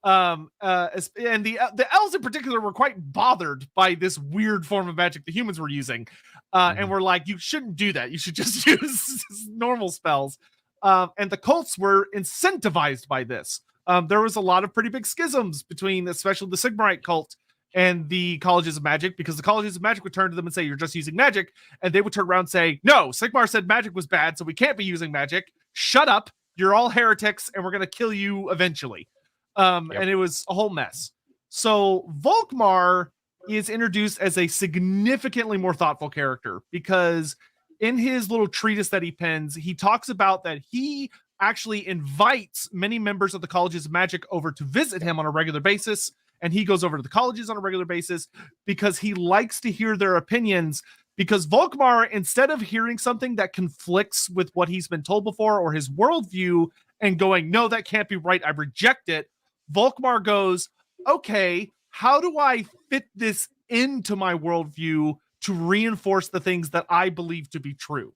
S2: And the elves in particular were quite bothered by this weird form of magic the humans were using, and were like, you shouldn't do that. You should just use normal spells. And the cults were incentivized by this. There was a lot of pretty big schisms between, especially the Sigmarite cult and the colleges of magic, because the colleges of magic would turn to them and say, you're just using magic. And they would turn around and say, no, Sigmar said magic was bad, so we can't be using magic. Shut up. You're all heretics, and we're going to kill you eventually. And it was a whole mess. So Volkmar is introduced as a significantly more thoughtful character, because in his little treatise that he pens, he talks about that he actually invites many members of the colleges of magic over to visit him on a regular basis. And he goes over to the colleges on a regular basis because he likes to hear their opinions. Because Volkmar, instead of hearing something that conflicts with what he's been told before or his worldview and going, no, that can't be right, I reject it, Volkmar goes, okay, how do I fit this into my worldview to reinforce the things that I believe to be true?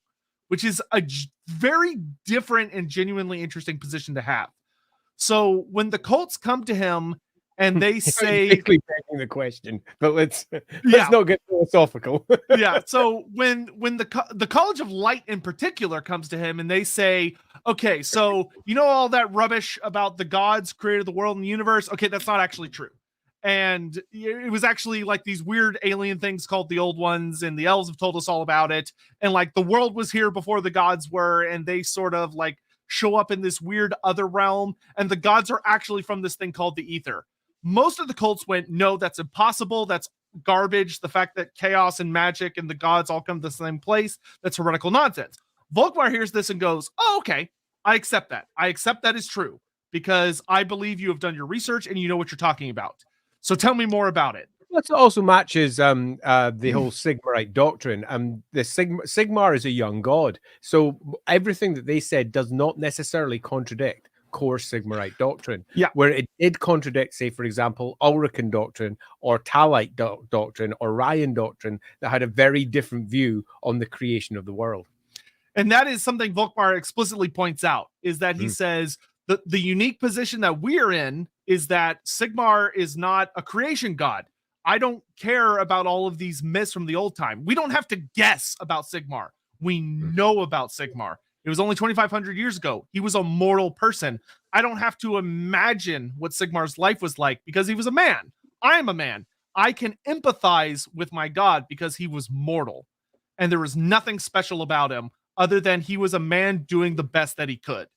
S2: Which is a very different and genuinely interesting position to have. So when the cults come to him and they say,
S1: begging the question, but let's not get philosophical.
S2: So when the College of Light in particular comes to him and they say, okay, so you know all that rubbish about the gods created the world and the universe? Okay, that's not actually true. And it was actually like these weird alien things called the Old Ones, and the elves have told us all about it. And like the world was here before the gods were, and they sort of like show up in this weird other realm, and the gods are actually from this thing called the ether. Most of the cults went, no, that's impossible. That's garbage. The fact that chaos and magic and the gods all come to the same place, that's heretical nonsense. Volkmar hears this and goes, oh, okay, I accept that. I accept that is true, because I believe you have done your research and you know what you're talking about. So tell me more about it.
S1: That also matches the whole Sigmarite doctrine. The Sigmar is a young god, so everything that they said does not necessarily contradict core Sigmarite doctrine. Where it did contradict, say, for example, Ulrican doctrine or Talite doctrine or Ryan doctrine that had a very different view on the creation of the world.
S2: And that is something Volkmar explicitly points out, is that he says the unique position that we're in is that Sigmar is not a creation god. I don't care about all of these myths from the old time. We don't have to guess about Sigmar. We know about Sigmar. It was only 2,500 years ago. He was a mortal person. I don't have to imagine what Sigmar's life was like because he was a man. I'm a man. I can empathize with my god because he was mortal. And there was nothing special about him other than he was a man doing the best that he could,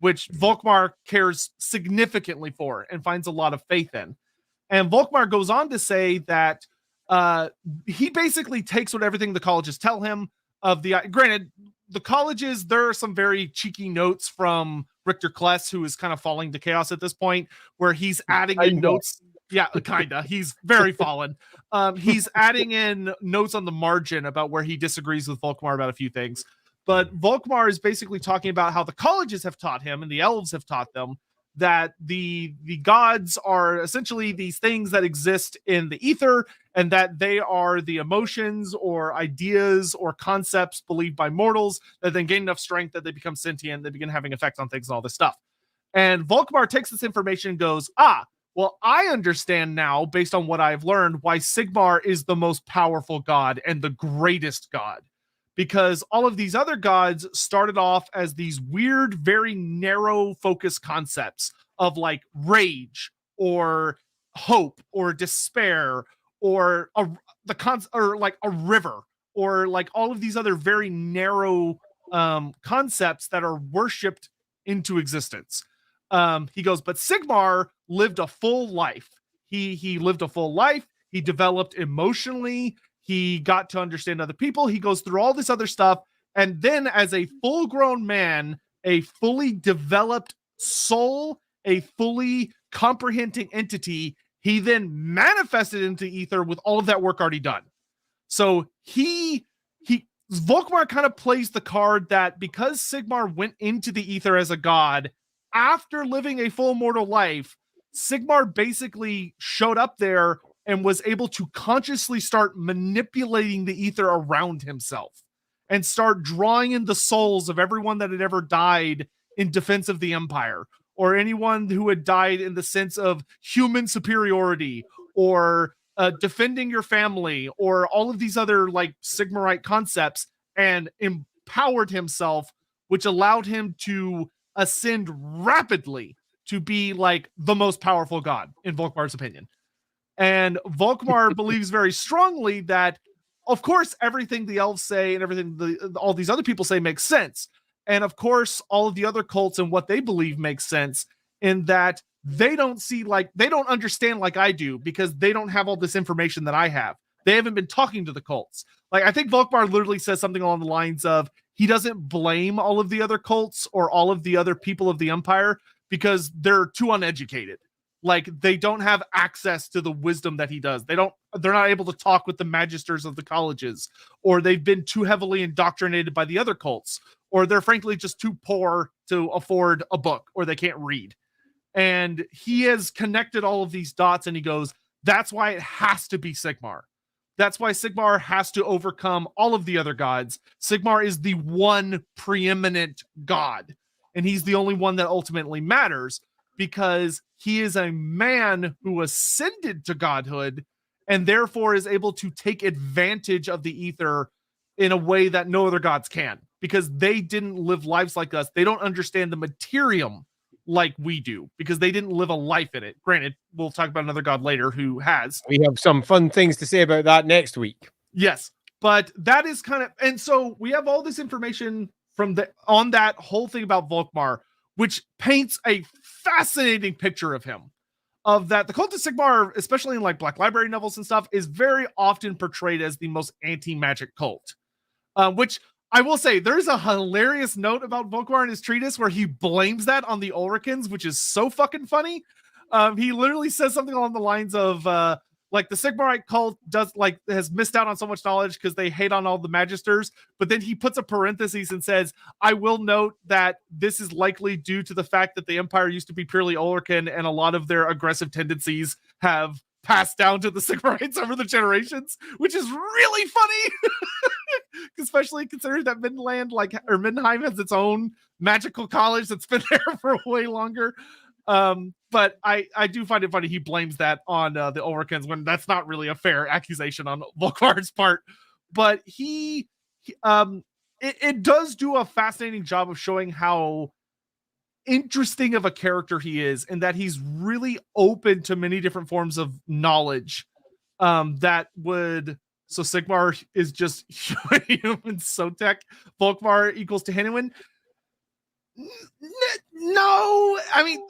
S2: which Volkmar cares significantly for and finds a lot of faith in. And Volkmar goes on to say that he basically takes everything the colleges tell him of the, granted, the colleges, there are some very cheeky notes from Richter Kless, who is kind of falling to chaos at this point, where he's adding in notes. Yeah, kinda. He's very fallen. He's adding in notes on the margin about where he disagrees with Volkmar about a few things. But Volkmar is basically talking about how the colleges have taught him and the elves have taught them that the gods are essentially these things that exist in the ether, and that they are the emotions or ideas or concepts believed by mortals that then gain enough strength that they become sentient, they begin having effects on things and all this stuff. And Volkmar takes this information and goes, well, I understand now, based on what I've learned, why Sigmar is the most powerful god and the greatest god. Because all of these other gods started off as these weird, very narrow focus concepts of like rage or hope or despair or like a river or like all of these other very narrow concepts that are worshipped into existence. He goes, but Sigmar lived a full life. He lived a full life. He developed emotionally. He got to understand other people. He goes through all this other stuff. And then as a full-grown man, a fully developed soul, a fully comprehending entity, he then manifested into ether with all of that work already done. So Volkmar kind of plays the card that because Sigmar went into the ether as a god, after living a full mortal life, Sigmar basically showed up there and was able to consciously start manipulating the ether around himself and start drawing in the souls of everyone that had ever died in defense of the Empire, or anyone who had died in the sense of human superiority, or defending your family, or all of these other like Sigmarite concepts, and empowered himself, which allowed him to ascend rapidly to be like the most powerful god in Volkmar's opinion. And Volkmar believes very strongly that, of course, everything the elves say and everything all these other people say makes sense. And of course, all of the other cults and what they believe makes sense, in that they don't understand like I do, because they don't have all this information that I have. They haven't been talking to the cults. Like, I think Volkmar literally says something along the lines of, he doesn't blame all of the other cults or all of the other people of the Empire because they're too uneducated. Like, they don't have access to the wisdom that he does. They're not able to talk with the magisters of the colleges, or they've been too heavily indoctrinated by the other cults, or they're frankly just too poor to afford a book, or they can't read. And he has connected all of these dots, and he goes, that's why it has to be Sigmar. That's why Sigmar has to overcome all of the other gods. Sigmar is the one preeminent god, and he's the only one that ultimately matters, because he is a man who ascended to godhood and therefore is able to take advantage of the ether in a way that no other gods can, because they didn't live lives like us. They don't understand the materium like we do, because they didn't live a life in it. Granted, we'll talk about another god later who has.
S1: We have some fun things to say about that next week.
S2: Yes, but that is kind of, and so we have all this information on that whole thing about Volkmar, which paints a fascinating picture of him. Of that, the Cult of Sigmar, especially in like Black Library novels and stuff, is very often portrayed as the most anti-magic cult. Which I will say, there's a hilarious note about Volkmar in his treatise where he blames that on the Ulricans, which is so fucking funny. He literally says something along the lines of, like, the Sigmarite cult has missed out on so much knowledge because they hate on all the magisters. But then he puts a parenthesis and says, I will note that this is likely due to the fact that the Empire used to be purely Ulrican, and a lot of their aggressive tendencies have passed down to the Sigmarites over the generations, which is really funny. Especially considering that Middenheim has its own magical college that's been there for way longer. But I do find it funny he blames that on the Ulricans, when that's not really a fair accusation on Volkmar's part. But it does do a fascinating job of showing how interesting of a character he is, and that he's really open to many different forms of knowledge. So Sigmar is just human Sotek. Volkmar equals to Hinnuin. No, I mean,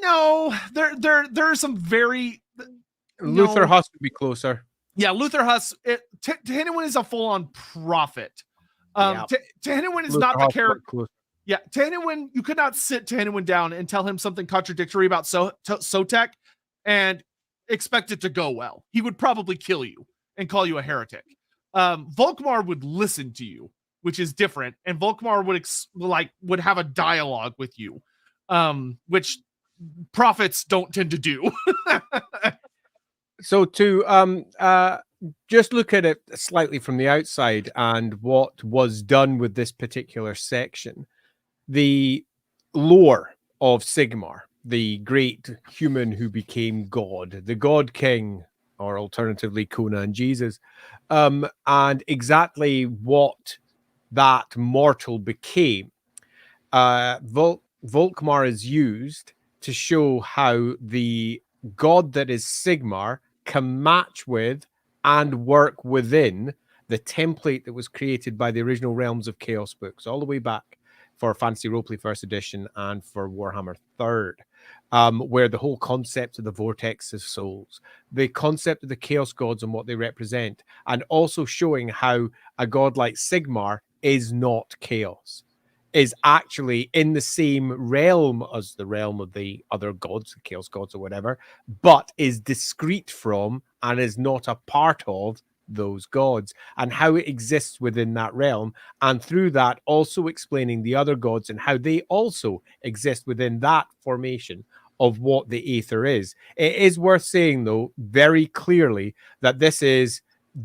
S2: no. There are some very
S1: Luther Huss would be closer.
S2: Yeah, Luther Huss. Hinnuin is a full-on prophet. Hinnuin is not the character. Yeah, Hinnuin, you could not sit Hinnuin down and tell him something contradictory about Sotek and expect it to go well. He would probably kill you and call you a heretic. Volkmar would listen to you, which is different, and Volkmar would have a dialogue with you, which prophets don't tend to do.
S1: So to just look at it slightly from the outside and what was done with this particular section, the lore of Sigmar, the great human who became God, the God King, or alternatively Conan Jesus, and exactly what that mortal became. Volkmar is used to show how the god that is Sigmar can match with and work within the template that was created by the original Realms of Chaos books, all the way back for Fantasy Roleplay First Edition and for Warhammer 3rd. Where the whole concept of the vortex of souls, the concept of the chaos gods and what they represent, and also showing how a god like Sigmar is not chaos, is actually in the same realm as the realm of the other gods, the chaos gods or whatever, but is discrete from and is not a part of those gods, and how it exists within that realm, and through that also explaining the other gods and how they also exist within that formation of what the aether is. It is worth saying, though, very clearly that this is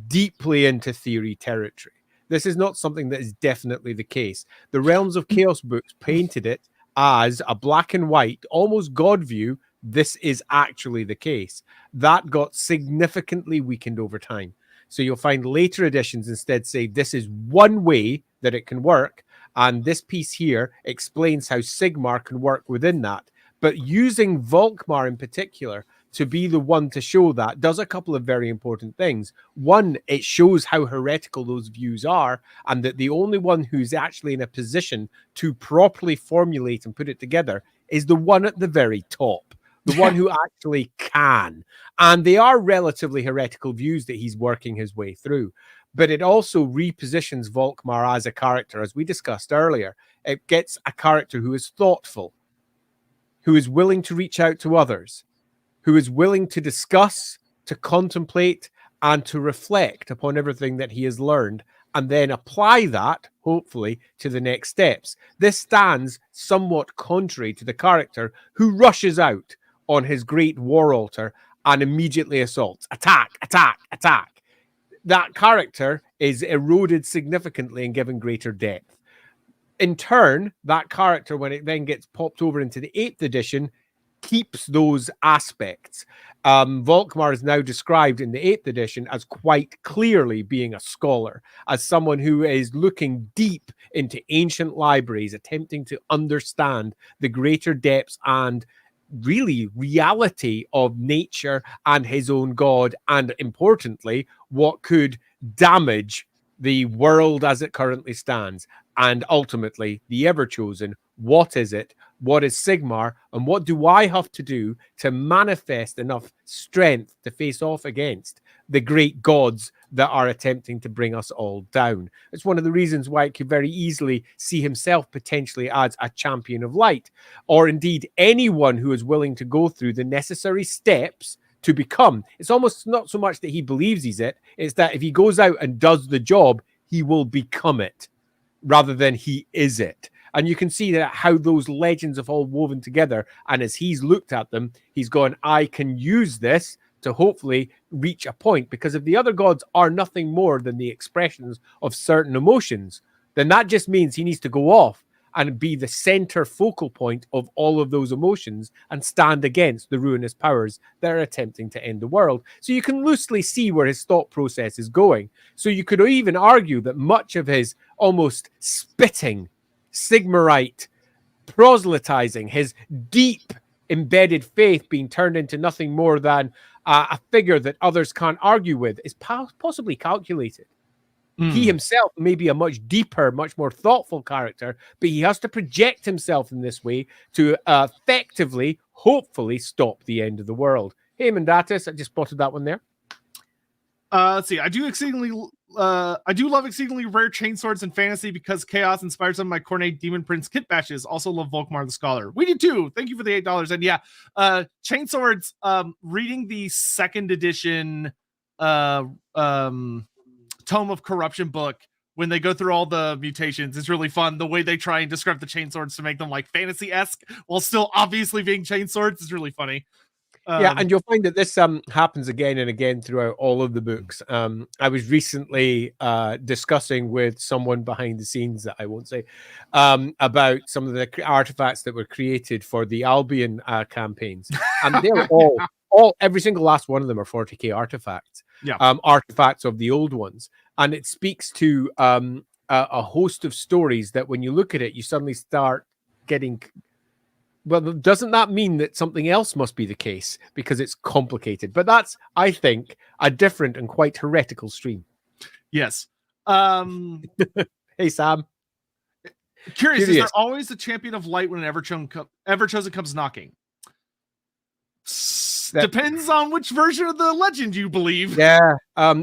S1: deeply into theory territory. This is not something that is definitely the case. The Realms of Chaos books painted it as a black and white, almost God view, this is actually the case. That got significantly weakened over time. So you'll find later editions instead say this is one way that it can work, and this piece here explains how Sigmar can work within that. But using Volkmar in particular to be the one to show that does a couple of very important things. One, it shows how heretical those views are, and that the only one who's actually in a position to properly formulate and put it together is the one at the very top, the one who actually can. And they are relatively heretical views that he's working his way through. But it also repositions Volkmar as a character, as we discussed earlier. It gets a character who is thoughtful, who is willing to reach out to others, who is willing to discuss, to contemplate, and to reflect upon everything that he has learned, and then apply that, hopefully, to the next steps. This stands somewhat contrary to the character who rushes out on his great war altar and immediately assaults. Attack, attack, attack. That character is eroded significantly and given greater depth. In turn, that character, when it then gets popped over into the 8th edition, keeps those aspects. Volkmar is now described in the 8th edition as quite clearly being a scholar, as someone who is looking deep into ancient libraries, attempting to understand the greater depths and really reality of nature and his own god, and importantly, what could damage the world as it currently stands. And ultimately, the ever-chosen, what is it? What is Sigmar? And what do I have to do to manifest enough strength to face off against the great gods that are attempting to bring us all down? It's one of the reasons why it could very easily see himself potentially as a champion of light, or indeed anyone who is willing to go through the necessary steps to become. It's almost not so much that he believes he's it, it's that if he goes out and does the job, he will become it, rather than he is it. And you can see that how those legends have all woven together. And as he's looked at them, he's gone, I can use this to hopefully reach a point. Because if the other gods are nothing more than the expressions of certain emotions, then that just means he needs to go off and be the center focal point of all of those emotions and stand against the ruinous powers that are attempting to end the world. So you can loosely see where his thought process is going. So you could even argue that much of his almost spitting Sigmarite proselytizing, his deep embedded faith being turned into nothing more than a figure that others can't argue with, is possibly calculated. He himself may be a much deeper, much more thoughtful character, but he has to project himself in this way to effectively, hopefully, stop the end of the world. Hey, Mandatus, I just spotted that one there.
S2: Let's see. I do love exceedingly rare chainswords in fantasy because chaos inspires some of my Cornet Demon Prince kit bashes. Also love Volkmar the Scholar. We do too. Thank you for the $8. And yeah, chainswords. Reading the 2nd edition Tome of Corruption book, when they go through all the mutations, it's really fun. The way they try and describe the chainswords to make them like fantasy-esque while still obviously being chainswords is really funny.
S1: Yeah, and you'll find that this happens again and again throughout all of the books. I was recently discussing with someone behind the scenes that I won't say about some of the artifacts that were created for the Albion campaigns, and they're every single last one of them are 40k artifacts.
S2: Yeah,
S1: artifacts of the old ones, and it speaks to a host of stories that when you look at it, you suddenly start getting. Well, doesn't that mean that something else must be the case because it's complicated? But that's, I think, a different and quite heretical stream.
S2: Yes.
S1: Hey, Sam.
S2: Curious, is there always a champion of light when an Everchosen comes knocking? Depends on which version of the legend you believe.
S1: Yeah.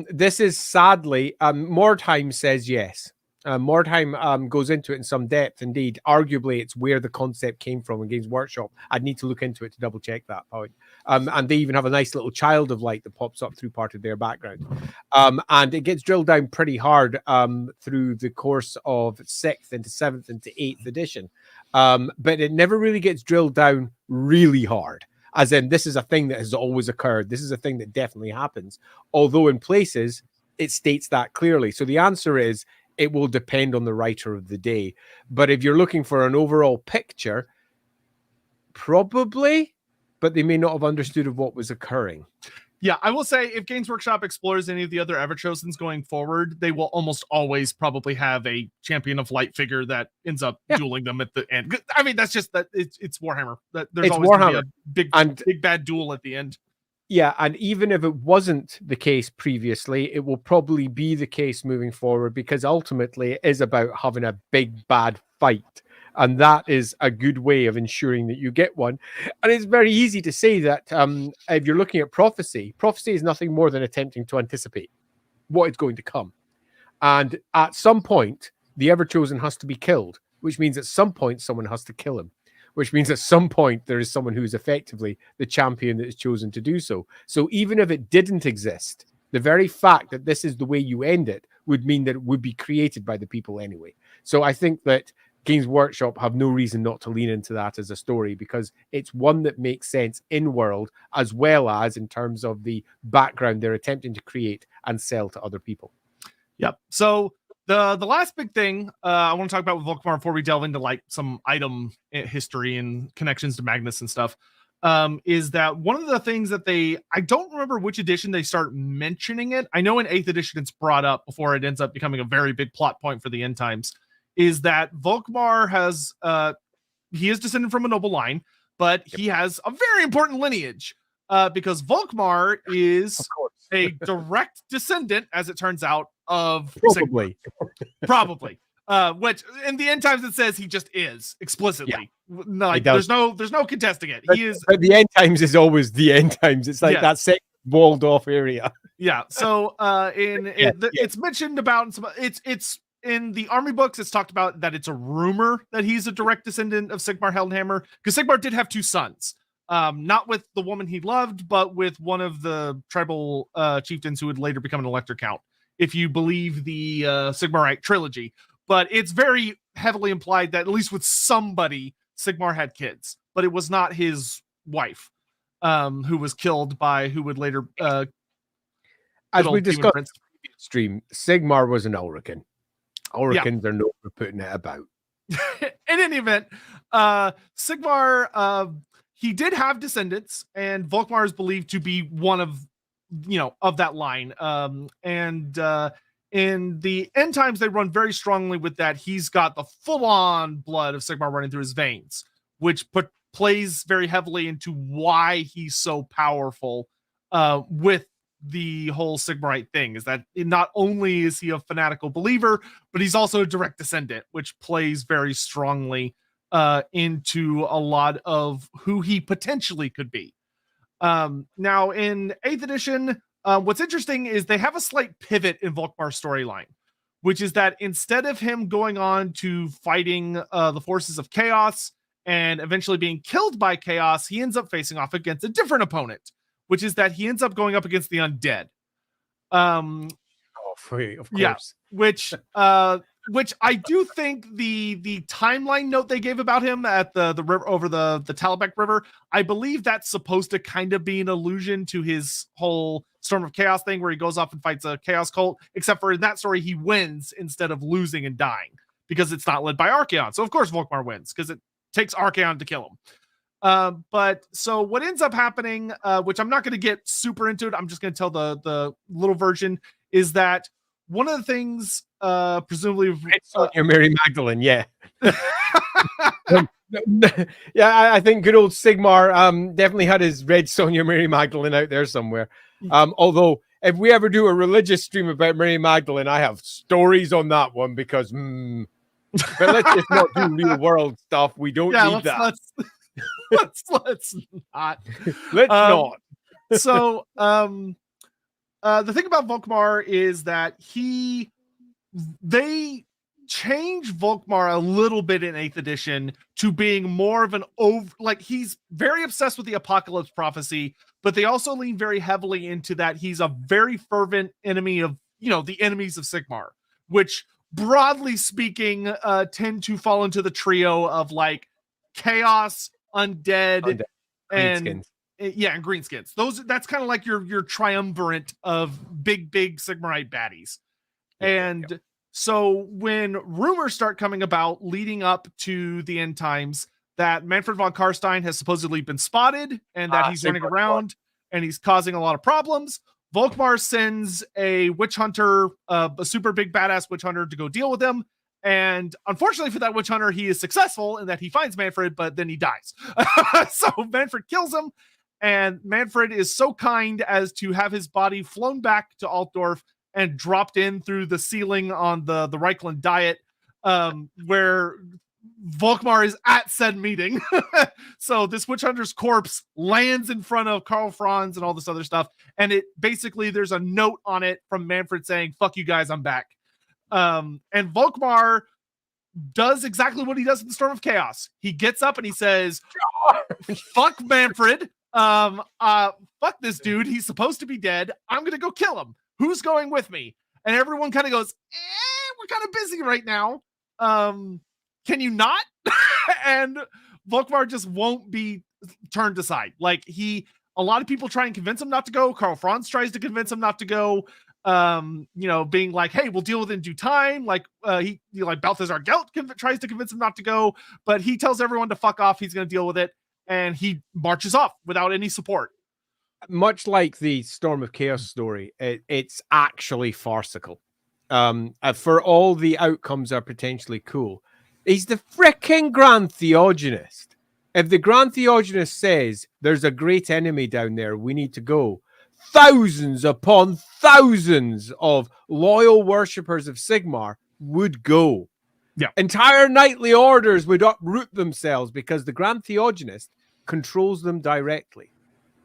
S1: This is sadly, Mordheim says yes. Mordheim goes into it in some depth. Indeed, arguably, it's where the concept came from in Games Workshop. I'd need to look into it to double check that point. And they even have a nice little child of light that pops up through part of their background. And it gets drilled down pretty hard through the course of 6th into 7th into 8th edition. But it never really gets drilled down really hard. As in, this is a thing that has always occurred. This is a thing that definitely happens. Although in places, it states that clearly. So the answer is, it will depend on the writer of the day. But if you're looking for an overall picture, Probably, but they may not have understood of what was occurring.
S2: Yeah, I will say if Games Workshop explores any of the other Everchosens going forward, they will almost always probably have a Champion of Light figure that ends up dueling them at the end. I mean, that's just that it's Warhammer. That there's always Warhammer. Big bad duel at the end.
S1: Yeah, and even if it wasn't the case previously, it will probably be the case moving forward, because ultimately it is about having a big bad fight. And that is a good way of ensuring that you get one. And it's very easy to say that if you're looking at prophecy is nothing more than attempting to anticipate what is going to come. And at some point, the Everchosen has to be killed, which means at some point someone has to kill him, which means at some point there is someone who is effectively the champion that is chosen to do so. So even if it didn't exist, the very fact that this is the way you end it would mean that it would be created by the people anyway. So I think that Games Workshop have no reason not to lean into that as a story, because it's one that makes sense in world as well as in terms of the background they're attempting to create and sell to other people.
S2: Yep. So the last big thing I want to talk about with Volkmar before we delve into like some item history and connections to Magnus and stuff is that one of the things that I don't remember which edition they start mentioning it. I know in 8th edition it's brought up before it ends up becoming a very big plot point for the end times. Is that Volkmar has he is descended from a noble line, but he has a very important lineage because Volkmar is a direct descendant, as it turns out, of
S1: probably
S2: probably which in the end times it says he just is explicitly.
S1: Yeah,
S2: like there's no contesting it. He is.
S1: But the end times is always the end times. It's like that second walled off area.
S2: Yeah. So it's mentioned about it's in the army books, it's talked about that it's a rumor that he's a direct descendant of Sigmar Hellhammer, because Sigmar did have 2 sons, not with the woman he loved, but with one of the tribal chieftains who would later become an Elector Count, if you believe the Sigmarite trilogy. But it's very heavily implied that at least with somebody, Sigmar had kids, but it was not his wife, who was killed by who would later.
S1: As we discussed in the previous stream, Sigmar was an Ulrican. Ulricans are known for putting it about.
S2: In any event, Sigmar, he did have descendants, and Volkmar is believed to be one of that line. In the end times, they run very strongly with that. He's got the full-on blood of Sigmar running through his veins, which plays very heavily into why he's so powerful with the whole Sigmarite thing. Is that not only is he a fanatical believer, but he's also a direct descendant, which plays very strongly into a lot of who he potentially could be. Now in 8th edition, what's interesting is they have a slight pivot in Volkmar's storyline, which is that instead of him going on to fighting the forces of chaos and eventually being killed by chaos, he ends up facing off against a different opponent, which is that he ends up going up against the undead.
S1: Of course.
S2: Yeah, which I do think the timeline note they gave about him at the river over the Talabek River, I believe that's supposed to kind of be an allusion to his whole Storm of Chaos thing, where he goes off and fights a chaos cult, except for in that story he wins instead of losing and dying, because it's not led by Archaon. So of course Volkmar wins, because it takes Archaon to kill him. But so what ends up happening, which I'm not going to get super into it, I'm just going to tell the little version, is that one of the things, presumably,
S1: you're Mary Magdalene, yeah. Yeah, I think good old Sigmar definitely had his Red Sonja Mary Magdalene out there somewhere. Although if we ever do a religious stream about Mary Magdalene, I have stories on that one, because but let's just not do real world stuff. We don't need that.
S2: Let's not.
S1: Let's not.
S2: So the thing about Volkmar is that they change Volkmar a little bit in 8th edition to being more of an he's very obsessed with the apocalypse prophecy, but they also lean very heavily into that he's a very fervent enemy of the enemies of Sigmar, which broadly speaking tend to fall into the trio of like chaos, undead, and and greenskins. That's kind of like your triumvirate of big Sigmarite baddies. So when rumors start coming about leading up to the end times that Manfred von Karstein has supposedly been spotted and that he's running around and he's causing a lot of problems. Volkmar sends a witch hunter, a super big badass witch hunter, to go deal with him. And unfortunately for that witch hunter, he is successful in that he finds Manfred, but then he dies. So Manfred kills him, and Manfred is so kind as to have his body flown back to Altdorf and dropped in through the ceiling on the Reichland Diet, where Volkmar is at said meeting. So this witch hunter's corpse lands in front of Karl Franz and all this other stuff. And it basically, there's a note on it from Manfred saying, "Fuck you guys, I'm back." And Volkmar does exactly what he does in the Storm of Chaos. He gets up and he says, "Fuck Manfred. Fuck this dude. He's supposed to be dead. I'm going to go kill him. Who's going with me?" And everyone kind of goes, "We're kind of busy right now. Can you not?" And Volkmar just won't be turned aside. Like, a lot of people try and convince him not to go. Karl Franz tries to convince him not to go. Being like, "Hey, we'll deal with it in due time." Like, Balthazar Gelt tries to convince him not to go, but he tells everyone to fuck off. He's going to deal with it. And he marches off without any support.
S1: Much like the Storm of Chaos story, it's actually farcical. For all the outcomes are potentially cool. He's the fricking Grand Theongonist. If the Grand Theongonist says there's a great enemy down there, we need to go, thousands upon thousands of loyal worshippers of Sigmar would go.
S2: Yeah.
S1: Entire knightly orders would uproot themselves because the Grand Theongonist controls them directly.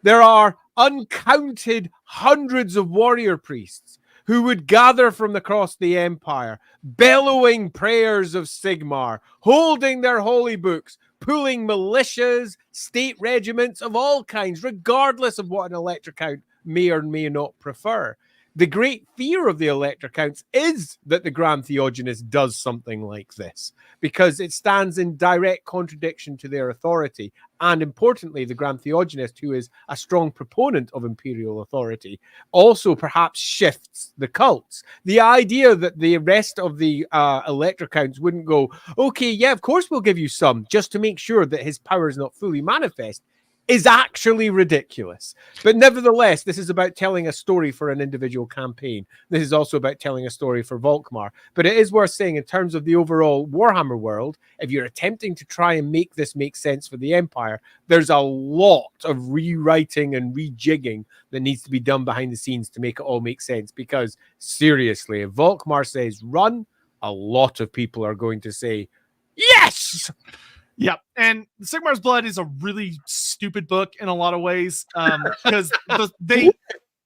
S1: There are uncounted hundreds of warrior priests who would gather from across the empire, bellowing prayers of Sigmar, holding their holy books, pulling militias, state regiments of all kinds, regardless of what an Elector Count may or may not prefer. The great fear of the Elector Counts is that the Grand Theongonist does something like this, because it stands in direct contradiction to their authority. And importantly, the Grand Theongonist, who is a strong proponent of imperial authority, also perhaps shifts the cults. The idea that the rest of the Elector Counts wouldn't go, "Okay, yeah, of course we'll give you some," just to make sure that his power is not fully manifest, is actually ridiculous. But nevertheless, this is about telling a story for an individual campaign. This is also about telling a story for Volkmar. But it is worth saying, in terms of the overall Warhammer world, if you're attempting to try and make this make sense for the Empire, there's a lot of rewriting and rejigging that needs to be done behind the scenes to make it all make sense. Because seriously, if Volkmar says run, a lot of people are going to say, yes!
S2: Yeah, and Sigmar's Blood is a really stupid book in a lot of ways, because they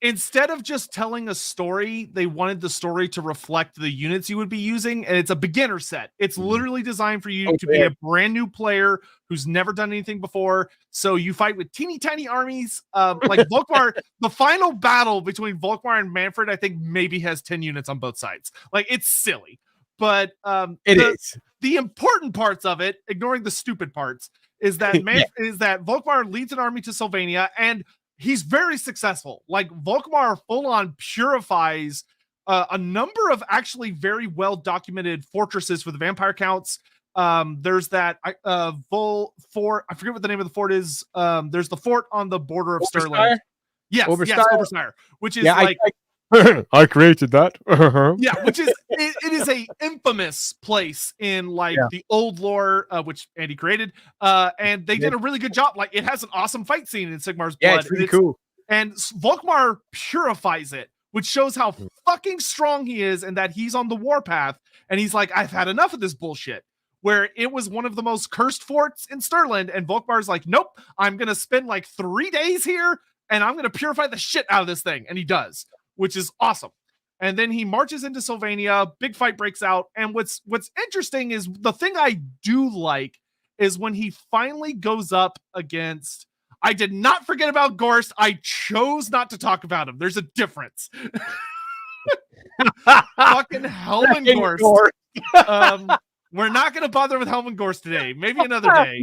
S2: instead of just telling a story, they wanted the story to reflect the units you would be using, and it's a beginner set. It's literally designed for you to be a brand new player who's never done anything before. So you fight with teeny tiny armies. Like Volkmar, the final battle between Volkmar and Manfred, I think maybe has 10 units on both sides. Like, it's silly. But the important parts of it, ignoring the stupid parts, is that Volkmar leads an army to Sylvania, and he's very successful. Like, Volkmar full-on purifies a number of actually very well-documented fortresses for the vampire counts. There's that fort. I forget what the name of the fort is. There's the fort on the border of Stirland. Yes, Overstyre, which is
S1: I created that.
S2: Yeah, which is it is a infamous place in the old lore, which Andy created, and they did a really good job. Like, it has an awesome fight scene in Sigmar's Blood.
S1: Yeah, it's really cool.
S2: And Volkmar purifies it, which shows how fucking strong he is and that he's on the warpath. And he's like, "I've had enough of this bullshit." Where it was one of the most cursed forts in Stirland, and Volkmar's like, "Nope, I'm gonna spend 3 days here, and I'm gonna purify the shit out of this thing," and he does. Which is awesome. And then he marches into Sylvania, big fight breaks out. And what's interesting is the thing I do like is when he finally goes up against, I did not forget about Gorst. I chose not to talk about him. There's a difference. Fucking Helmengorst. We're not going to bother with Helmengorst today. Maybe another day.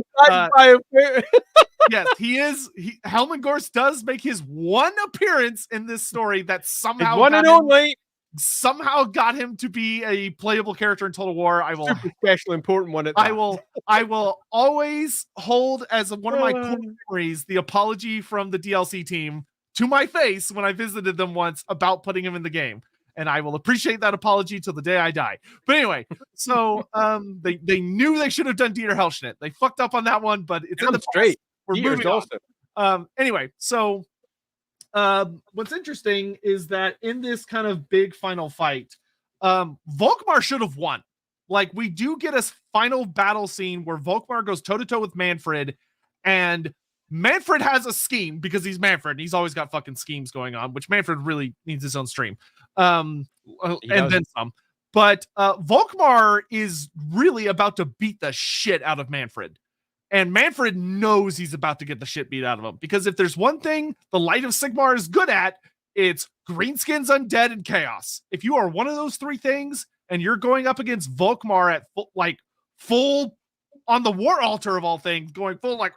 S2: Yes, he is. Helmengorst does make his one appearance in this story that somehow
S1: one and only
S2: somehow got him to be a playable character in Total War. I will
S1: super special important one at that.
S2: I will always hold as one of my core memories the apology from the DLC team to my face when I visited them once about putting him in the game. And I will appreciate that apology till the day I die. But anyway, so they knew they should have done Dieter Hellschnitt. They fucked up on that one, but it's in the
S1: straight.
S2: We're moving on. Anyway, so what's interesting is that in this kind of big final fight, Volkmar should have won. Like, we do get a final battle scene where Volkmar goes toe-to-toe with Manfred, and Manfred has a scheme because he's Manfred and he's always got fucking schemes going on, which Manfred really needs his own stream. And then some. But Volkmar is really about to beat the shit out of Manfred. And Manfred knows he's about to get the shit beat out of him. Because if there's one thing the Light of Sigmar is good at, it's greenskins, undead, and chaos. If you are one of those three things and you're going up against Volkmar at full on the war altar of all things, going full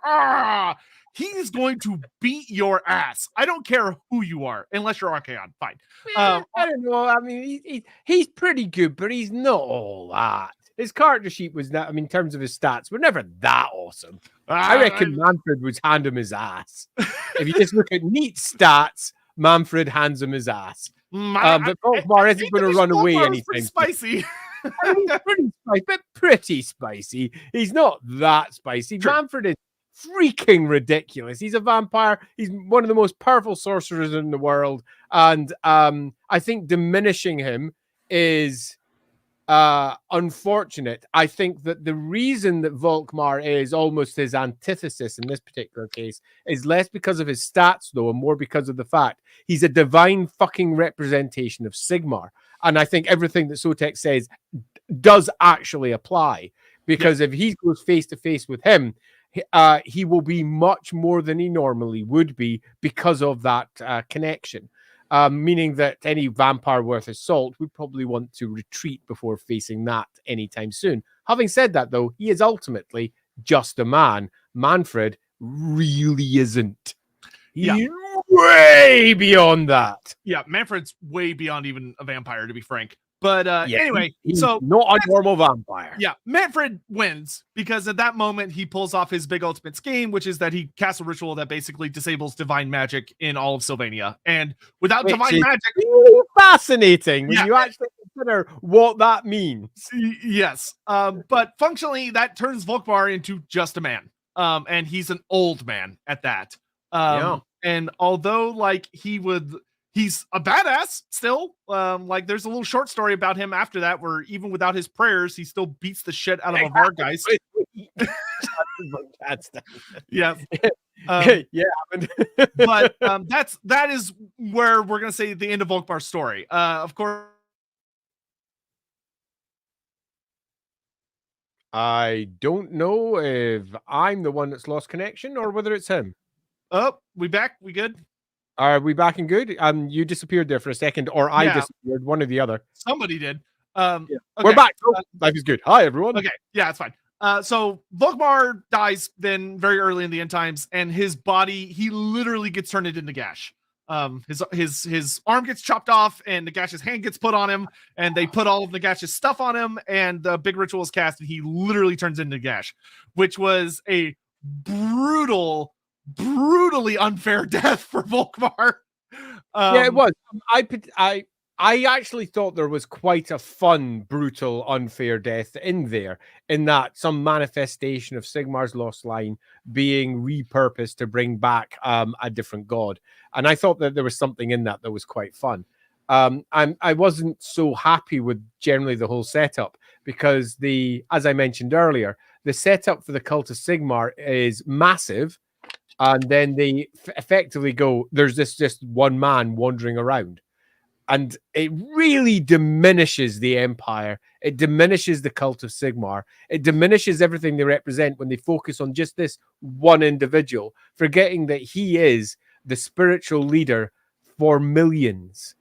S2: he's going to beat your ass. I don't care who you are, unless you're Archaon. Fine.
S1: I don't know. I mean, he's pretty good, but he's not all that. His character sheet was not, I mean, in terms of his stats, were never that awesome. I reckon Manfred would hand him his ass. If you just look at neat stats, Manfred hands him his ass. But Volkmar isn't going to run away anytime.
S2: Spicy.
S1: I mean, pretty spicy. He's not that spicy. True. Manfred is freaking ridiculous. He's a vampire. He's one of the most powerful sorcerers in the world. And I think diminishing him is unfortunate. I think that the reason that Volkmar is almost his antithesis in this particular case is less because of his stats, though, and more because of the fact he's a divine fucking representation of Sigmar. And I think everything that Sotek says does actually apply, because if he goes face to face with him, he will be much more than he normally would be because of that connection. Meaning that any vampire worth his salt would probably want to retreat before facing that anytime soon. Having said that, though, he is ultimately just a man. Manfred really isn't. He's way beyond that.
S2: Yeah, Manfred's way beyond even a vampire, to be frank. But anyway,
S1: he's not a normal vampire.
S2: Yeah, Manfred wins because at that moment he pulls off his big ultimate scheme, which is that he casts a ritual that basically disables divine magic in all of Sylvania. And without divine magic,
S1: really fascinating when you actually consider what that means.
S2: Yes, but functionally that turns Volkmar into just a man, and he's an old man at that. And although he's a badass still. There's a little short story about him after that where even without his prayers, he still beats the shit out of a Vargeist. Yes. But that is where we're gonna say the end of Volkmar's story. Of course.
S1: I don't know if I'm the one that's lost connection or whether it's him.
S2: Oh, we back? We good?
S1: Are we back and good? You disappeared there for a second, or I disappeared, one or the other.
S2: Somebody did.
S1: Okay. We're back. Life is good. Hi, everyone.
S2: Okay, yeah, it's fine. So Volkmar dies then very early in the end times, and his body, he literally gets turned into Nagash. His arm gets chopped off, and Nagash's hand gets put on him, and they put all of Nagash's stuff on him, and the big ritual is cast, and he literally turns into Nagash, which was a brutally unfair death for Volkmar.
S1: It was. I actually thought there was quite a fun, brutal, unfair death in there, in that some manifestation of Sigmar's lost line being repurposed to bring back a different god. And I thought that there was something in that was quite fun. I wasn't so happy with generally the whole setup because as I mentioned earlier, the setup for the Cult of Sigmar is massive. And then they effectively go, there's this just one man wandering around. And it really diminishes the Empire. It diminishes the Cult of Sigmar. It diminishes everything they represent when they focus on just this one individual, forgetting that he is the spiritual leader for millions.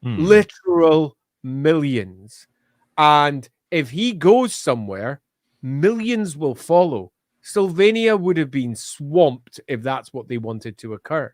S1: Literal millions. And if he goes somewhere, millions will follow. Sylvania would have been swamped if that's what they wanted to occur.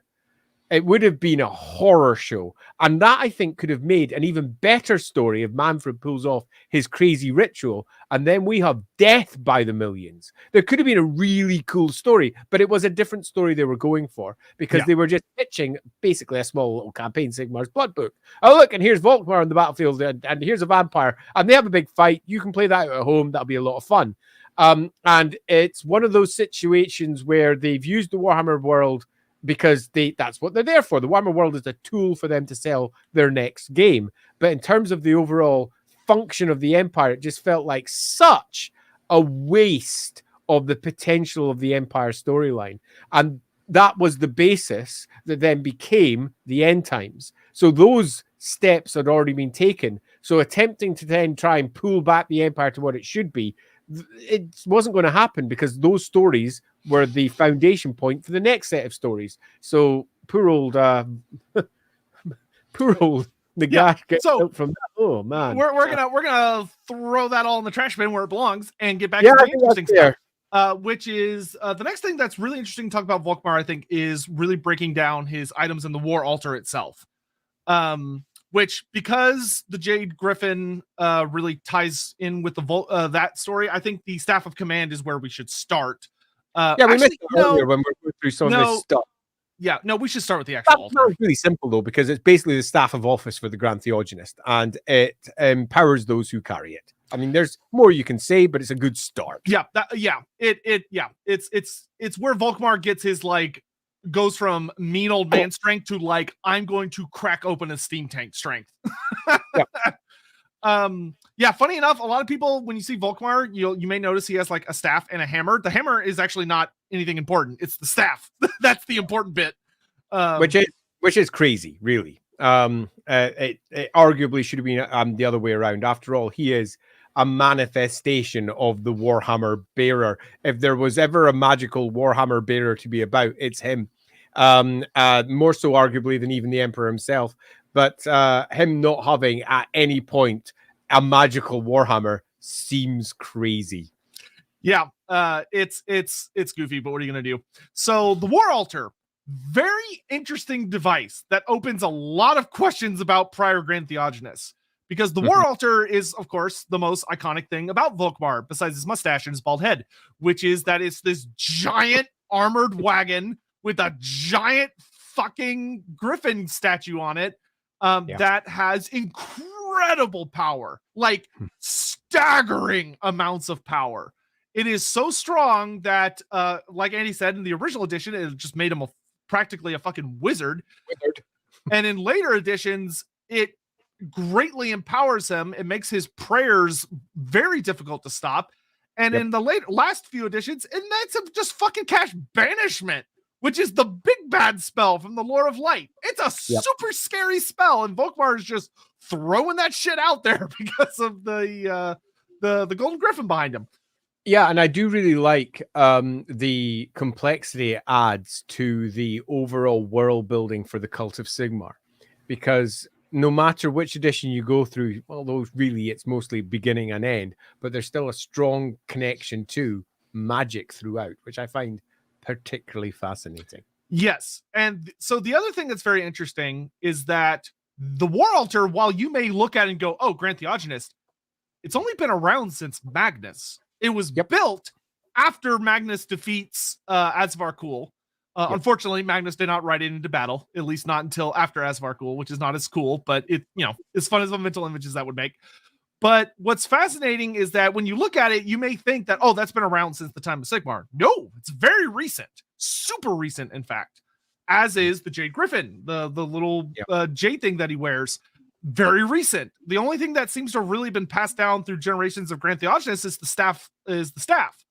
S1: It would have been a horror show. And that, I think, could have made an even better story if Manfred pulls off his crazy ritual. And then we have death by the millions. There could have been a really cool story, but it was a different story they were going for because they were just pitching basically a small little campaign, Sigmar's Blood Book. Oh, look, and here's Volkmar on the battlefield, and here's a vampire. And they have a big fight. You can play that at home. That'll be a lot of fun. And it's one of those situations where they've used the Warhammer world because that's what they're there for. The Warhammer world is a tool for them to sell their next game. But in terms of the overall function of the Empire, it just felt like such a waste of the potential of the Empire storyline. And that was the basis that then became the End Times. So those steps had already been taken. So attempting to then try and pull back the Empire to what it should be, it wasn't going to happen because those stories were the foundation point for the next set of stories. So poor old the guy gets out from that. Oh man,
S2: we're gonna throw that all in the trash bin where it belongs and get back to the interesting stuff. Which is the next thing that's really interesting to talk about Volkmar, I think, is really breaking down his items in the War Altar itself. Which, because the Jade Griffin really ties in with the that story, I think the Staff of Command is where we should start.
S1: We missed it earlier when we're going through some of this stuff.
S2: Yeah, no, we should start with the actual altar.
S1: It's really simple, though, because it's basically the staff of office for the Grand Theongonist, and it empowers those who carry it. I mean, there's more you can say, but it's a good start. It's where Volkmar gets his, like, goes from mean old man strength to, like, I'm going to crack open a steam tank strength. Funny enough, a lot of people, when you see Volkmar, you may notice he has like a staff and a hammer. The hammer is actually not anything important. It's the staff. That's the important bit. Which is crazy, really. It arguably should have been the other way around. After all, he is a manifestation of the Warhammer bearer. If there was ever a magical Warhammer bearer to be about, it's him. More so arguably than even the Emperor himself. But him not having at any point a magical Warhammer seems crazy.
S2: Yeah, it's goofy, but what are you gonna do? So the War Altar, very interesting device that opens a lot of questions about prior Grand Theongonist, because the War Altar is, of course, the most iconic thing about Volkmar, besides his mustache and his bald head, which is that it's this giant armored wagon with a giant fucking griffin statue on it. That has incredible power, like staggering amounts of power. It is so strong that, like Andy said, in the original edition, it just made him practically a fucking wizard. And in later editions, it greatly empowers him. It makes his prayers very difficult to stop. And in the last few editions, it lets him just fucking cast banishment, which is the big bad spell from the Lore of Light. It's a super scary spell, and Volkmar is just throwing that shit out there because of the Golden Griffin behind him.
S1: Yeah, and I do really like the complexity it adds to the overall world building for the Cult of Sigmar, because no matter which edition you go through, although really it's mostly beginning and end, but there's still a strong connection to magic throughout, which I find particularly fascinating.
S2: Yes. And so the other thing that's very interesting is that the War Altar, while you may look at it and go, oh, Grand Theongonist, it's only been around since Magnus. It was built after Magnus defeats Asvarkul. Unfortunately, Magnus did not ride it into battle, at least not until after Asvarkul, which is not as cool, but it, as fun as a mental image as that would make. But what's fascinating is that when you look at it, you may think that, oh, that's been around since the time of Sigmar. No, it's very recent, super recent, in fact, as is the Jade Griffin, the little jade thing that he wears. Very recent. The only thing that seems to have really been passed down through generations of Grand Theongonist is the staff,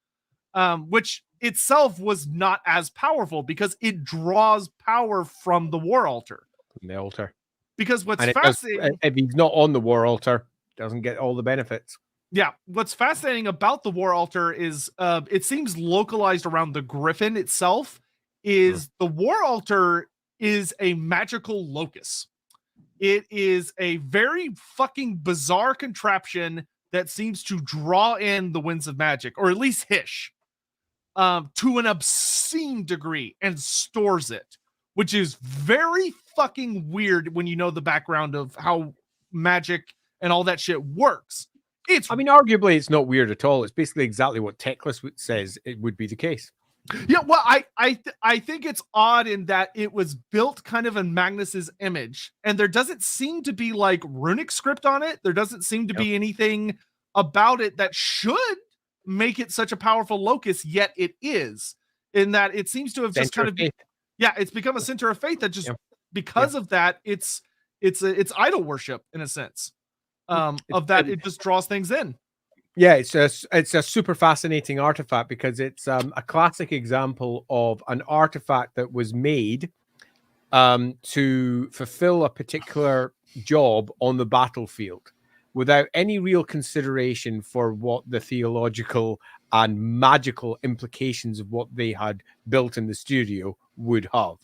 S2: which itself was not as powerful because it draws power from the War Altar.
S1: From the altar.
S2: Because what's fascinating,
S1: if he's not on the War Altar, doesn't get all the benefits.
S2: Yeah, what's fascinating about the War Altar is it seems localized around the Griffin itself. Is the War Altar is a magical locus. It is a very fucking bizarre contraption that seems to draw in the winds of magic, or at least Hish, to an obscene degree, and stores it, which is very fucking weird when you know the background of how magic and all that shit works.
S1: I mean, arguably, it's not weird at all. It's basically exactly what Teclis says it would be the case.
S2: Yeah, well, I think it's odd in that it was built kind of in Magnus's image, and there doesn't seem to be like runic script on it. There doesn't seem to be anything about it that should make it such a powerful locus, yet it is. In that it seems to have just kind of it's become a center of faith that just because of that, it's idol worship in a sense. Of that, it just draws things in.
S1: Yeah, it's a super fascinating artifact because it's a classic example of an artifact that was made to fulfill a particular job on the battlefield without any real consideration for what the theological and magical implications of what they had built in the studio would have.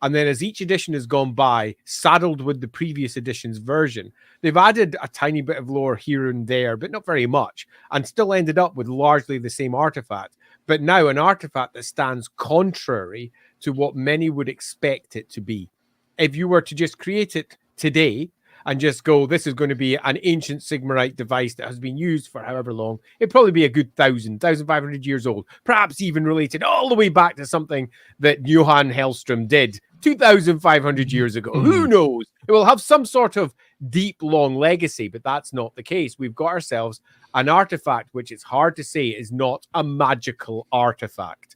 S1: And then as each edition has gone by, saddled with the previous edition's version, they've added a tiny bit of lore here and there, but not very much, and still ended up with largely the same artifact. But now an artifact that stands contrary to what many would expect it to be. If you were to just create it today and just go, this is going to be an ancient Sigmarite device that has been used for however long, it'd probably be a good 1,500 years old, perhaps even related all the way back to something that Johann Hellstrom did 2,500 years ago. Who knows? It will have some sort of deep, long legacy, but that's not the case. We've got ourselves an artifact, which it's hard to say is not a magical artifact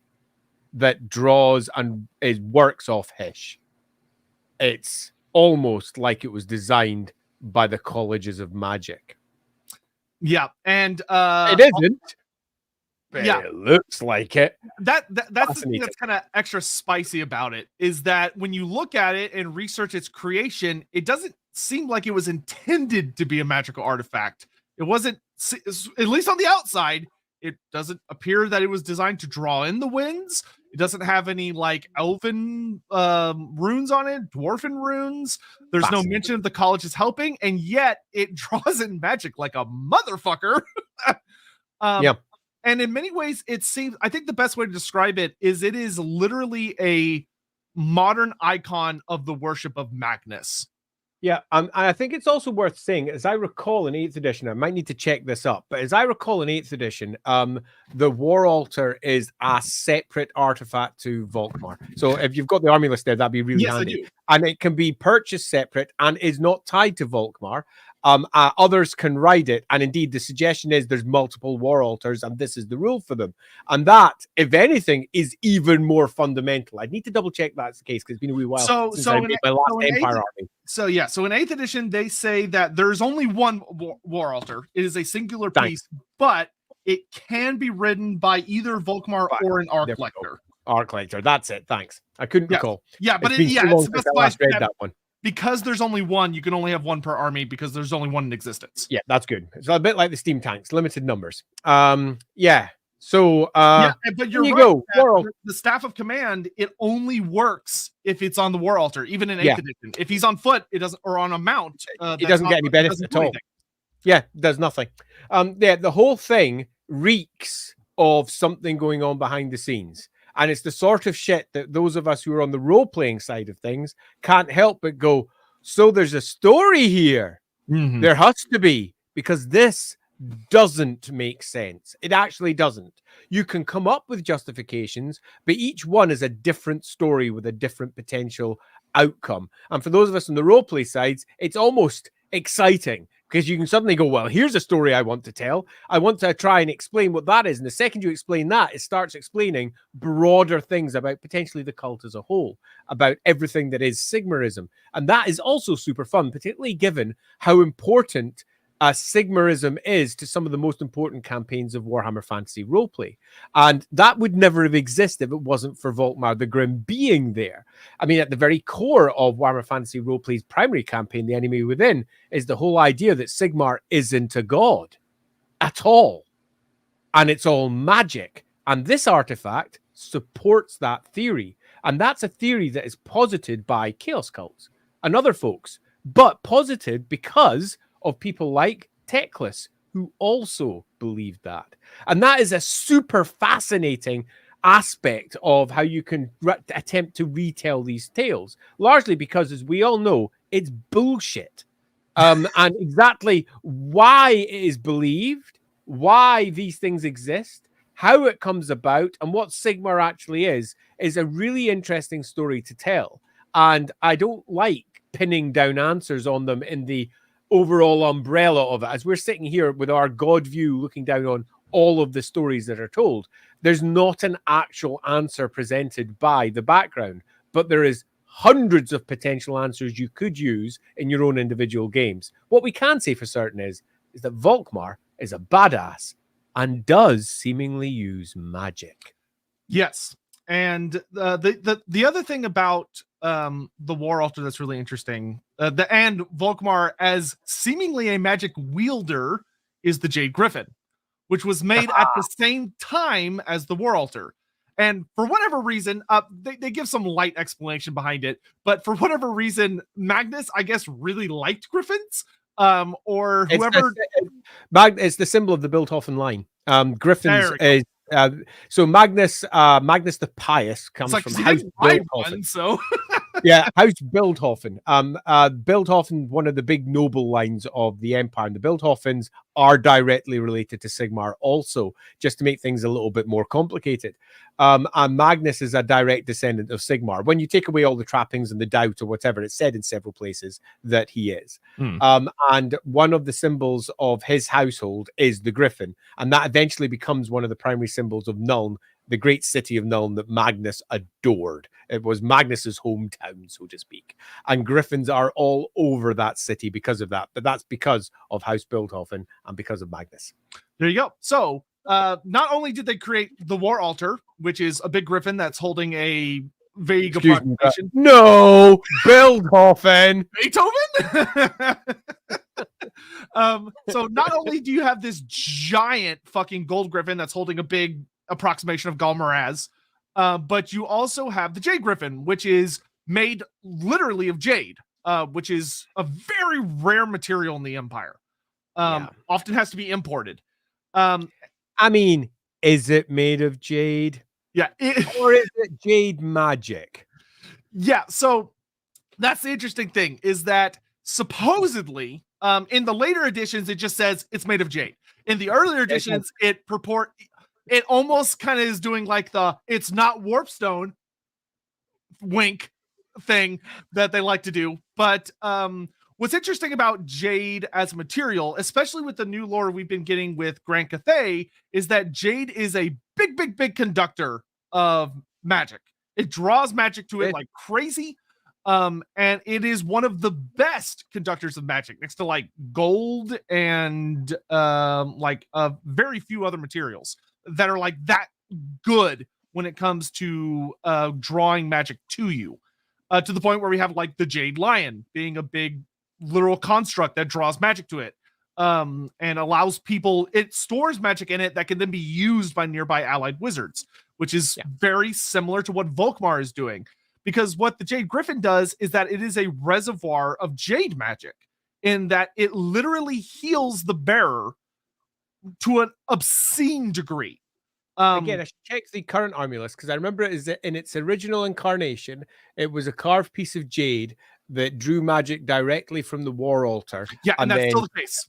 S1: that draws and it works off Hish. It's almost like it was designed by the colleges of magic.
S2: Yeah, and
S1: it isn't. But it looks like it.
S2: That's the thing that's kind of extra spicy about it, is that when you look at it and research its creation, it doesn't seem like it was intended to be a magical artifact. It wasn't, at least on the outside, it doesn't appear that it was designed to draw in the winds. It doesn't have any like elven runes on it, dwarven runes. There's no mention of the colleges helping, and yet it draws in magic like a motherfucker. And in many ways, it seems, I think the best way to describe it is it is literally a modern icon of the worship of Magnus.
S1: Yeah, I think it's also worth saying, as I recall in 8th edition, I might need to check this up, but as I recall in 8th edition, the War Altar is a separate artifact to Volkmar. So if you've got the army list there, that'd be really handy. And it can be purchased separate and is not tied to Volkmar. Others can ride it, and indeed the suggestion is there's multiple War Altars and this is the rule for them, and that, if anything, is even more fundamental. I'd need to double check that's the case because it's been a wee while since I made my last Empire army.
S2: So in 8th edition they say that there's only one War Altar. It is a singular piece, but it can be ridden by either Volkmar or an Arc Lector.
S1: Arc Lector, that's it. Thanks, I couldn't recall.
S2: Yeah, but
S1: it's specifies that one.
S2: Because there's only one, you can only have one per army because there's only one in existence.
S1: Yeah, that's good. It's a bit like the steam tanks, limited numbers. So
S2: but you're right, the Staff of Command, it only works if it's on the War Altar, even in 8th edition. If he's on foot, it doesn't, or on a mount,
S1: it doesn't get any benefit at all. Anything. Yeah, it does nothing. The whole thing reeks of something going on behind the scenes. And it's the sort of shit that those of us who are on the role-playing side of things can't help but go, so there's a story here. There has to be, because this doesn't make sense. It actually doesn't. You can come up with justifications, but each one is a different story with a different potential outcome. And for those of us on the role-play sides, it's almost exciting, because you can suddenly go, well, here's a story I want to tell. I want to try and explain what that is. And the second you explain that, it starts explaining broader things about potentially the cult as a whole, about everything that is Sigmarism. And that is also super fun, particularly given how important Sigmarism is to some of the most important campaigns of Warhammer Fantasy Roleplay. And that would never have existed if it wasn't for Volkmar the Grim being there. I mean, at the very core of Warhammer Fantasy Roleplay's primary campaign, The Enemy Within, is the whole idea that Sigmar isn't a god at all. And it's all magic. And this artifact supports that theory. And that's a theory that is posited by Chaos Cults and other folks, but posited because of people like Teclis, who also believe that. And that is a super fascinating aspect of how you can attempt to retell these tales, largely because, as we all know, it's bullshit. And exactly why it is believed, why these things exist, how it comes about, and what Sigmar actually is a really interesting story to tell. And I don't like pinning down answers on them in the overall umbrella of it. As we're sitting here with our God view looking down on all of the stories that are told, there's not an actual answer presented by the background, but there is hundreds of potential answers you could use in your own individual games. What we can say for certain is that Volkmar is a badass and does seemingly use magic.
S2: Yes. And the other thing about the War Altar that's really interesting, and Volkmar as seemingly a magic wielder, is the Jade Griffin, which was made at the same time as the War Altar. And for whatever reason, they give some light explanation behind it, but for whatever reason, Magnus, I guess, really liked griffins, or whoever.
S1: It's the symbol of the Bildhofen line. Griffins is so Magnus the Pious comes from House Bildhofen.
S2: So
S1: yeah, House Bildhofen. Bildhofen, one of the big noble lines of the Empire, and the Bildhofens are directly related to Sigmar also, just to make things a little bit more complicated. And Magnus is a direct descendant of Sigmar. When you take away all the trappings and the doubt or whatever, it's said in several places that he is. And one of the symbols of his household is the griffin, and that eventually becomes one of the primary symbols of Nuln, the great city of Nuln that Magnus adored. It was Magnus's hometown, so to speak. And griffins are all over that city because of that. But that's because of House Bildhofen and because of Magnus.
S2: There you go. So not only did they create the War Altar, which is a big griffin that's holding a vague approximation.
S1: No, Bildhofen.
S2: Beethoven? So not only do you have this giant fucking gold griffin that's holding a big approximation of Galmaraz, but you also have the Jade Griffin, which is made literally of jade, which is a very rare material in the Empire. Often has to be imported.
S1: I mean, is it made of jade?
S2: Yeah.
S1: Or is it jade magic?
S2: Yeah, so that's the interesting thing, is that supposedly in the later editions it just says it's made of jade. In the earlier editions it almost kind of is doing like the it's not warpstone wink thing that they like to do. But what's interesting about jade as a material, especially with the new lore we've been getting with Grand Cathay, is that jade is a big conductor of magic. It draws magic to it like crazy. And it is one of the best conductors of magic, next to like gold and very few other materials that are like that good when it comes to drawing magic to you, to the point where we have like the Jade Lion being a big literal construct that draws magic to it, and allows people, it stores magic in it that can then be used by nearby allied wizards, which is very similar to what Volkmar is doing. Because what the Jade Griffin does is that it is a reservoir of jade magic, in that it literally heals the bearer to an obscene degree.
S1: Again, I should check the current army list, because I remember it is in its original incarnation, it was a carved piece of jade that drew magic directly from the War Altar.
S2: Yeah, and that's still the case.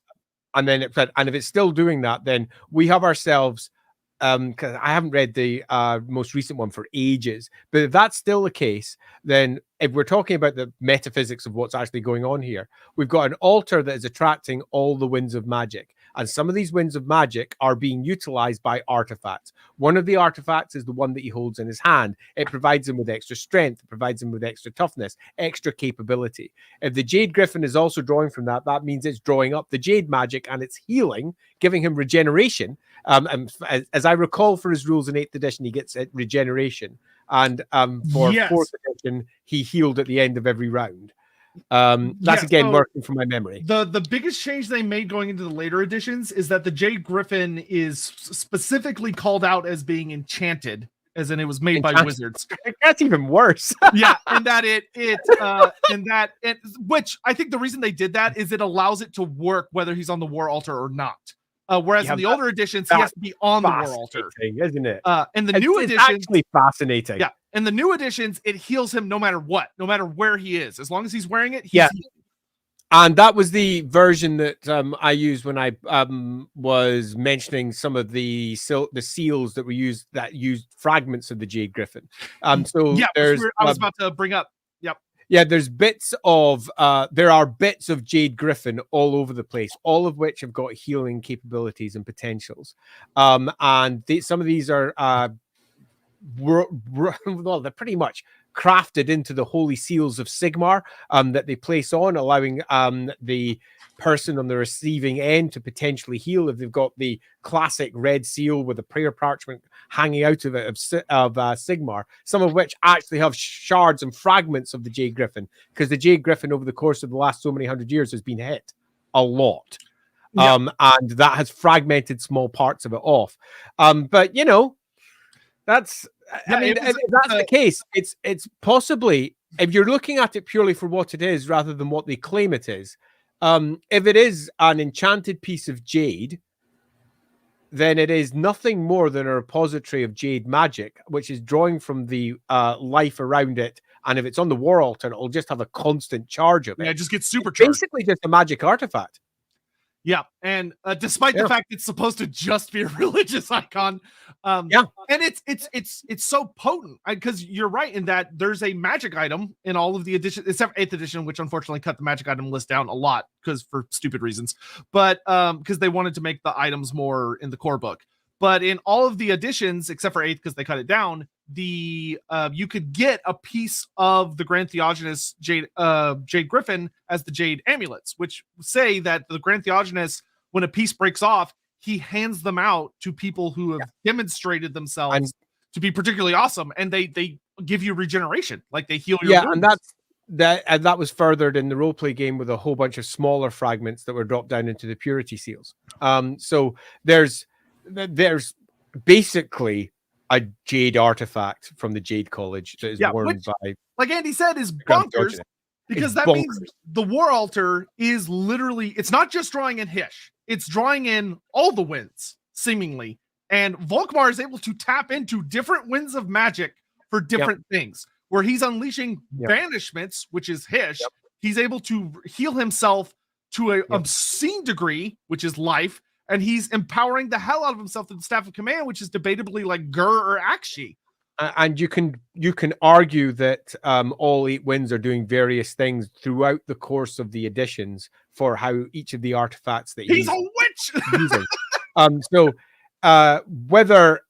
S1: And then if it's still doing that, then we have ourselves, because I haven't read the most recent one for ages, but if that's still the case, then if we're talking about the metaphysics of what's actually going on here, we've got an altar that is attracting all the winds of magic. And some of these winds of magic are being utilized by artifacts. One of the artifacts is the one that he holds in his hand. It provides him with extra strength. It provides him with extra toughness, extra capability. If the Jade Griffin is also drawing from that, that means it's drawing up the jade magic and it's healing, giving him regeneration. And as I recall, for his rules in 8th edition, he gets regeneration. And for 4th edition, he healed at the end of every round. That's again working from my memory.
S2: The biggest change they made going into the later editions is that the Jade Griffin is specifically called out as being enchanted, as in it was made by wizards.
S1: That's even worse.
S2: Yeah, and that which I think the reason they did that is it allows it to work whether he's on the War Altar or not. Whereas in the older editions, he has to be on the war altar,
S1: isn't it?
S2: And the new editions,
S1: actually fascinating.
S2: Yeah, in the new editions, it heals him no matter what, no matter where he is, as long as he's wearing it. He's healed.
S1: And that was the version that I used when I was mentioning some of the seals that were used that used fragments of the Jade Griffin. So
S2: yeah,
S1: there's
S2: I was about to bring up. Yep.
S1: Yeah, there's bits of there are bits of Jade Griffin all over the place, all of which have got healing capabilities and potentials. And some of these are well, they're pretty much crafted into the holy seals of Sigmar that they place on, allowing the person on the receiving end to potentially heal if they've got the classic red seal with a prayer parchment hanging out of it of Sigmar, some of which actually have shards and fragments of the Jade Griffin, because the Jade Griffin over the course of the last so many hundred years has been hit a lot. And that has fragmented small parts of it off. But you know, that's if that's the case, it's possibly, if you're looking at it purely for what it is rather than what they claim it is, if it is an enchanted piece of jade, then it is nothing more than a repository of jade magic, which is drawing from the life around it. And if it's on the war altar, it'll just have a constant charge of it.
S2: Yeah, it just gets supercharged.
S1: Basically just a magic artifact.
S2: Yeah, and despite the fact it's supposed to just be a religious icon, and it's so potent, because you're right in that there's a magic item in all of the editions, except 8th edition, which unfortunately cut the magic item list down a lot because for stupid reasons, but because they wanted to make the items more in the core book. But in all of the editions, except for 8th, because they cut it down, the you could get a piece of the Grand Theongonist Jade Griffin as the Jade amulets, which say that the Grand Theongonist, when a piece breaks off, he hands them out to people who have demonstrated themselves to be particularly awesome, and they give you regeneration, like they heal your wounds.
S1: And that was furthered in the roleplay game with a whole bunch of smaller fragments that were dropped down into the purity seals. So there's basically a jade artifact from the Jade College that is worn by,
S2: like Andy said, is bonkers, because that means the war altar is literally, it's not just drawing in Hish, it's drawing in all the winds, seemingly. And Volkmar is able to tap into different winds of magic for different things, where he's unleashing banishments, which is Hish. He's able to heal himself to an obscene degree, which is life. And he's empowering the hell out of himself to the Staff of Command, which is debatably like Gur or Akshi.
S1: And you can argue that all 8 winds are doing various things throughout the course of the editions for how each of the artifacts that
S2: he's a witch
S1: using. So whether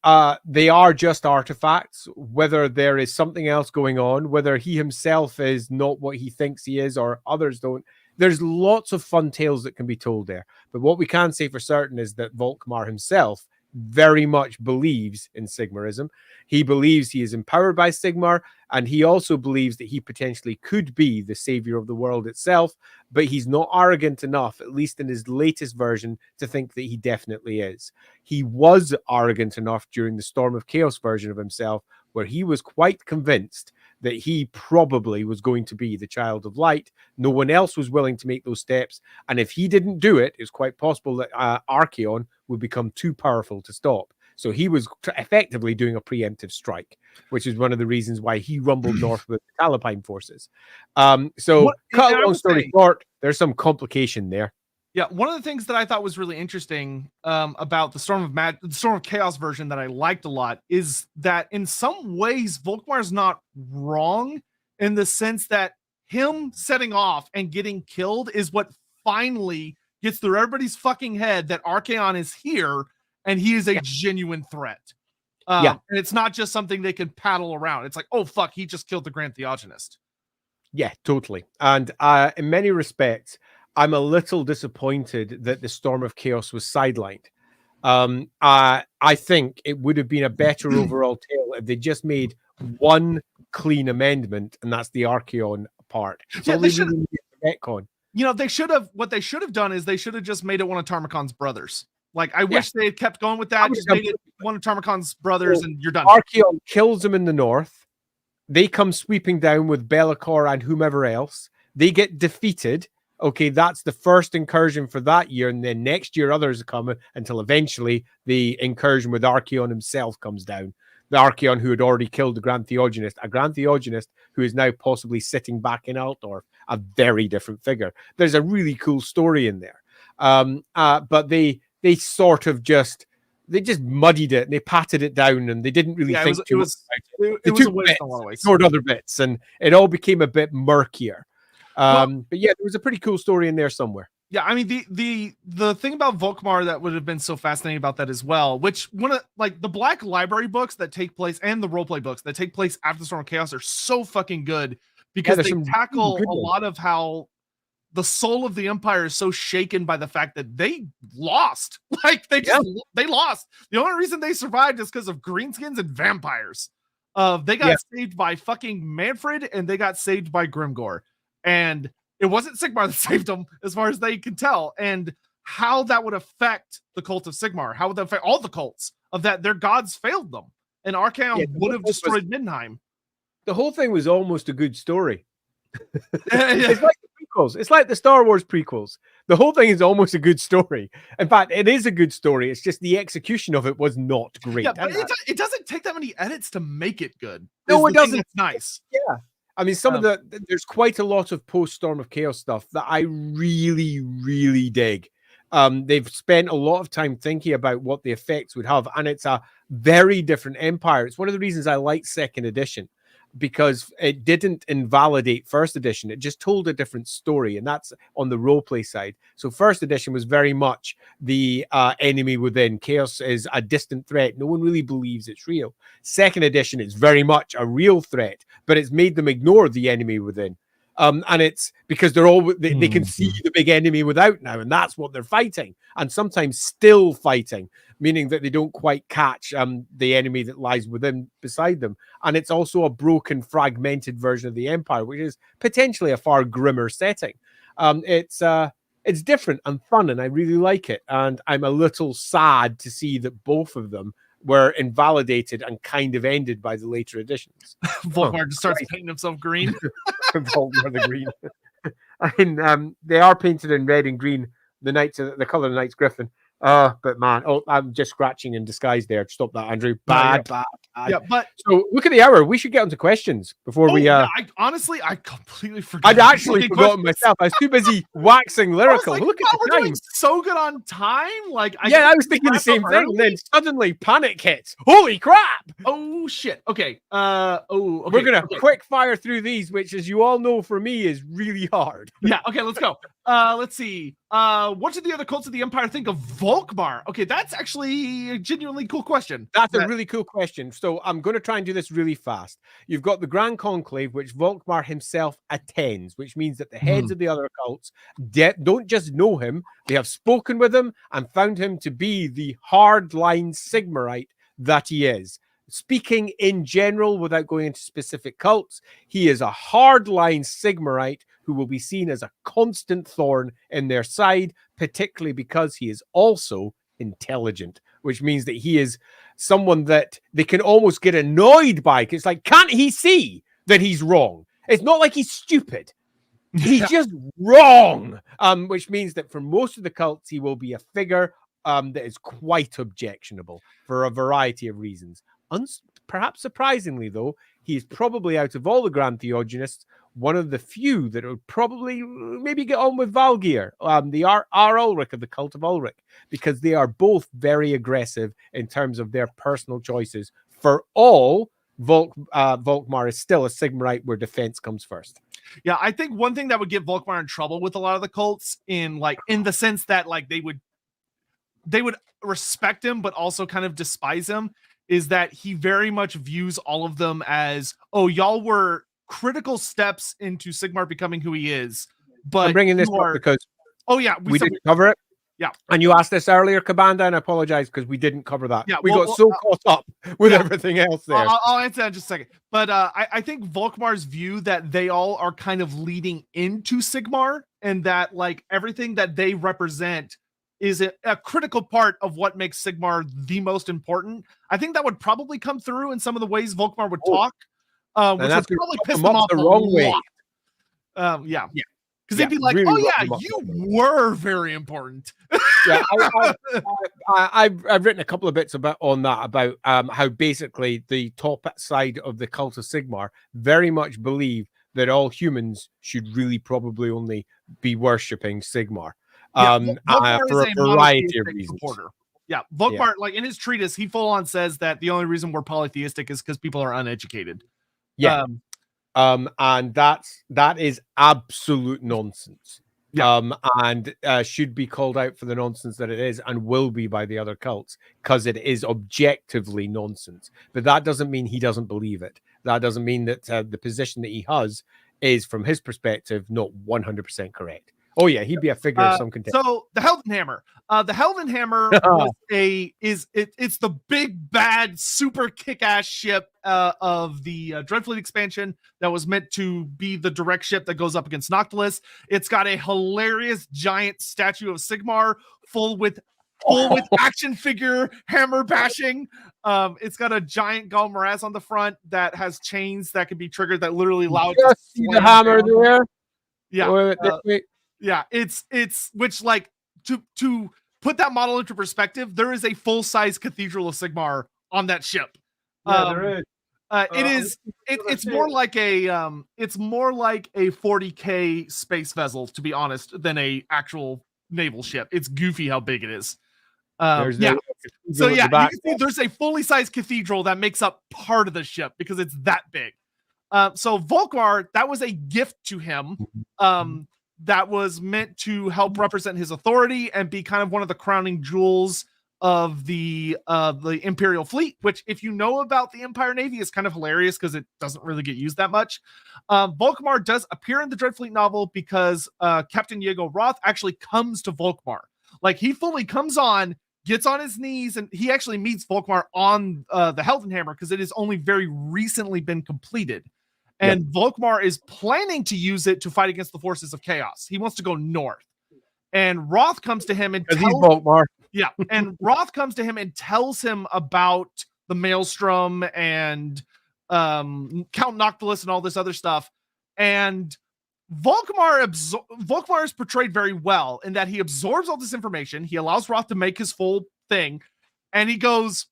S1: they are just artifacts, whether there is something else going on, whether he himself is not what he thinks he is, or others don't. There's lots of fun tales that can be told there. But what we can say for certain is that Volkmar himself very much believes in Sigmarism. He believes he is empowered by Sigmar, and he also believes that he potentially could be the savior of the world itself, but he's not arrogant enough, at least in his latest version, to think that he definitely is. He was arrogant enough during the Storm of Chaos version of himself, where he was quite convinced that he probably was going to be the child of light. No one else was willing to make those steps. And if he didn't do it, it's quite possible that Archaon would become too powerful to stop. So he was effectively doing a preemptive strike, which is one of the reasons why he rumbled north with the Talapine forces. Cut a long story short, there's some complication there.
S2: Yeah, one of the things that I thought was really interesting about the Storm of Chaos version that I liked a lot is that in some ways Volkmar's not wrong, in the sense that him setting off and getting killed is what finally gets through everybody's fucking head that Archaon is here and he is a genuine threat. And it's not just something they can paddle around. It's like, oh fuck, he just killed the Grand Theongonist.
S1: Yeah, totally. And in many respects, I'm a little disappointed that the Storm of Chaos was sidelined. I think it would have been a better overall tale if they just made one clean amendment, and that's the Archaon part. So they should retcon.
S2: You know, what they should have done is they should have just made it one of Tarmacon's brothers. Like, I wish they had kept going with that. Just made it one of Tarmacon's brothers, and you're done.
S1: Archaon kills them in the north. They come sweeping down with Be'lakor and whomever else. They get defeated. okay, that's the first incursion for that year, and then next year others are coming until eventually the incursion with Archaon himself comes down. The Archaon who had already killed the Grand Theongonist, a Grand Theongonist who is now possibly sitting back in Altdorf, a very different figure. There's a really cool story in there. But they sort of just muddied it and they patted it down and they didn't really think too much about it. It was a waste in a lot of ways. Ignored other bits and it all became a bit murkier. But yeah, there was a pretty cool story in there somewhere.
S2: Yeah, I mean the thing about Volkmar that would have been so fascinating about that as well, which one of like the Black Library books that take place and the roleplay books that take place after the Storm of Chaos are so fucking good because they tackle a lot of how the soul of the Empire is so shaken by the fact that they lost. Like they lost. The only reason they survived is because of greenskins and vampires. They got saved by fucking Manfred and they got saved by Grimgor. And it wasn't Sigmar that saved them, as far as they can tell. And how that would affect the Cult of Sigmar, how would that affect all the cults of that their gods failed them. And Archaon would have destroyed Middenheim.
S1: The whole thing was almost a good story. It's like the prequels. It's like the Star Wars prequels. The whole thing is almost a good story. In fact, it is a good story. It's just the execution of it was not great.
S2: Yeah, but it doesn't take that many edits to make it good.
S1: No, it doesn't.
S2: It's nice.
S1: Yeah. I mean, some of there's quite a lot of post Storm of Chaos stuff that I really, really dig. They've spent a lot of time thinking about what the effects would have, and it's a very different empire. It's one of the reasons I like second edition, because it didn't invalidate first edition. It just told a different story, and that's on the roleplay side. So first edition was very much the enemy within. Chaos is a distant threat. No one really believes it's real. Second edition is very much a real threat, but it's made them ignore the enemy within. And it's because they can see the big enemy without now, and that's what they're fighting, and sometimes still fighting, meaning that they don't quite catch the enemy that lies within beside them. And it's also a broken, fragmented version of the Empire, which is potentially a far grimmer setting. It's different and fun, and I really like it. And I'm a little sad to see that both of them were invalidated and kind of ended by the later editions.
S2: Volkmar just starts painting himself green.
S1: Volkmar the Green. I mean, they are painted in red and green. The color of the Knight's Griffin. But man, I'm just scratching in disguise there. Stop that, Andrew. Bad.
S2: Yeah, but
S1: so look at the hour. We should get onto questions before we.
S2: I completely forgot.
S1: I'd actually forgotten myself. I was too busy waxing lyrical.
S2: Like,
S1: look at the time.
S2: Doing so good on time. Like,
S1: I was thinking the same thing. And then suddenly panic hits. Holy crap!
S2: Oh shit. Okay.
S1: Okay. We're gonna quick fire through these, which, as you all know, for me is really hard.
S2: Yeah. Okay. Let's go. Let's see. What did the other cults of the Empire think of Volkmar? Okay, that's actually a genuinely cool question.
S1: That's a really cool question. So I'm going to try and do this really fast. You've got the Grand Conclave, which Volkmar himself attends, which means that the heads of the other cults don't just know him, they have spoken with him and found him to be the hardline Sigmarite that he is. Speaking in general, without going into specific cults, he is a hardline Sigmarite who will be seen as a constant thorn in their side, particularly because he is also intelligent, which means that he is someone that they can almost get annoyed by. It's like, can't he see that he's wrong? It's not like he's stupid. He's just wrong, which means that for most of the cults, he will be a figure that is quite objectionable for a variety of reasons. Perhaps surprisingly, though, he is probably, out of all the Grand Theogonists, one of the few that would probably maybe get on with Valgeir, the R. Ulrich of the Cult of Ulrich, because they are both very aggressive in terms of their personal choices. For all, Volkmar is still a Sigmarite where defense comes first.
S2: Yeah, I think one thing that would get Volkmar in trouble with a lot of the cults in the sense that they would respect him but also kind of despise him is that he very much views all of them as, oh, y'all were critical steps into Sigmar becoming who he is. But
S1: I'm bringing this up because we didn't cover it.
S2: Yeah.
S1: And you asked this earlier, Kabanda, and I apologize because we didn't cover that.
S2: Yeah,
S1: we got so caught up with everything else there.
S2: I'll answer that in just a second. But I think Volkmar's view that they all are kind of leading into Sigmar and that everything that they represent is a critical part of what makes Sigmar the most important. I think that would probably come through in some of the ways Volkmar would talk, which would probably piss them off
S1: the wrong way.
S2: Yeah. Because they'd be like,
S1: really
S2: "Oh yeah, you were very important."
S1: Yeah, I've written a couple of bits on that about how basically the top side of the Cult of Sigmar very much believe that all humans should really probably only be worshipping Sigmar for a variety of reasons.
S2: Supporter. Yeah, Volkmar, like in his treatise, he full on says that the only reason we're polytheistic is because people are uneducated.
S1: Yeah. And that is absolute nonsense.
S2: Yeah.
S1: And should be called out for the nonsense that it is, and will be by the other cults, because it is objectively nonsense. But that doesn't mean he doesn't believe it. That doesn't mean that the position that he has is, from his perspective, not 100% correct. Oh yeah, he'd be a figure of some contempt.
S2: So the Heldenhammer. The Heldenhammer was it's the big bad super kick-ass ship of the Dreadfleet expansion that was meant to be the direct ship that goes up against Noctilus. It's got a hilarious giant statue of Sigmar full with action figure hammer bashing. It's got a giant Galmaraz on the front that has chains that can be triggered that literally allow it to
S1: see the hammer there.
S2: Yeah. Yeah, it's which, like, to put that model into perspective, there is a full-size Cathedral of Sigmar on that ship.
S1: There is.
S2: It's more like a 40K space vessel, to be honest, than a actual naval ship. It's goofy how big it is. You can see there's a fully sized cathedral that makes up part of the ship because it's that big. So Volkmar, that was a gift to him. That was meant to help represent his authority and be kind of one of the crowning jewels of the Imperial fleet, which, if you know about the Empire Navy, is kind of hilarious because it doesn't really get used that much. Volkmar does appear in the Dreadfleet novel because Captain Diego Roth actually comes to Volkmar. Like, he fully comes on, gets on his knees, and he actually meets Volkmar on the Heldenhammer because it has only very recently been completed. And Volkmar is planning to use it to fight against the forces of chaos. He wants to go north. And Roth comes to him and Roth comes to him and tells him about the Maelstrom and Count Noctilus and all this other stuff. And Volkmar is portrayed very well in that he absorbs all this information. He allows Roth to make his full thing. And he goes,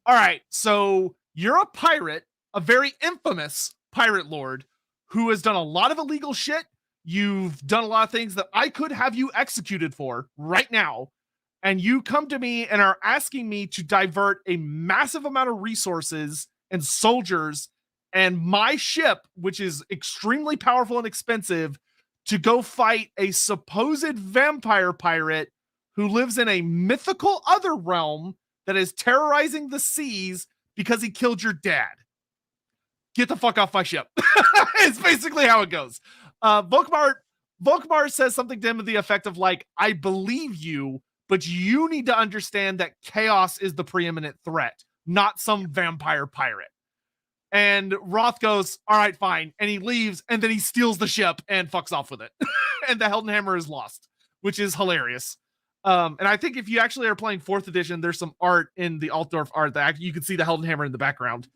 S2: "All right, so you're a pirate, a very infamous pirate lord who has done a lot of illegal shit. You've done a lot of things that I could have you executed for right now. And you come to me and are asking me to divert a massive amount of resources and soldiers and my ship, which is extremely powerful and expensive, to go fight a supposed vampire pirate who lives in a mythical other realm that is terrorizing the seas because he killed your dad. Get the fuck off my ship." It's basically how it goes. Volkmar says something to him to the effect of, like, "I believe you, but you need to understand that chaos is the preeminent threat, not some vampire pirate." And Roth goes, "All right, fine." And he leaves, and then he steals the ship and fucks off with it. And the Heldenhammer is lost, which is hilarious. And I think if you actually are playing 4th edition, there's some art in the Altdorf art that you can see the Heldenhammer in the background.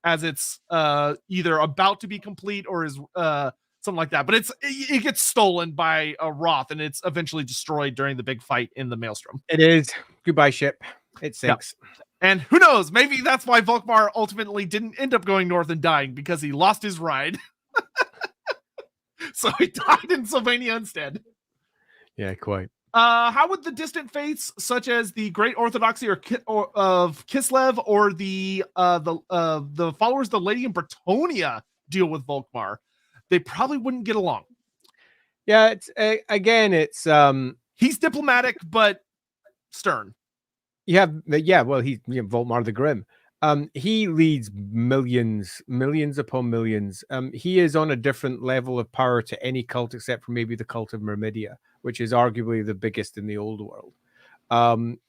S2: As it's either about to be complete or is something like that. But it gets stolen by Roth, and it's eventually destroyed during the big fight in the Maelstrom.
S1: It is. Goodbye, ship. It sinks.
S2: Yep. And who knows? Maybe that's why Volkmar ultimately didn't end up going north and dying, because he lost his ride. So he died in Sylvania instead.
S1: Yeah, quite.
S2: How would the distant faiths, such as the Great Orthodoxy of Kislev or the followers of the Lady in Bretonia, deal with Volkmar? They probably wouldn't get along.
S1: Yeah,
S2: he's diplomatic but stern.
S1: He's Volkmar the Grim. He leads millions upon millions. He is on a different level of power to any cult except for maybe the Cult of Myrmidia, which is arguably the biggest in the old world.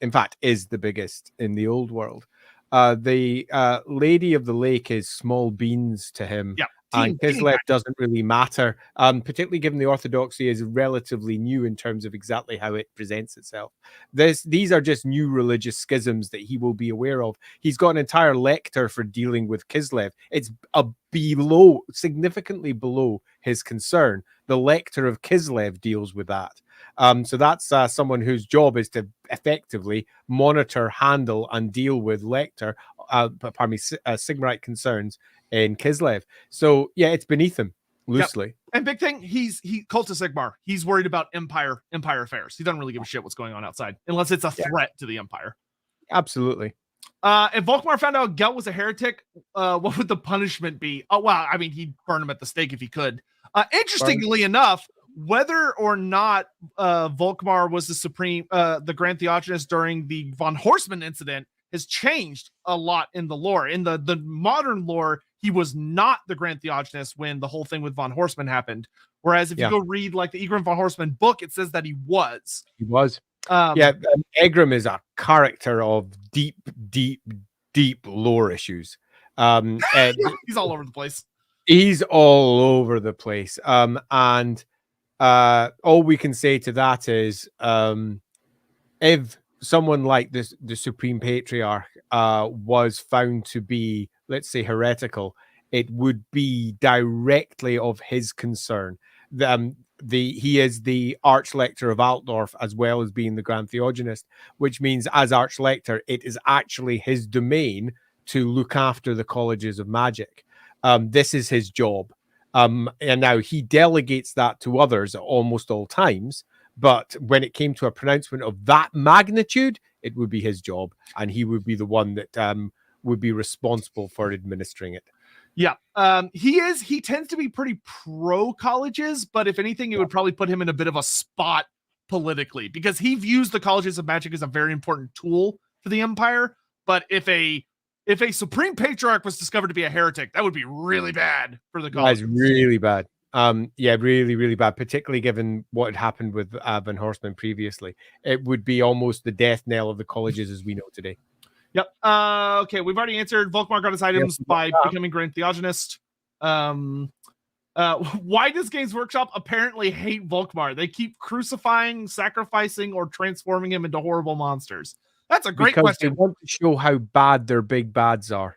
S1: In fact, is the biggest in the old world. The Lady of the Lake is small beans to him.
S2: Yeah,
S1: And Kislev doesn't really matter, particularly given the orthodoxy is relatively new in terms of exactly how it presents itself. These are just new religious schisms that he will be aware of. He's got an entire lecture for dealing with Kislev. It's significantly below his concern. The lecture of Kislev deals with that. So that's someone whose job is to effectively monitor, handle, and deal with Sigmarite concerns in Kislev. So yeah, it's beneath him loosely.
S2: Yep. And big thing, he Cult of Sigmar. He's worried about empire affairs. He doesn't really give a shit what's going on outside unless it's a threat to the empire.
S1: Absolutely.
S2: If Volkmar found out Gelt was a heretic, what would the punishment be? Oh well, I mean, he'd burn him at the stake if he could. Interestingly enough, whether or not Volkmar was the Grand Theongonist during the von Horseman incident has changed a lot in the lore. In the modern lore, he was not the Grand Theongonist when the whole thing with von Horseman happened. Whereas if you go read like the Egrim von Horseman book, it says that he was.
S1: He was. Egrim is a character of deep lore issues.
S2: He's all over the place.
S1: He's all over the place. And all we can say to that is if someone like the Supreme Patriarch was found to be, let's say, heretical, it would be directly of his concern. He is the Archlector of Altdorf as well as being the Grand Theongonist, which means as Archlector, it is actually his domain to look after the colleges of magic. This is his job. And now he delegates that to others at almost all times. But when it came to a pronouncement of that magnitude, it would be his job. And he would be the one that would be responsible for administering it.
S2: Yeah. He tends to be pretty pro colleges, but if anything, it would probably put him in a bit of a spot politically because he views the colleges of magic as a very important tool for the empire. But if a Supreme Patriarch was discovered to be a heretic, that would be really bad for the college.
S1: That's really bad. Really bad, particularly given what had happened with Van Horseman previously. It would be almost the death knell of the colleges as we know today.
S2: Yep. Okay, we've already answered. Volkmar got his items by becoming Grand Theongonist. Why does Games Workshop apparently hate Volkmar? They keep crucifying, sacrificing, or transforming him into horrible monsters. That's a great question.
S1: They want to show how bad their big bads are.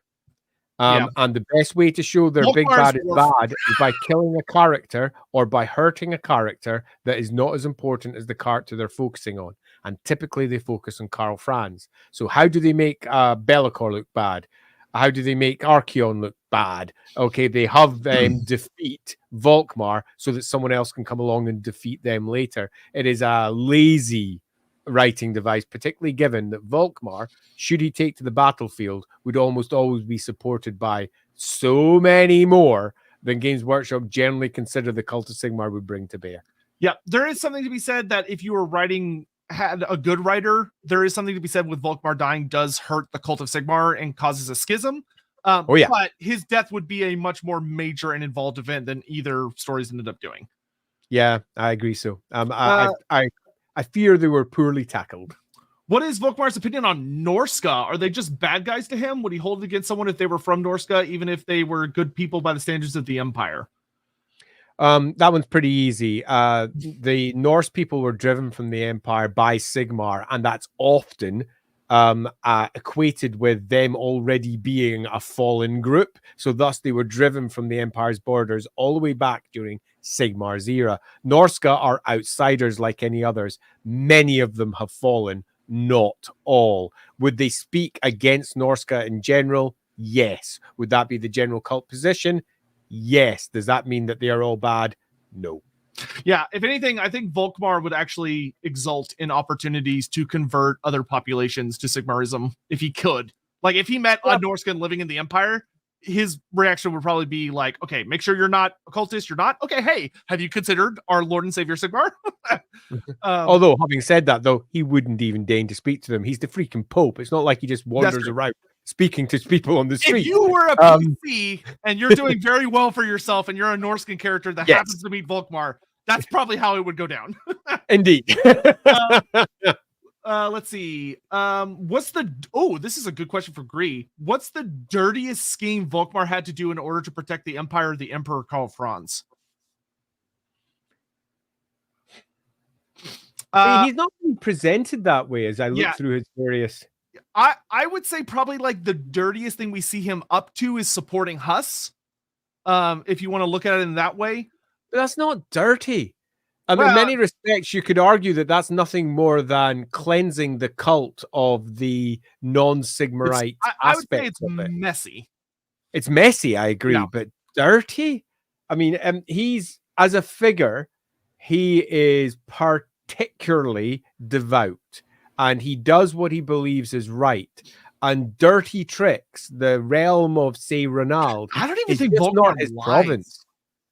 S1: And the best way to show their big bad is bad is by killing a character or by hurting a character that is not as important as the character they're focusing on. And typically they focus on Karl Franz. So how do they make Be'lakor look bad? How do they make Archeon look bad? Okay, they have them defeat Volkmar so that someone else can come along and defeat them later. It is a lazy writing device, particularly given that Volkmar, should he take to the battlefield, would almost always be supported by so many more than Games Workshop generally consider the Cult of Sigmar would bring to bear.
S2: Yeah, there is something to be said that if you were had a good writer, there is something to be said with Volkmar dying does hurt the Cult of Sigmar and causes a schism. But his death would be a much more major and involved event than either stories ended up doing.
S1: Yeah, I agree so. I fear they were poorly tackled.
S2: What is Volkmar's opinion on Norska? Are they just bad guys to him? Would he hold it against someone if they were from Norska, even if they were good people by the standards of the Empire?
S1: That one's pretty easy. The Norse people were driven from the Empire by Sigmar, and that's often equated with them already being a fallen group. So thus they were driven from the Empire's borders all the way back during Sigmar's era. Norska are outsiders like any others. Many of them have fallen, not all. Would they speak against Norska in general? Yes. Would that be the general cult position? Yes. Does that mean that they are all bad? No.
S2: Yeah, if anything, I think Volkmar would actually exult in opportunities to convert other populations to Sigmarism if he could. Like, if he met a Norscan living in the Empire, his reaction would probably be like, okay, make sure you're not a cultist. You're not? Okay, hey, have you considered our Lord and Savior Sigmar?
S1: Although, having said that, though, he wouldn't even deign to speak to them. He's the freaking Pope. It's not like he just wanders around speaking to people on the street.
S2: If you were a PC and you're doing very well for yourself and you're a Norscan character that happens to meet Volkmar, that's probably how it would go down.
S1: Indeed.
S2: Let's see. This is a good question for Gree. What's the dirtiest scheme Volkmar had to do in order to protect the Empire of the Emperor Karl Franz?
S1: He's not being presented that way as I look through his various.
S2: I would say probably like the dirtiest thing we see him up to is supporting Huss. If you want to look at it in that way.
S1: But that's not dirty. In many respects, you could argue that that's nothing more than cleansing the cult of the non-Sigmarite
S2: I would say it's messy.
S1: It's messy, I agree, but dirty? I mean, he's, as a figure, he is particularly devout, and he does what he believes is right. And dirty tricks, the realm of, say, Ronald,
S2: I don't even think Volkmar
S1: not his province.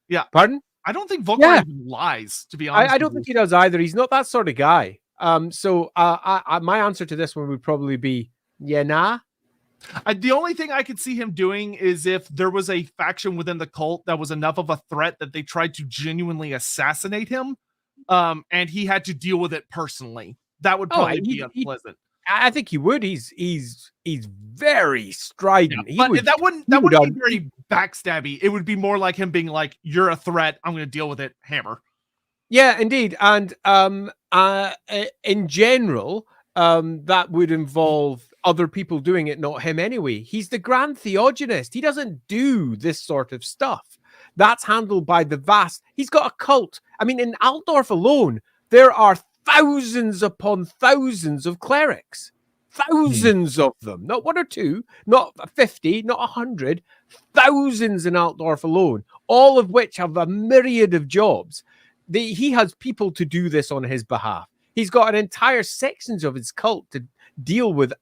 S2: Yeah.
S1: Pardon?
S2: I don't think Volkmar even lies, to be honest.
S1: I don't think he does either. He's not that sort of guy. So my answer to this one would probably be, nah.
S2: The only thing I could see him doing is if there was a faction within the cult that was enough of a threat that they tried to genuinely assassinate him, and he had to deal with it personally. That would probably be unpleasant.
S1: I think he would. He's very strident.
S2: Yeah, that wouldn't be very backstabby. It would be more like him being like, "You're a threat. I'm going to deal with it." Hammer.
S1: Yeah, indeed. And in general, that would involve other people doing it, not him anyway. He's the Grand Theongonist. He doesn't do this sort of stuff. That's handled by the vast. He's got a cult. I mean, in Altdorf alone, there are thousands upon thousands of clerics. Thousands of them. Not one or two, not 50, not 100. Thousands in Altdorf alone, all of which have a myriad of jobs. He has people to do this on his behalf. He's got an entire sections of his cult to deal with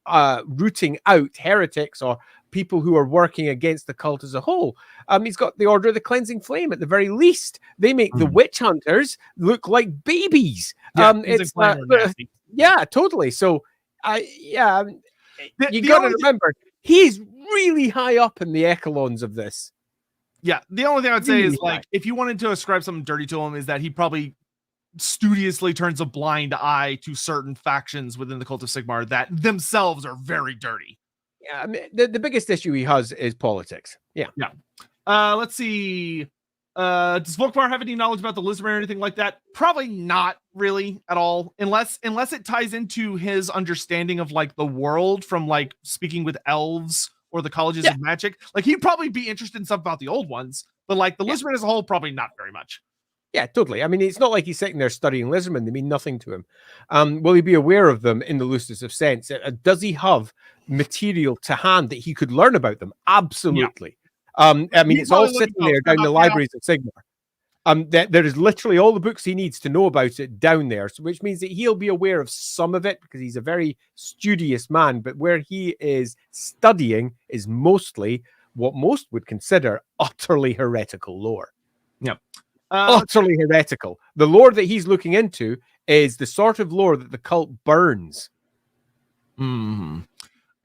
S1: rooting out heretics or people who are working against the cult as a whole. He's got the Order of the Cleansing Flame at the very least. They make the witch hunters look like babies. Yeah, totally. So, you got to remember, he's really high up in the echelons of this.
S2: Yeah, the only thing I would say is, like, if you wanted to ascribe something dirty to him, is that he probably studiously turns a blind eye to certain factions within the Cult of Sigmar that themselves are very dirty.
S1: Yeah, I mean, the biggest issue he has is politics. Yeah.
S2: Let's see. Does Volkmar have any knowledge about the Lizard or anything like that? Probably not really at all, unless it ties into his understanding of like the world from like speaking with elves or the colleges of magic. Like, he'd probably be interested in stuff about the old ones, but like the Lizardmen as a whole, probably not very much.
S1: Yeah, totally. I mean, it's not like he's sitting there studying Lizardmen. They mean nothing to him. Will he be aware of them in the loosest of sense? Does he have material to hand that he could learn about them? Absolutely. I mean, it's all sitting there down the libraries of Sigmar. There is literally all the books he needs to know about it down there, which means that he'll be aware of some of it because he's a very studious man. But where he is studying is mostly what most would consider utterly heretical lore.
S2: Yeah.
S1: Utterly heretical. The lore that he's looking into is the sort of lore that the cult burns.
S2: Mm-hmm.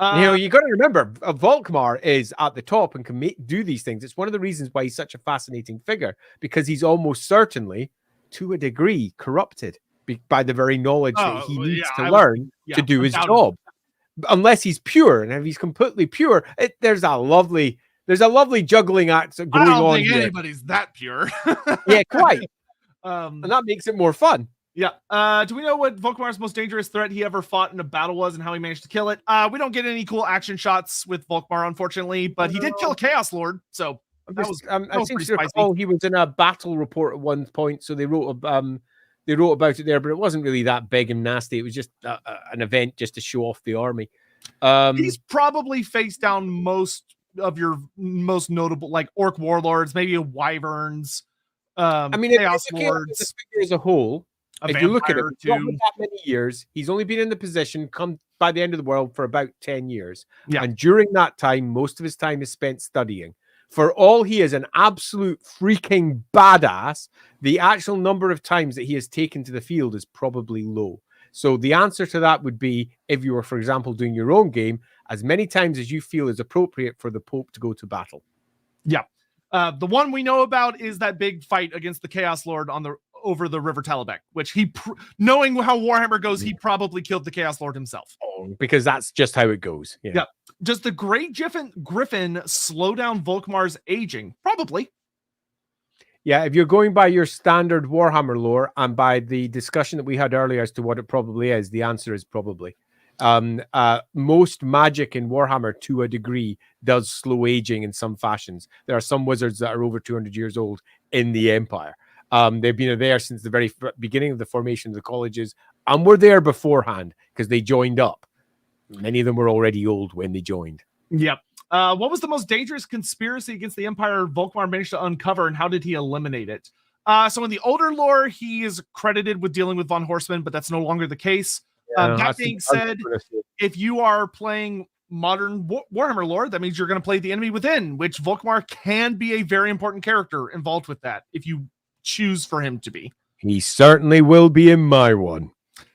S1: You got to remember, Volkmar is at the top and can do these things. It's one of the reasons why he's such a fascinating figure, because he's almost certainly, to a degree, corrupted by the very knowledge that he needs to learn to do his job. Unless he's pure, and if he's completely pure, there's a lovely juggling act going on. I don't think
S2: anybody's that pure.
S1: Yeah, quite. And that makes it more fun.
S2: Yeah. Do we know what Volkmar's most dangerous threat he ever fought in a battle was and how he managed to kill it? We don't get any cool action shots with Volkmar, unfortunately, but he did kill a Chaos Lord, so
S1: I seem to recall he was in a battle report at one point, so they wrote about it there, but it wasn't really that big and nasty. It was just an event just to show off the army.
S2: He's probably faced down most of your most notable, like, orc warlords, maybe wyverns.
S1: I mean,
S2: Chaos Lords.
S1: The figure as a whole, if you look at it, not that many years. He's only been in the position come by the end of the world for about 10 years.
S2: Yeah.
S1: And during that time, most of his time is spent studying. For all he is an absolute freaking badass, the actual number of times that he has taken to the field is probably low. So the answer to that would be, if you were, for example, doing your own game, as many times as you feel is appropriate for the Pope to go to battle.
S2: Yeah. The one we know about is that big fight against the Chaos Lord on the over the River Talabek, which knowing how Warhammer goes, he probably killed the Chaos Lord himself.
S1: Because that's just how it goes.
S2: Yeah. Does the Great Griffin slow down Volkmar's aging? Probably.
S1: Yeah, if you're going by your standard Warhammer lore and by the discussion that we had earlier as to what it probably is, the answer is probably. Most magic in Warhammer, to a degree, does slow aging in some fashions. There are some wizards that are over 200 years old in the Empire. They've been there since the very beginning of the formation of the colleges, and were there beforehand because they joined up. Many of them were already old when they joined.
S2: Yep. What was the most dangerous conspiracy against the Empire Volkmar managed to uncover, and how did he eliminate it? So in the older lore, he is credited with dealing with von Horseman, but that's no longer the case. That being said, if you are playing modern Warhammer lore, that means you're going to play the enemy within, which Volkmar can be a very important character involved with that if you choose for him to be.
S1: He certainly will be in my one.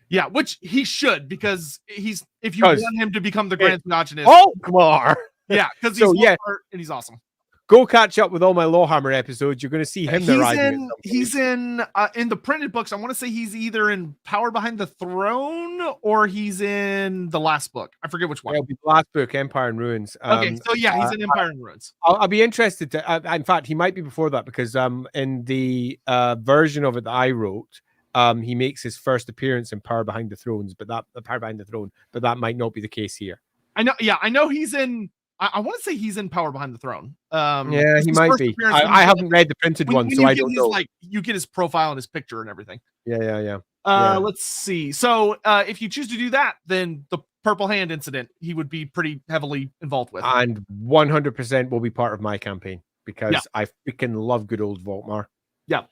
S2: Yeah, which he should, because if you want him to become the Grand Theongonist.
S1: Volkmar!
S2: Yeah, because he's and he's awesome.
S1: Go catch up with all my LAWhammer episodes. You're going to see him there.
S2: He's in the printed books. I want to say he's either in Power Behind the Throne or he's in the last book. I forget which one.
S1: It'll be the last book, Empire and Ruins.
S2: Okay, so yeah, he's in Empire and Ruins.
S1: I'll be interested to. In fact, he might be before that, because in the version of it that I wrote, he makes his first appearance in Power Behind the Thrones, but that might not be the case here.
S2: I know. Yeah, I know he's in. I want to say he's in Power Behind the Throne.
S1: Yeah, he might be. I haven't read the printed one, so I don't know.
S2: You get his profile and his picture and everything.
S1: Yeah.
S2: Let's see. So if you choose to do that, then the Purple Hand incident, he would be pretty heavily involved with.
S1: And 100% will be part of my campaign, because I freaking love good old Volkmar.
S2: Yeah.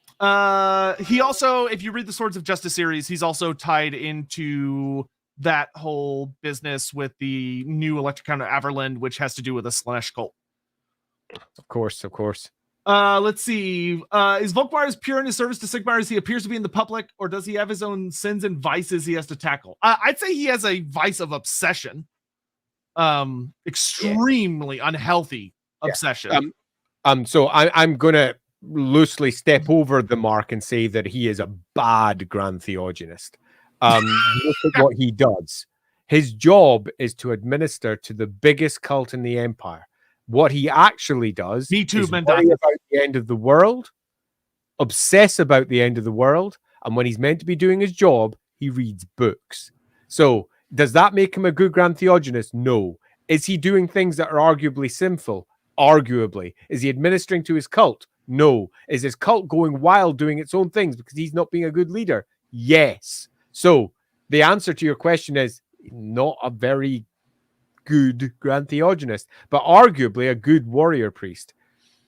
S2: He also, if you read the Swords of Justice series, he's also tied into that whole business with the new Electric Count of Averland, which has to do with a Slaanesh cult.
S1: Of course.
S2: Let's see. Is Volkmar as pure in his service to Sigmar as he appears to be in the public, or does he have his own sins and vices he has to tackle? I'd say he has a vice of obsession. Extremely unhealthy obsession.
S1: So I'm gonna loosely step over the mark and say that he is a bad Grand Theongonist. Look at what he does. His job is to administer to the biggest cult in the Empire. What he actually does is worry about the end of the world, obsess about the end of the world, and when he's meant to be doing his job, he reads books. So does that make him a good Grand Theongonist? No. Is he doing things that are arguably sinful? Arguably. Is he administering to his cult? No. Is his cult going wild doing its own things because he's not being a good leader? Yes. So the answer to your question is not a very good Grand Theongonist, but arguably a good warrior priest.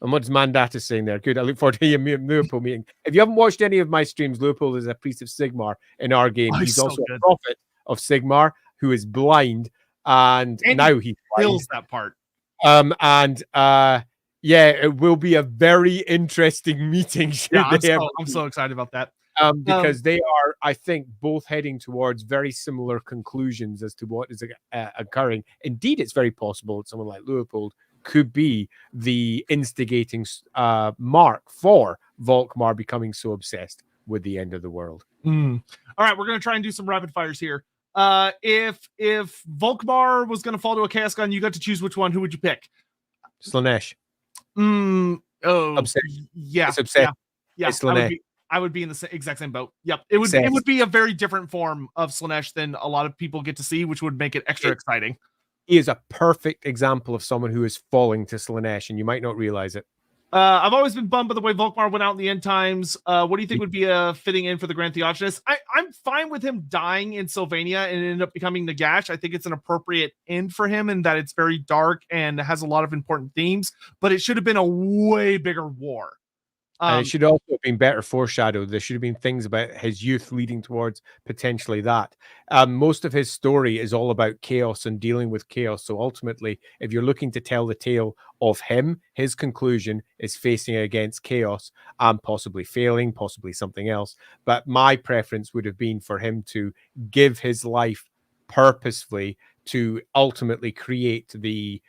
S1: And what's Mandata saying there? Good. I look forward to your Leopold meeting. If you haven't watched any of my streams, Leopold is a priest of Sigmar in our game. He's also a prophet of Sigmar who is blind, and now he
S2: kills that part.
S1: It will be a very interesting meeting.
S2: I'm so excited about that.
S1: Because they are, I think, both heading towards very similar conclusions as to what is occurring. Indeed, it's very possible that someone like Leopold could be the instigating mark for Volkmar becoming so obsessed with the end of the world.
S2: All right, we're going to try and do some rapid fires here. If Volkmar was going to fall to a chaos gun, you got to choose which one. Who would you pick?
S1: Slaanesh.
S2: Obsessed. Yeah.
S1: It's obsessed.
S2: Yeah.
S1: It's Slaanesh.
S2: I would be in the exact same boat. Yep. It would be a very different form of Slaanesh than a lot of people get to see, which would make it extra exciting.
S1: He is a perfect example of someone who is falling to Slaanesh, and you might not realize it.
S2: I've always been bummed by the way Volkmar went out in the end times. What do you think would be a fitting in for the Grand Theongonist? I'm fine with him dying in Sylvania and end up becoming Nagash. I think it's an appropriate end for him, and that it's very dark and has a lot of important themes, but it should have been a way bigger war.
S1: And it should also have been better foreshadowed. There should have been things about his youth leading towards potentially that. Most of his story is all about chaos and dealing with chaos. So ultimately, if you're looking to tell the tale of him, his conclusion is facing against chaos and possibly failing, possibly something else. But my preference would have been for him to give his life purposefully to ultimately create the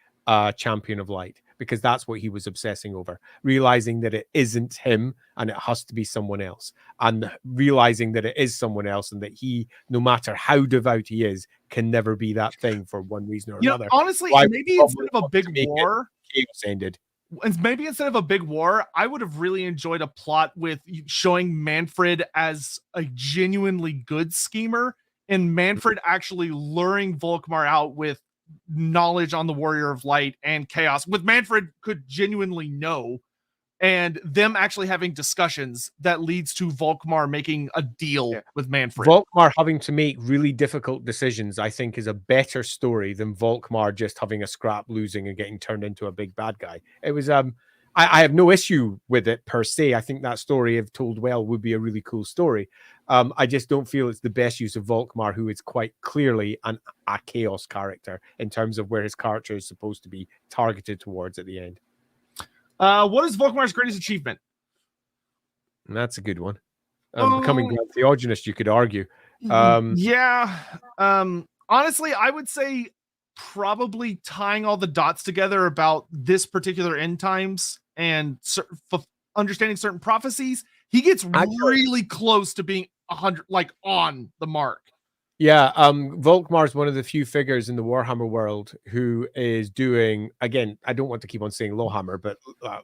S1: champion of light. because that's what he was obsessing over, realizing that it isn't him and it has to be someone else, and realizing that it is someone else and that he, no matter how devout he is, can never be that thing for one reason or another.
S2: Honestly,
S1: Why
S2: maybe instead of a big war,
S1: chaos ended.
S2: And maybe instead of a big war, I would have really enjoyed a plot with showing Manfred as a genuinely good schemer, and Manfred actually luring Volkmar out with knowledge on the Warrior of Light and Chaos, with Manfred could genuinely know, and them actually having discussions that leads to Volkmar making a deal with Manfred.
S1: Volkmar having to make really difficult decisions, I think, is a better story than Volkmar just having a scrap, losing, and getting turned into a big bad guy. It was I have no issue with it per se. I think that story, if told well, would be a really cool story. I just don't feel it's the best use of Volkmar, who is quite clearly a chaos character in terms of where his character is supposed to be targeted towards at the end.
S2: What is Volkmar's greatest achievement?
S1: And that's a good one. Becoming Grand Theongonist, you could argue.
S2: Honestly, I would say probably tying all the dots together about this particular end times and understanding certain prophecies. He gets really close to being 100, like on the mark.
S1: Yeah, Volkmar is one of the few figures in the Warhammer world who is doing, again, I don't want to keep on saying LAWhammer, but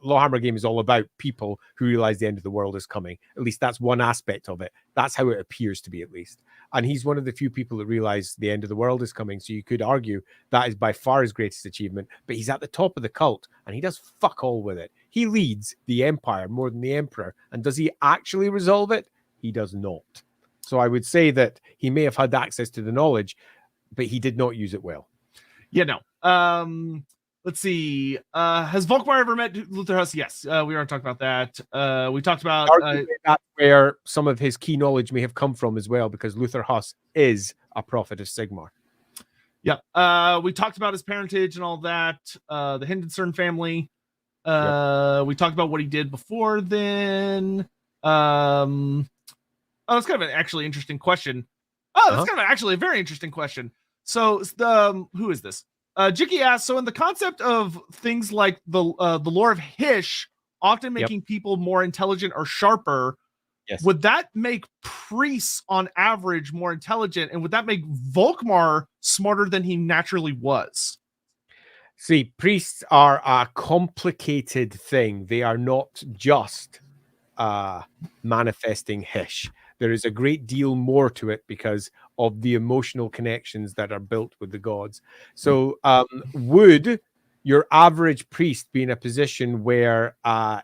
S1: LAWhammer game is all about people who realize the end of the world is coming. At least that's one aspect of it. That's how it appears to be, at least. And he's one of the few people that realize the end of the world is coming. So you could argue that is by far his greatest achievement, but he's at the top of the cult and he does fuck all with it. He leads the Empire more than the Emperor. And does he actually resolve it? He does not. So I would say that he may have had access to the knowledge, but he did not use it well.
S2: Yeah, no. Let's see. Has Volkmar ever met Luther Huss? Yes. We already talked about that. We talked about
S1: that's where some of his key knowledge may have come from as well, because Luther Huss is a prophet of Sigmar.
S2: Yeah. We talked about his parentage and all that. The Hindenstern family. We talked about what he did before then. Oh, that's kind of an actually interesting question. Oh, that's kind of actually a very interesting question. So, who is this? Jicky asks, so in the concept of things like the lore of Hish often making people more intelligent or sharper, would that make priests on average more intelligent? And would that make Volkmar smarter than he naturally was?
S1: See, priests are a complicated thing. They are not just manifesting Hish. There is a great deal more to it because of the emotional connections that are built with the gods. So would your average priest be in a position where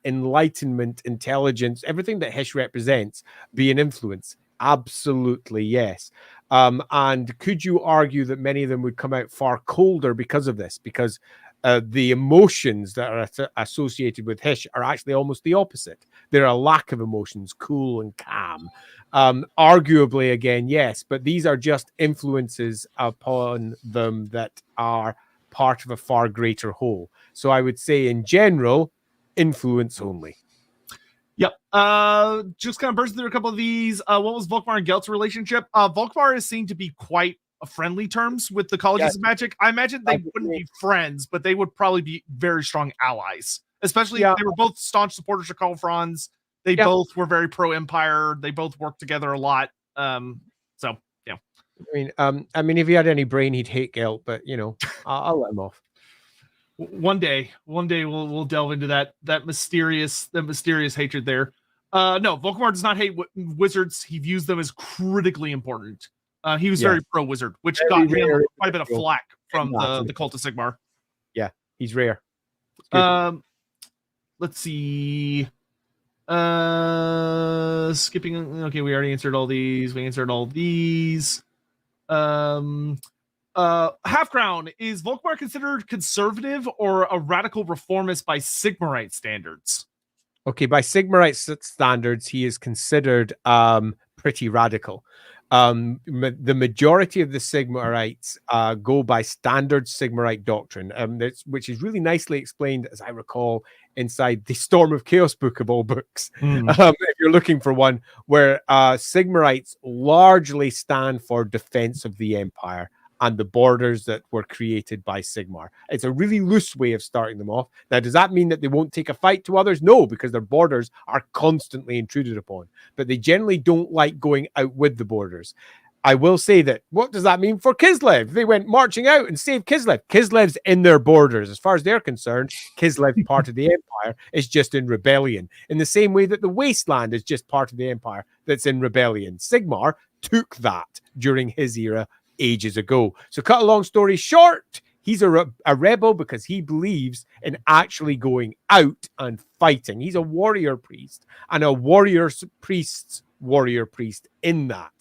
S1: enlightenment, intelligence, everything that Hish represents be an influence? Absolutely, yes. And could you argue that many of them would come out far colder because of this? Because the emotions that are associated with Hish are actually almost the opposite. They're a lack of emotions, cool and calm. Arguably, again, yes, but these are just influences upon them that are part of a far greater whole. So I would say, in general, influence only.
S2: Yep. Just kind of bursting through a couple of these. What was Volkmar and Gelt's relationship? Volkmar is seen to be quite friendly terms with the colleges of magic. I imagine they wouldn't be friends, but they would probably be very strong allies. Especially they were both staunch supporters of Karl Franz. They both were very pro-Empire. They both worked together a lot. So yeah.
S1: I mean, if he had any brain, he'd hate Gelt, but you know, I'll let him off.
S2: One day we'll delve into that mysterious hatred there. No, Volkmar does not hate wizards. He views them as critically important. He was very pro wizard, which got him quite a bit of flack from the Cult of Sigmar.
S1: Yeah, he's rare.
S2: Let's see. Skipping. Okay, we already answered all these. Half Crown, is Volkmar considered conservative or a radical reformist by Sigmarite standards?
S1: Okay, by Sigmarite standards, he is considered pretty radical. The majority of the Sigmarites go by standard Sigmarite doctrine, which is really nicely explained, as I recall, inside the Storm of Chaos book of all books. If you're looking for one, where Sigmarites largely stand for defense of the Empire and the borders that were created by Sigmar. It's a really loose way of starting them off. Now, does that mean that they won't take a fight to others? No, because their borders are constantly intruded upon. But they generally don't like going out with the borders. I will say that, what does that mean for Kislev? They went marching out and saved Kislev. Kislev's in their borders. As far as they're concerned, Kislev's part of the Empire is just in rebellion. In the same way that the Wasteland is just part of the Empire that's in rebellion. Sigmar took that during his era ages ago. So cut a long story short, he's a rebel because he believes in actually going out and fighting. He's a warrior priest and a warrior priest in that.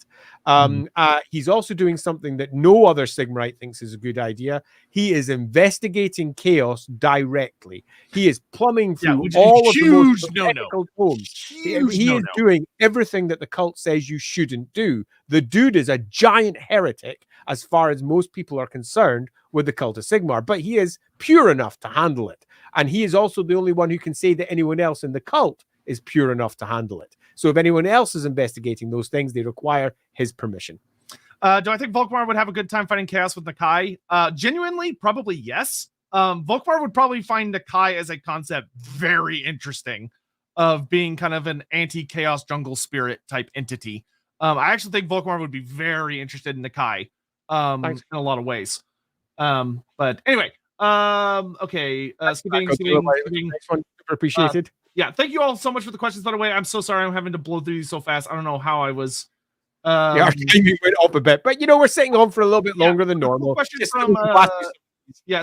S1: He's also doing something that no other Sigmarite thinks is a good idea. He is investigating chaos directly. He is plumbing through all of the most technical tomes. He is doing everything that the cult says you shouldn't do. The dude is a giant heretic as far as most people are concerned with the Cult of Sigmar, but he is pure enough to handle it. And he is also the only one who can say that anyone else in the cult is pure enough to handle it. So if anyone else is investigating those things, they require his permission.
S2: Do I think Volkmar would have a good time fighting chaos with Nakai? Genuinely, probably yes. Volkmar would probably find Nakai as a concept very interesting, of being kind of an anti-chaos jungle spirit type entity. I actually think Volkmar would be very interested in Nakai in a lot of ways. But anyway, okay. Skipping.
S1: Next one, super appreciated.
S2: Yeah, thank you all so much for the questions, by the way. I'm so sorry I'm having to blow through these so fast. I don't know how I was...
S1: our timing went up a bit, but, we're sitting on for a little bit longer than normal.
S2: Question from...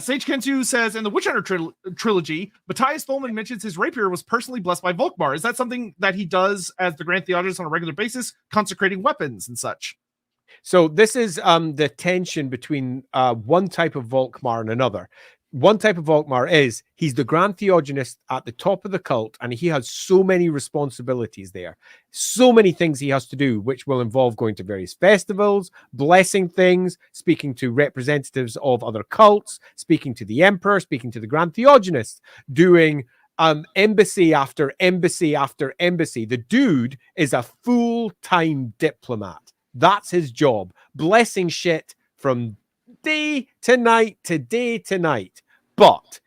S2: Sage Kentu says, in the Witch Hunter trilogy, Matthias Tholman mentions his rapier was personally blessed by Volkmar. Is that something that he does as the Grand Theongonist on a regular basis, consecrating weapons and such?
S1: So this is the tension between one type of Volkmar and another. One type of Volkmar is he's the Grand Theongonist at the top of the cult, and he has so many responsibilities there, so many things he has to do, which will involve going to various festivals, blessing things, speaking to representatives of other cults, speaking to the Emperor, speaking to the Grand Theongonist, doing embassy after embassy after embassy. The dude is a full-time diplomat. That's his job, blessing shit from day to night to day to night. But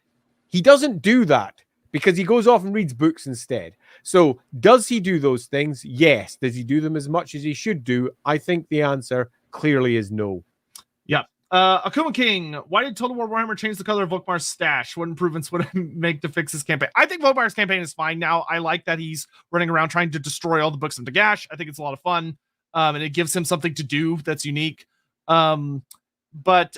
S1: he doesn't do that because he goes off and reads books instead. So does he do those things? Yes. Does he do them as much as he should do? I think the answer clearly is no.
S2: Yeah. Akuma King, why did Total War Warhammer change the color of Volkmar's stash? What improvements would it make to fix his campaign? I think Volkmar's campaign is fine now. I like that he's running around trying to destroy all the books in Dagash. I think it's a lot of fun. And it gives him something to do that's unique. But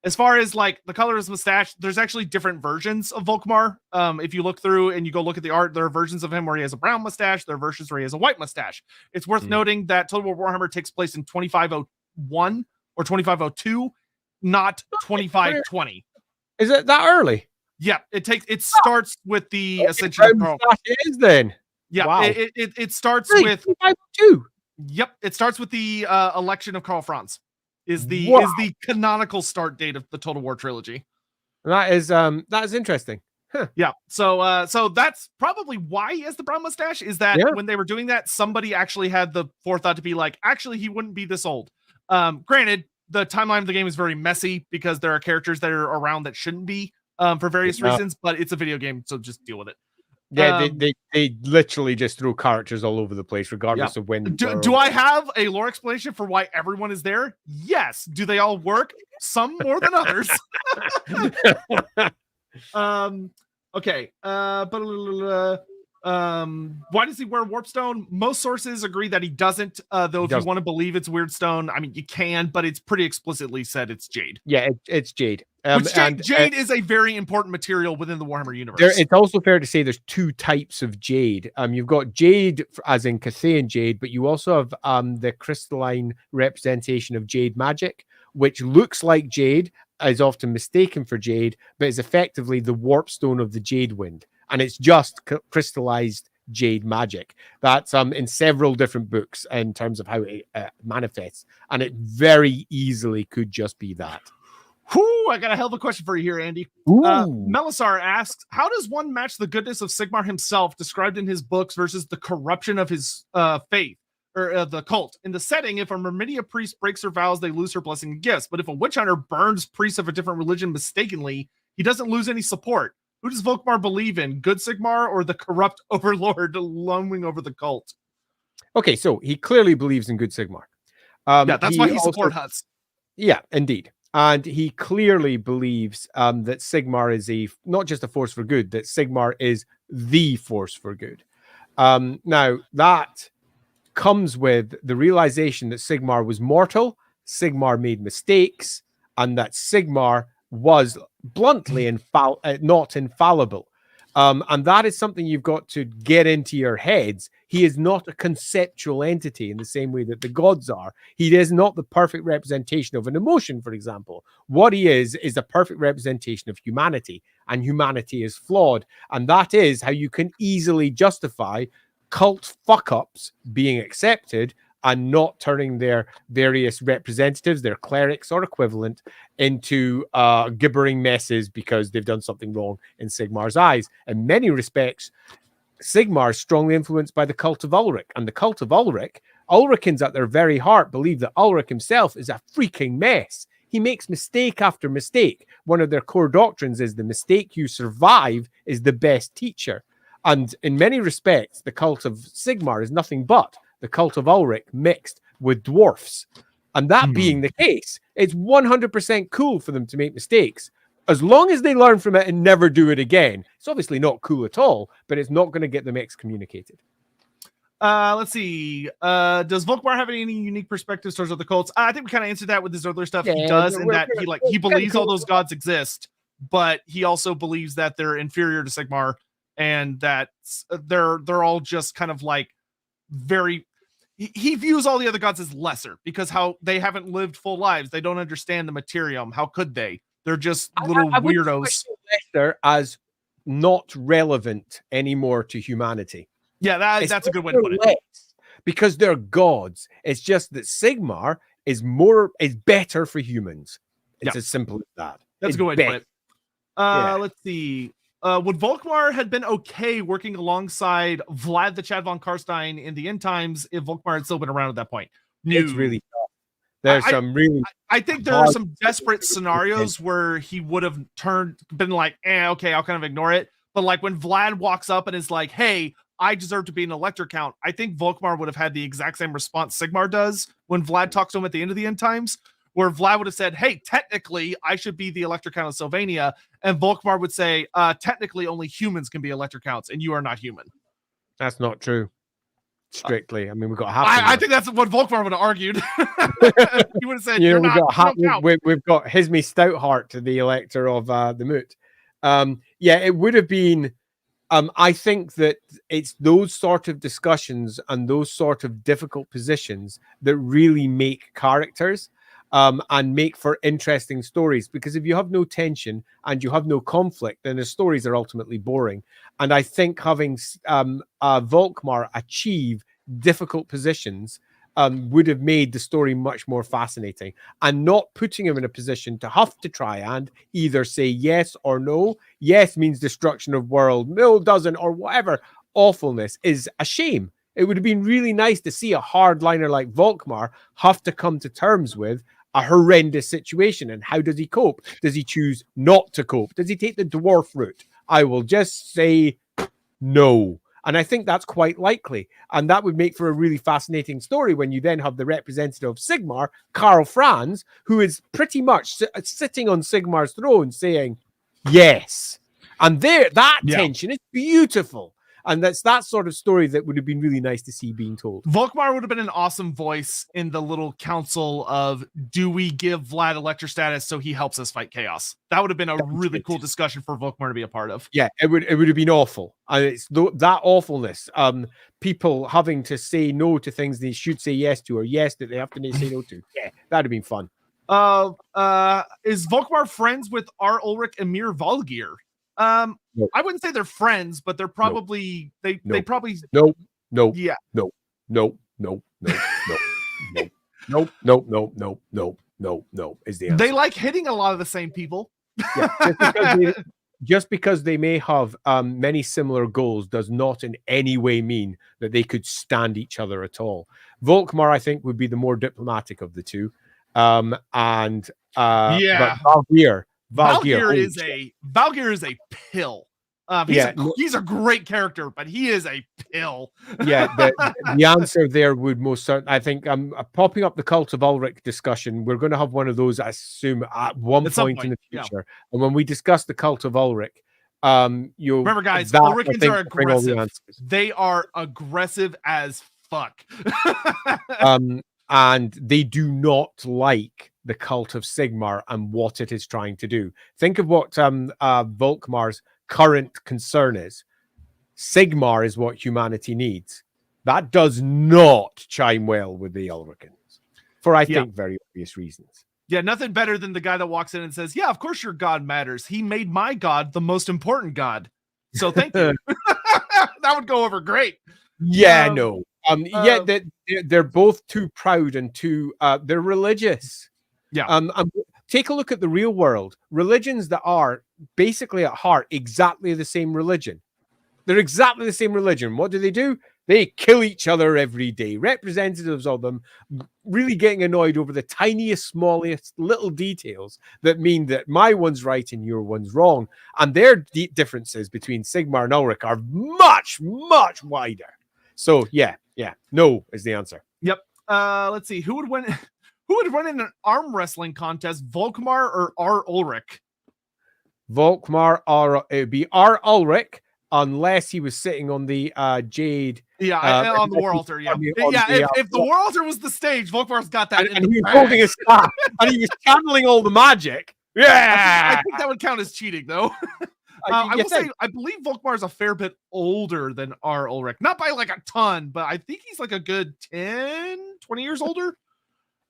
S2: as far as like the color of his mustache, there's actually different versions of Volkmar. If you look through and you go look at the art, there are versions of him where he has a brown mustache. There are versions where he has a white mustache. It's worth noting that Total War Warhammer takes place in 2501 or 2502, not 2520.
S1: Is it that early?
S2: Yeah, it starts with the Ascension of Karl.
S1: It is then.
S2: Yeah, wow. It starts with
S1: 2502.
S2: Yep, it starts with the election of Karl Franz. Is the canonical start date of the Total War trilogy.
S1: That is interesting. Huh.
S2: Yeah. So that's probably why he has the brown mustache, is that when they were doing that, somebody actually had the forethought to be like, actually, he wouldn't be this old. Granted, the timeline of the game is very messy because there are characters that are around that shouldn't be for various reasons, but it's a video game, so just deal with it.
S1: Yeah, they literally just throw characters all over the place, regardless of when.
S2: Do I have a lore explanation for why everyone is there? Yes. Do they all work? Some more than others. Okay. Why does he wear Warpstone? Most sources agree that he doesn't. Though if you want to believe it's Weird Stone, I mean, you can, but it's pretty explicitly said it's Jade.
S1: Yeah, it's Jade.
S2: Jade is a very important material within the Warhammer universe.
S1: It's also fair to say there's two types of Jade. You've got Jade as in Cathayan Jade, but you also have the crystalline representation of Jade magic, which looks like Jade, is often mistaken for Jade, but is effectively the Warpstone of the Jade Wind. And it's just crystallized Jade magic. That's in several different books in terms of how it manifests. And it very easily could just be that.
S2: I got a hell of a question for you here, Andy. Melisar asks, how does one match the goodness of Sigmar himself described in his books versus the corruption of his faith? or the cult. In the setting, if a Myrmidia priest breaks her vows, they lose her blessing and gifts. But if a witch hunter burns priests of a different religion mistakenly, he doesn't lose any support. Who does Volkmar believe in? Good Sigmar or the corrupt overlord looming over the cult?
S1: Okay, so he clearly believes in Good Sigmar.
S2: Yeah, that's why he support hunts.
S1: Yeah, indeed. And he clearly believes that Sigmar is not just a force for good, that Sigmar is the force for good. Now, that comes with the realization that Sigmar was mortal, Sigmar made mistakes, and that Sigmar was bluntly not infallible. And that is something you've got to get into your heads. He is not a conceptual entity in the same way that the gods are. He is not the perfect representation of an emotion, for example. What he is a perfect representation of humanity, and humanity is flawed. And that is how you can easily justify cult fuck-ups being accepted and not turning their various representatives, their clerics or equivalent, into gibbering messes because they've done something wrong in Sigmar's eyes. In many respects, Sigmar is strongly influenced by the cult of Ulrich. And the cult of Ulrich, Ulrichans at their very heart believe that Ulrich himself is a freaking mess. He makes mistake after mistake. One of their core doctrines is the mistake you survive is the best teacher. And in many respects, the cult of Sigmar is nothing but the cult of Ulrich mixed with dwarfs. And that being the case, it's 100% cool for them to make mistakes. As long as they learn from it and never do it again. It's obviously not cool at all, but it's not going to get them excommunicated.
S2: Let's see. Does Volkmar have any unique perspectives towards other cults? I think we kind of answered that with his other stuff. He does, in that he believes all those gods exist, but he also believes that they're inferior to Sigmar, and that they're all just kind of like very. He views all the other gods as lesser because how they haven't lived full lives. They don't understand the materium. How could they? They're just little weirdos.
S1: Lesser as not relevant anymore to humanity.
S2: Yeah, that's a good way to put it.
S1: Because they're gods. It's just that Sigmar is better for humans. It's as simple as that.
S2: That's a good way to put it. Let's see. Would Volkmar had been okay working alongside Vlad the Chad von Karstein in the end times if Volkmar had still been around at that point? No.
S1: It's really tough. There's
S2: I think there are some desperate scenarios where he would have been like, okay, I'll kind of ignore it. But like when Vlad walks up and is like, hey, I deserve to be an Elector Count, I think Volkmar would have had the exact same response Sigmar does when Vlad talks to him at the end of the end times, where Vlad would have said, hey, technically, I should be the Elector Count of Sylvania. And Volkmar would say, technically, only humans can be Elector Counts, and you are not human.
S1: That's not true. Strictly. I mean, we've got
S2: I think that's what Volkmar would have argued. He would have said,
S1: we've got Hismi Stoutheart, the Elector of the Moot. It would have been... I think that it's those sort of discussions and those sort of difficult positions that really make characters and make for interesting stories. Because if you have no tension and you have no conflict, then the stories are ultimately boring. And I think having Volkmar achieve difficult positions would have made the story much more fascinating, and not putting him in a position to have to try and either say yes or no. Yes means destruction of world, no doesn't, or whatever awfulness is a shame. It would have been really nice to see a hardliner like Volkmar have to come to terms with a horrendous situation. And how does he cope? Does he choose not to cope? Does he take the dwarf route? I will just say no. And I think that's quite likely. And that would make for a really fascinating story when you then have the representative of Sigmar, Karl Franz, who is pretty much sitting on Sigmar's throne saying, yes. And that tension is beautiful. And that's that sort of story that would have been really nice to see being told.
S2: Volkmar would have been an awesome voice in the little council of, do we give Vlad Elector status so he helps us fight chaos? That would have been a really cool discussion for Volkmar to be a part of.
S1: Yeah, it would have been awful. And it's that awfulness. People having to say no to things they should say yes to, or yes that they have to say no to. Yeah, that'd have been fun.
S2: Is Volkmar friends with R. Ulrich Emir Valgir?
S1: Nope.
S2: I wouldn't say they're friends, but they're probably they probably
S1: no is the answer.
S2: They like hitting a lot of the same people.
S1: Yeah, just because they may have many similar goals does not in any way mean that they could stand each other at all. Volkmar, I think, would be the more diplomatic of the two. But
S2: Valkyr is a pill. He's a great character, but he is a pill.
S1: The answer there would most certainly, I think, popping up the Cult of Ulrich discussion. We're going to have one of those, I assume, at one point in the future. Yeah. And when we discuss the Cult of Ulrich, you
S2: remember, guys, Ulrichans are aggressive. They are aggressive as fuck.
S1: And they do not like the Cult of Sigmar and what it is trying to do. Think of what Volkmar's current concern is. Sigmar is what humanity needs. That does not chime well with the Ulrichans for, I think, very obvious reasons.
S2: Yeah, nothing better than the guy that walks in and says, yeah, of course your god matters. He made my god the most important god. So thank you. That would go over great.
S1: Yeah, they're both too proud and too, they're religious.
S2: Yeah.
S1: Take a look at the real world. Religions that are basically at heart exactly the same religion. They're exactly the same religion. What do? They kill each other every day. Representatives of them really getting annoyed over the tiniest, smallest little details that mean that my one's right and your one's wrong. And their differences between Sigmar and Ulrich are much, much wider. So, no is the answer.
S2: Yep. Let's see. Who would win? Who would run in an arm wrestling contest, Volkmar or R. Ulrich?
S1: Volkmar, or it would be R. Ulrich, unless he was sitting on the jade.
S2: Yeah, on the war altar. Yeah, if the war altar was the stage, Volkmar's got that.
S1: And he was holding his staff, and he was channeling all the magic. Yeah,
S2: I think that would count as cheating, though. I will say, I believe Volkmar is a fair bit older than R. Ulrich. Not by like a ton, but I think he's like a good 10, 20 years older.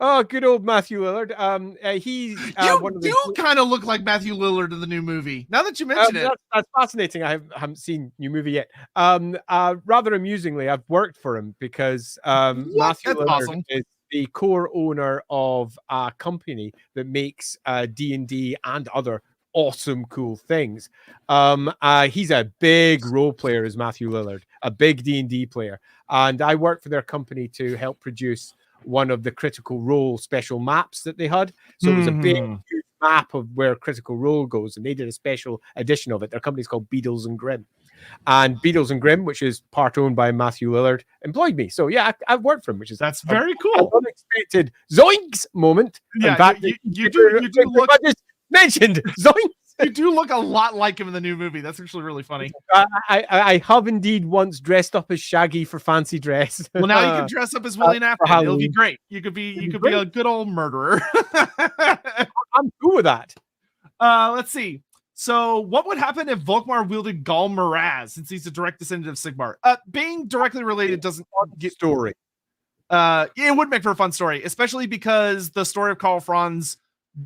S1: Oh, good old Matthew Lillard. He's
S2: you kind of look like Matthew Lillard in the new movie. Now that you mention it,
S1: that's fascinating. I haven't seen new movie yet. Rather amusingly, I've worked for him because Matthew Lillard is the core owner of a company that makes D&D and other awesome, cool things. He's a big role player, is Matthew Lillard, a big D&D player, and I worked for their company to help produce one of the Critical Role special maps that they had. So it was a big huge map of where Critical Role goes, and they did a special edition of it. Their company's called Beadles and Grim. And Beadles and Grim, which is part owned by Matthew Lillard, employed me. So yeah, I've worked for him, which is
S2: that's very cool.
S1: An unexpected zoinks moment.
S2: Yeah, in fact, you do look.
S1: I just mentioned zoinks.
S2: You do look a lot like him in the new movie. That's actually really funny.
S1: I have indeed once dressed up as Shaggy for fancy dress.
S2: Well, now you can dress up as William Afton. It'll be great. You could be a good old murderer.
S1: I'm cool with that.
S2: Let's see. So, what would happen if Volkmar wielded Gal Maraz, since he's a direct descendant of Sigmar? Being directly related doesn't get
S1: story.
S2: It would make for a fun story, especially because the story of Karl Franz.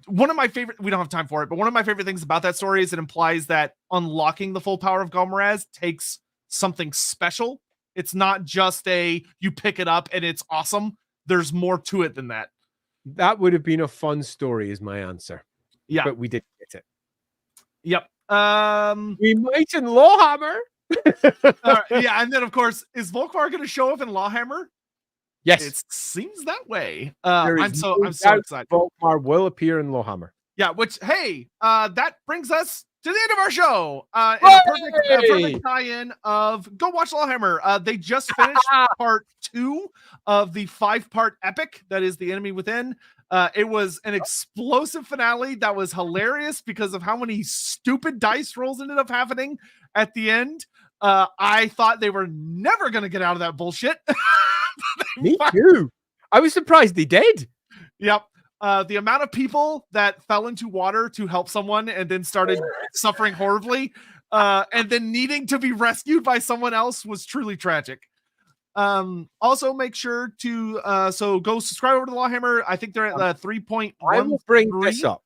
S2: One of my favorite, we don't have time for it, but one of my favorite things about that story is it implies that unlocking the full power of Gal Maraz takes something special. It's not just you pick it up and it's awesome. There's more to it than that.
S1: That would have been a fun story, is my answer.
S2: Yeah.
S1: But we didn't get it.
S2: Yep.
S1: We might in LAWhammer.
S2: Yeah, and then of course, is Volkmar going to show up in LAWhammer?
S1: Yes,
S2: it seems that way. I'm so excited.
S1: Volkmar will appear in LAWhammer.
S2: Yeah, which that brings us to the end of our show. A perfect tie-in of go watch LAWhammer. They just finished part 2 of the 5-part epic that is The Enemy Within. It was an explosive finale that was hilarious because of how many stupid dice rolls ended up happening at the end. I thought they were never going to get out of that bullshit.
S1: Me too. I was surprised they did.
S2: Yep. The amount of people that fell into water to help someone and then started suffering horribly, and then needing to be rescued by someone else was truly tragic. Also, make sure to go subscribe over to LAWhammer. I think they're at 3.1.
S1: I will bring this up.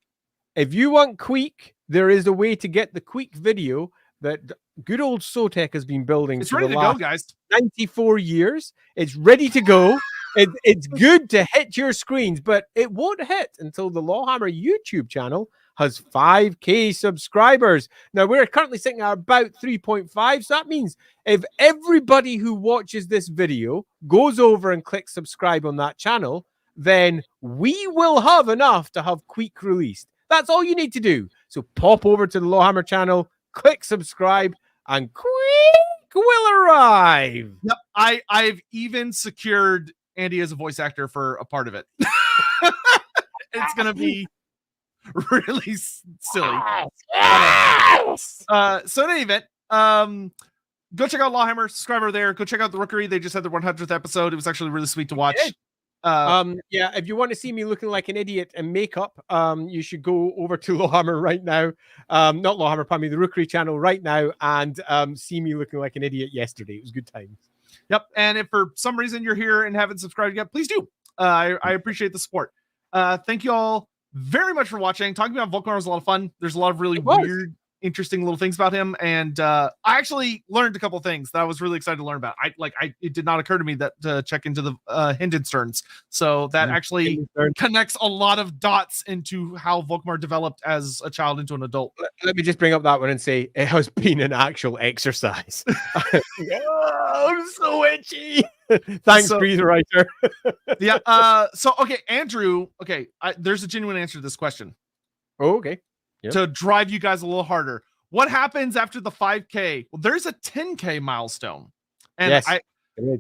S1: If you want Queek, there is a way to get the Queek video that good old Sotek has been building.
S2: It's ready to go, guys.
S1: 94 years. It's ready to go. It's good to hit your screens, but it won't hit until the LAWhammer YouTube channel has 5K subscribers. Now, we're currently sitting at about 3.5, so that means if everybody who watches this video goes over and clicks subscribe on that channel, then we will have enough to have Queek released. That's all you need to do. So pop over to the LAWhammer channel, click subscribe, and Queek will arrive.
S2: Yep, I've even secured Andy as a voice actor for a part of it. It's gonna be really silly.
S1: Yes!
S2: So in any event, go check out LAWhammer, subscribe over there. Go check out the Rookery. They just had their 100th episode. It was actually really sweet to watch.
S1: Yeah, if you want to see me looking like an idiot in makeup, you should go over to LAWhammer right now. Not LAWhammer, pardon me, the Rookery channel right now, and see me looking like an idiot yesterday. It was good times.
S2: Yep, and if for some reason you're here and haven't subscribed yet, please do. I appreciate the support. Thank you all very much for watching. Talking about Volkmar was a lot of fun. There's a lot of really weird, interesting little things about him, and I actually learned a couple things that I was really excited to learn about. It did not occur to me that to check into the Hindensterns, so that actually connects a lot of dots into how Volkmar developed as a child into an adult.
S1: Let me just bring up that one and say it has been an actual exercise. Oh, I'm so itchy. Thanks, Breathe Writer.
S2: Yeah. So okay, Andrew. Okay, there's a genuine answer to this question.
S1: Oh, okay.
S2: Yep. To drive you guys a little harder. What happens after the 5K? Well, there's a 10K milestone. And
S1: yes,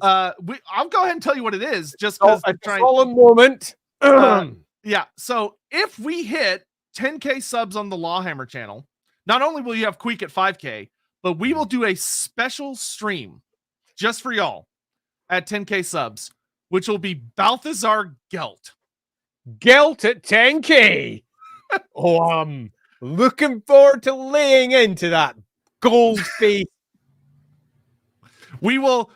S2: I'll go ahead and tell you what it is, just because
S1: a solemn moment.
S2: Yeah. So if we hit 10K subs on the LAWhammer channel, not only will you have Queek at 5K, but we will do a special stream just for y'all at 10K subs, which will be Balthazar Gelt.
S1: Gelt at 10K. Oh, looking forward to laying into that gold face.
S2: We will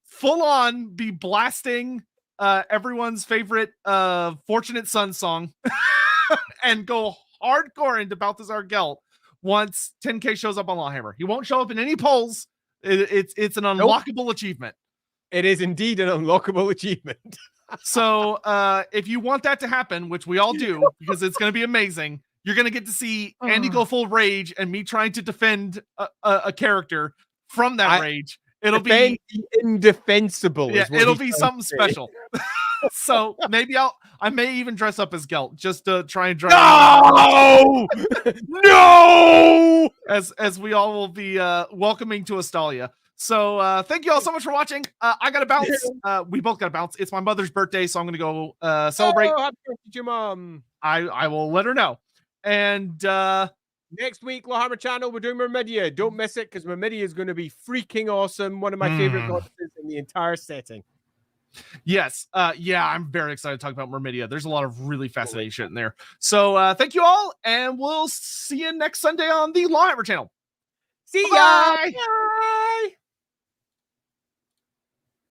S2: full on be blasting everyone's favorite Fortunate Son song and go hardcore into Balthazar Gelt once 10K shows up on LAWhammer. He won't show up in any polls. It's an unlockable achievement.
S1: It is indeed an unlockable achievement.
S2: So if you want that to happen, which we all do, because it's going to be amazing, you're going to get to see Andy go full rage and me trying to defend a character from that rage. It'll be
S1: indefensible.
S2: Yeah, it'll be something special. So maybe I may even dress up as Gelt just to try and drive.
S1: No, no.
S2: As we all will be welcoming to Astalia. So thank you all so much for watching. I gotta bounce. We both gotta bounce. It's my mother's birthday, so I'm gonna go celebrate.
S1: Oh, happy birthday to your mom.
S2: I will let her know. And
S1: next week, LAWhammer channel, we're doing Myrmidia. Don't miss it, because Myrmidia is going to be freaking awesome. One of my favorite goddesses in the entire setting.
S2: Yes. Yeah, I'm very excited to talk about Myrmidia. There's a lot of really fascinating shit in there. So thank you all, and we'll see you next Sunday on the LAWhammer channel.
S1: See ya. Bye.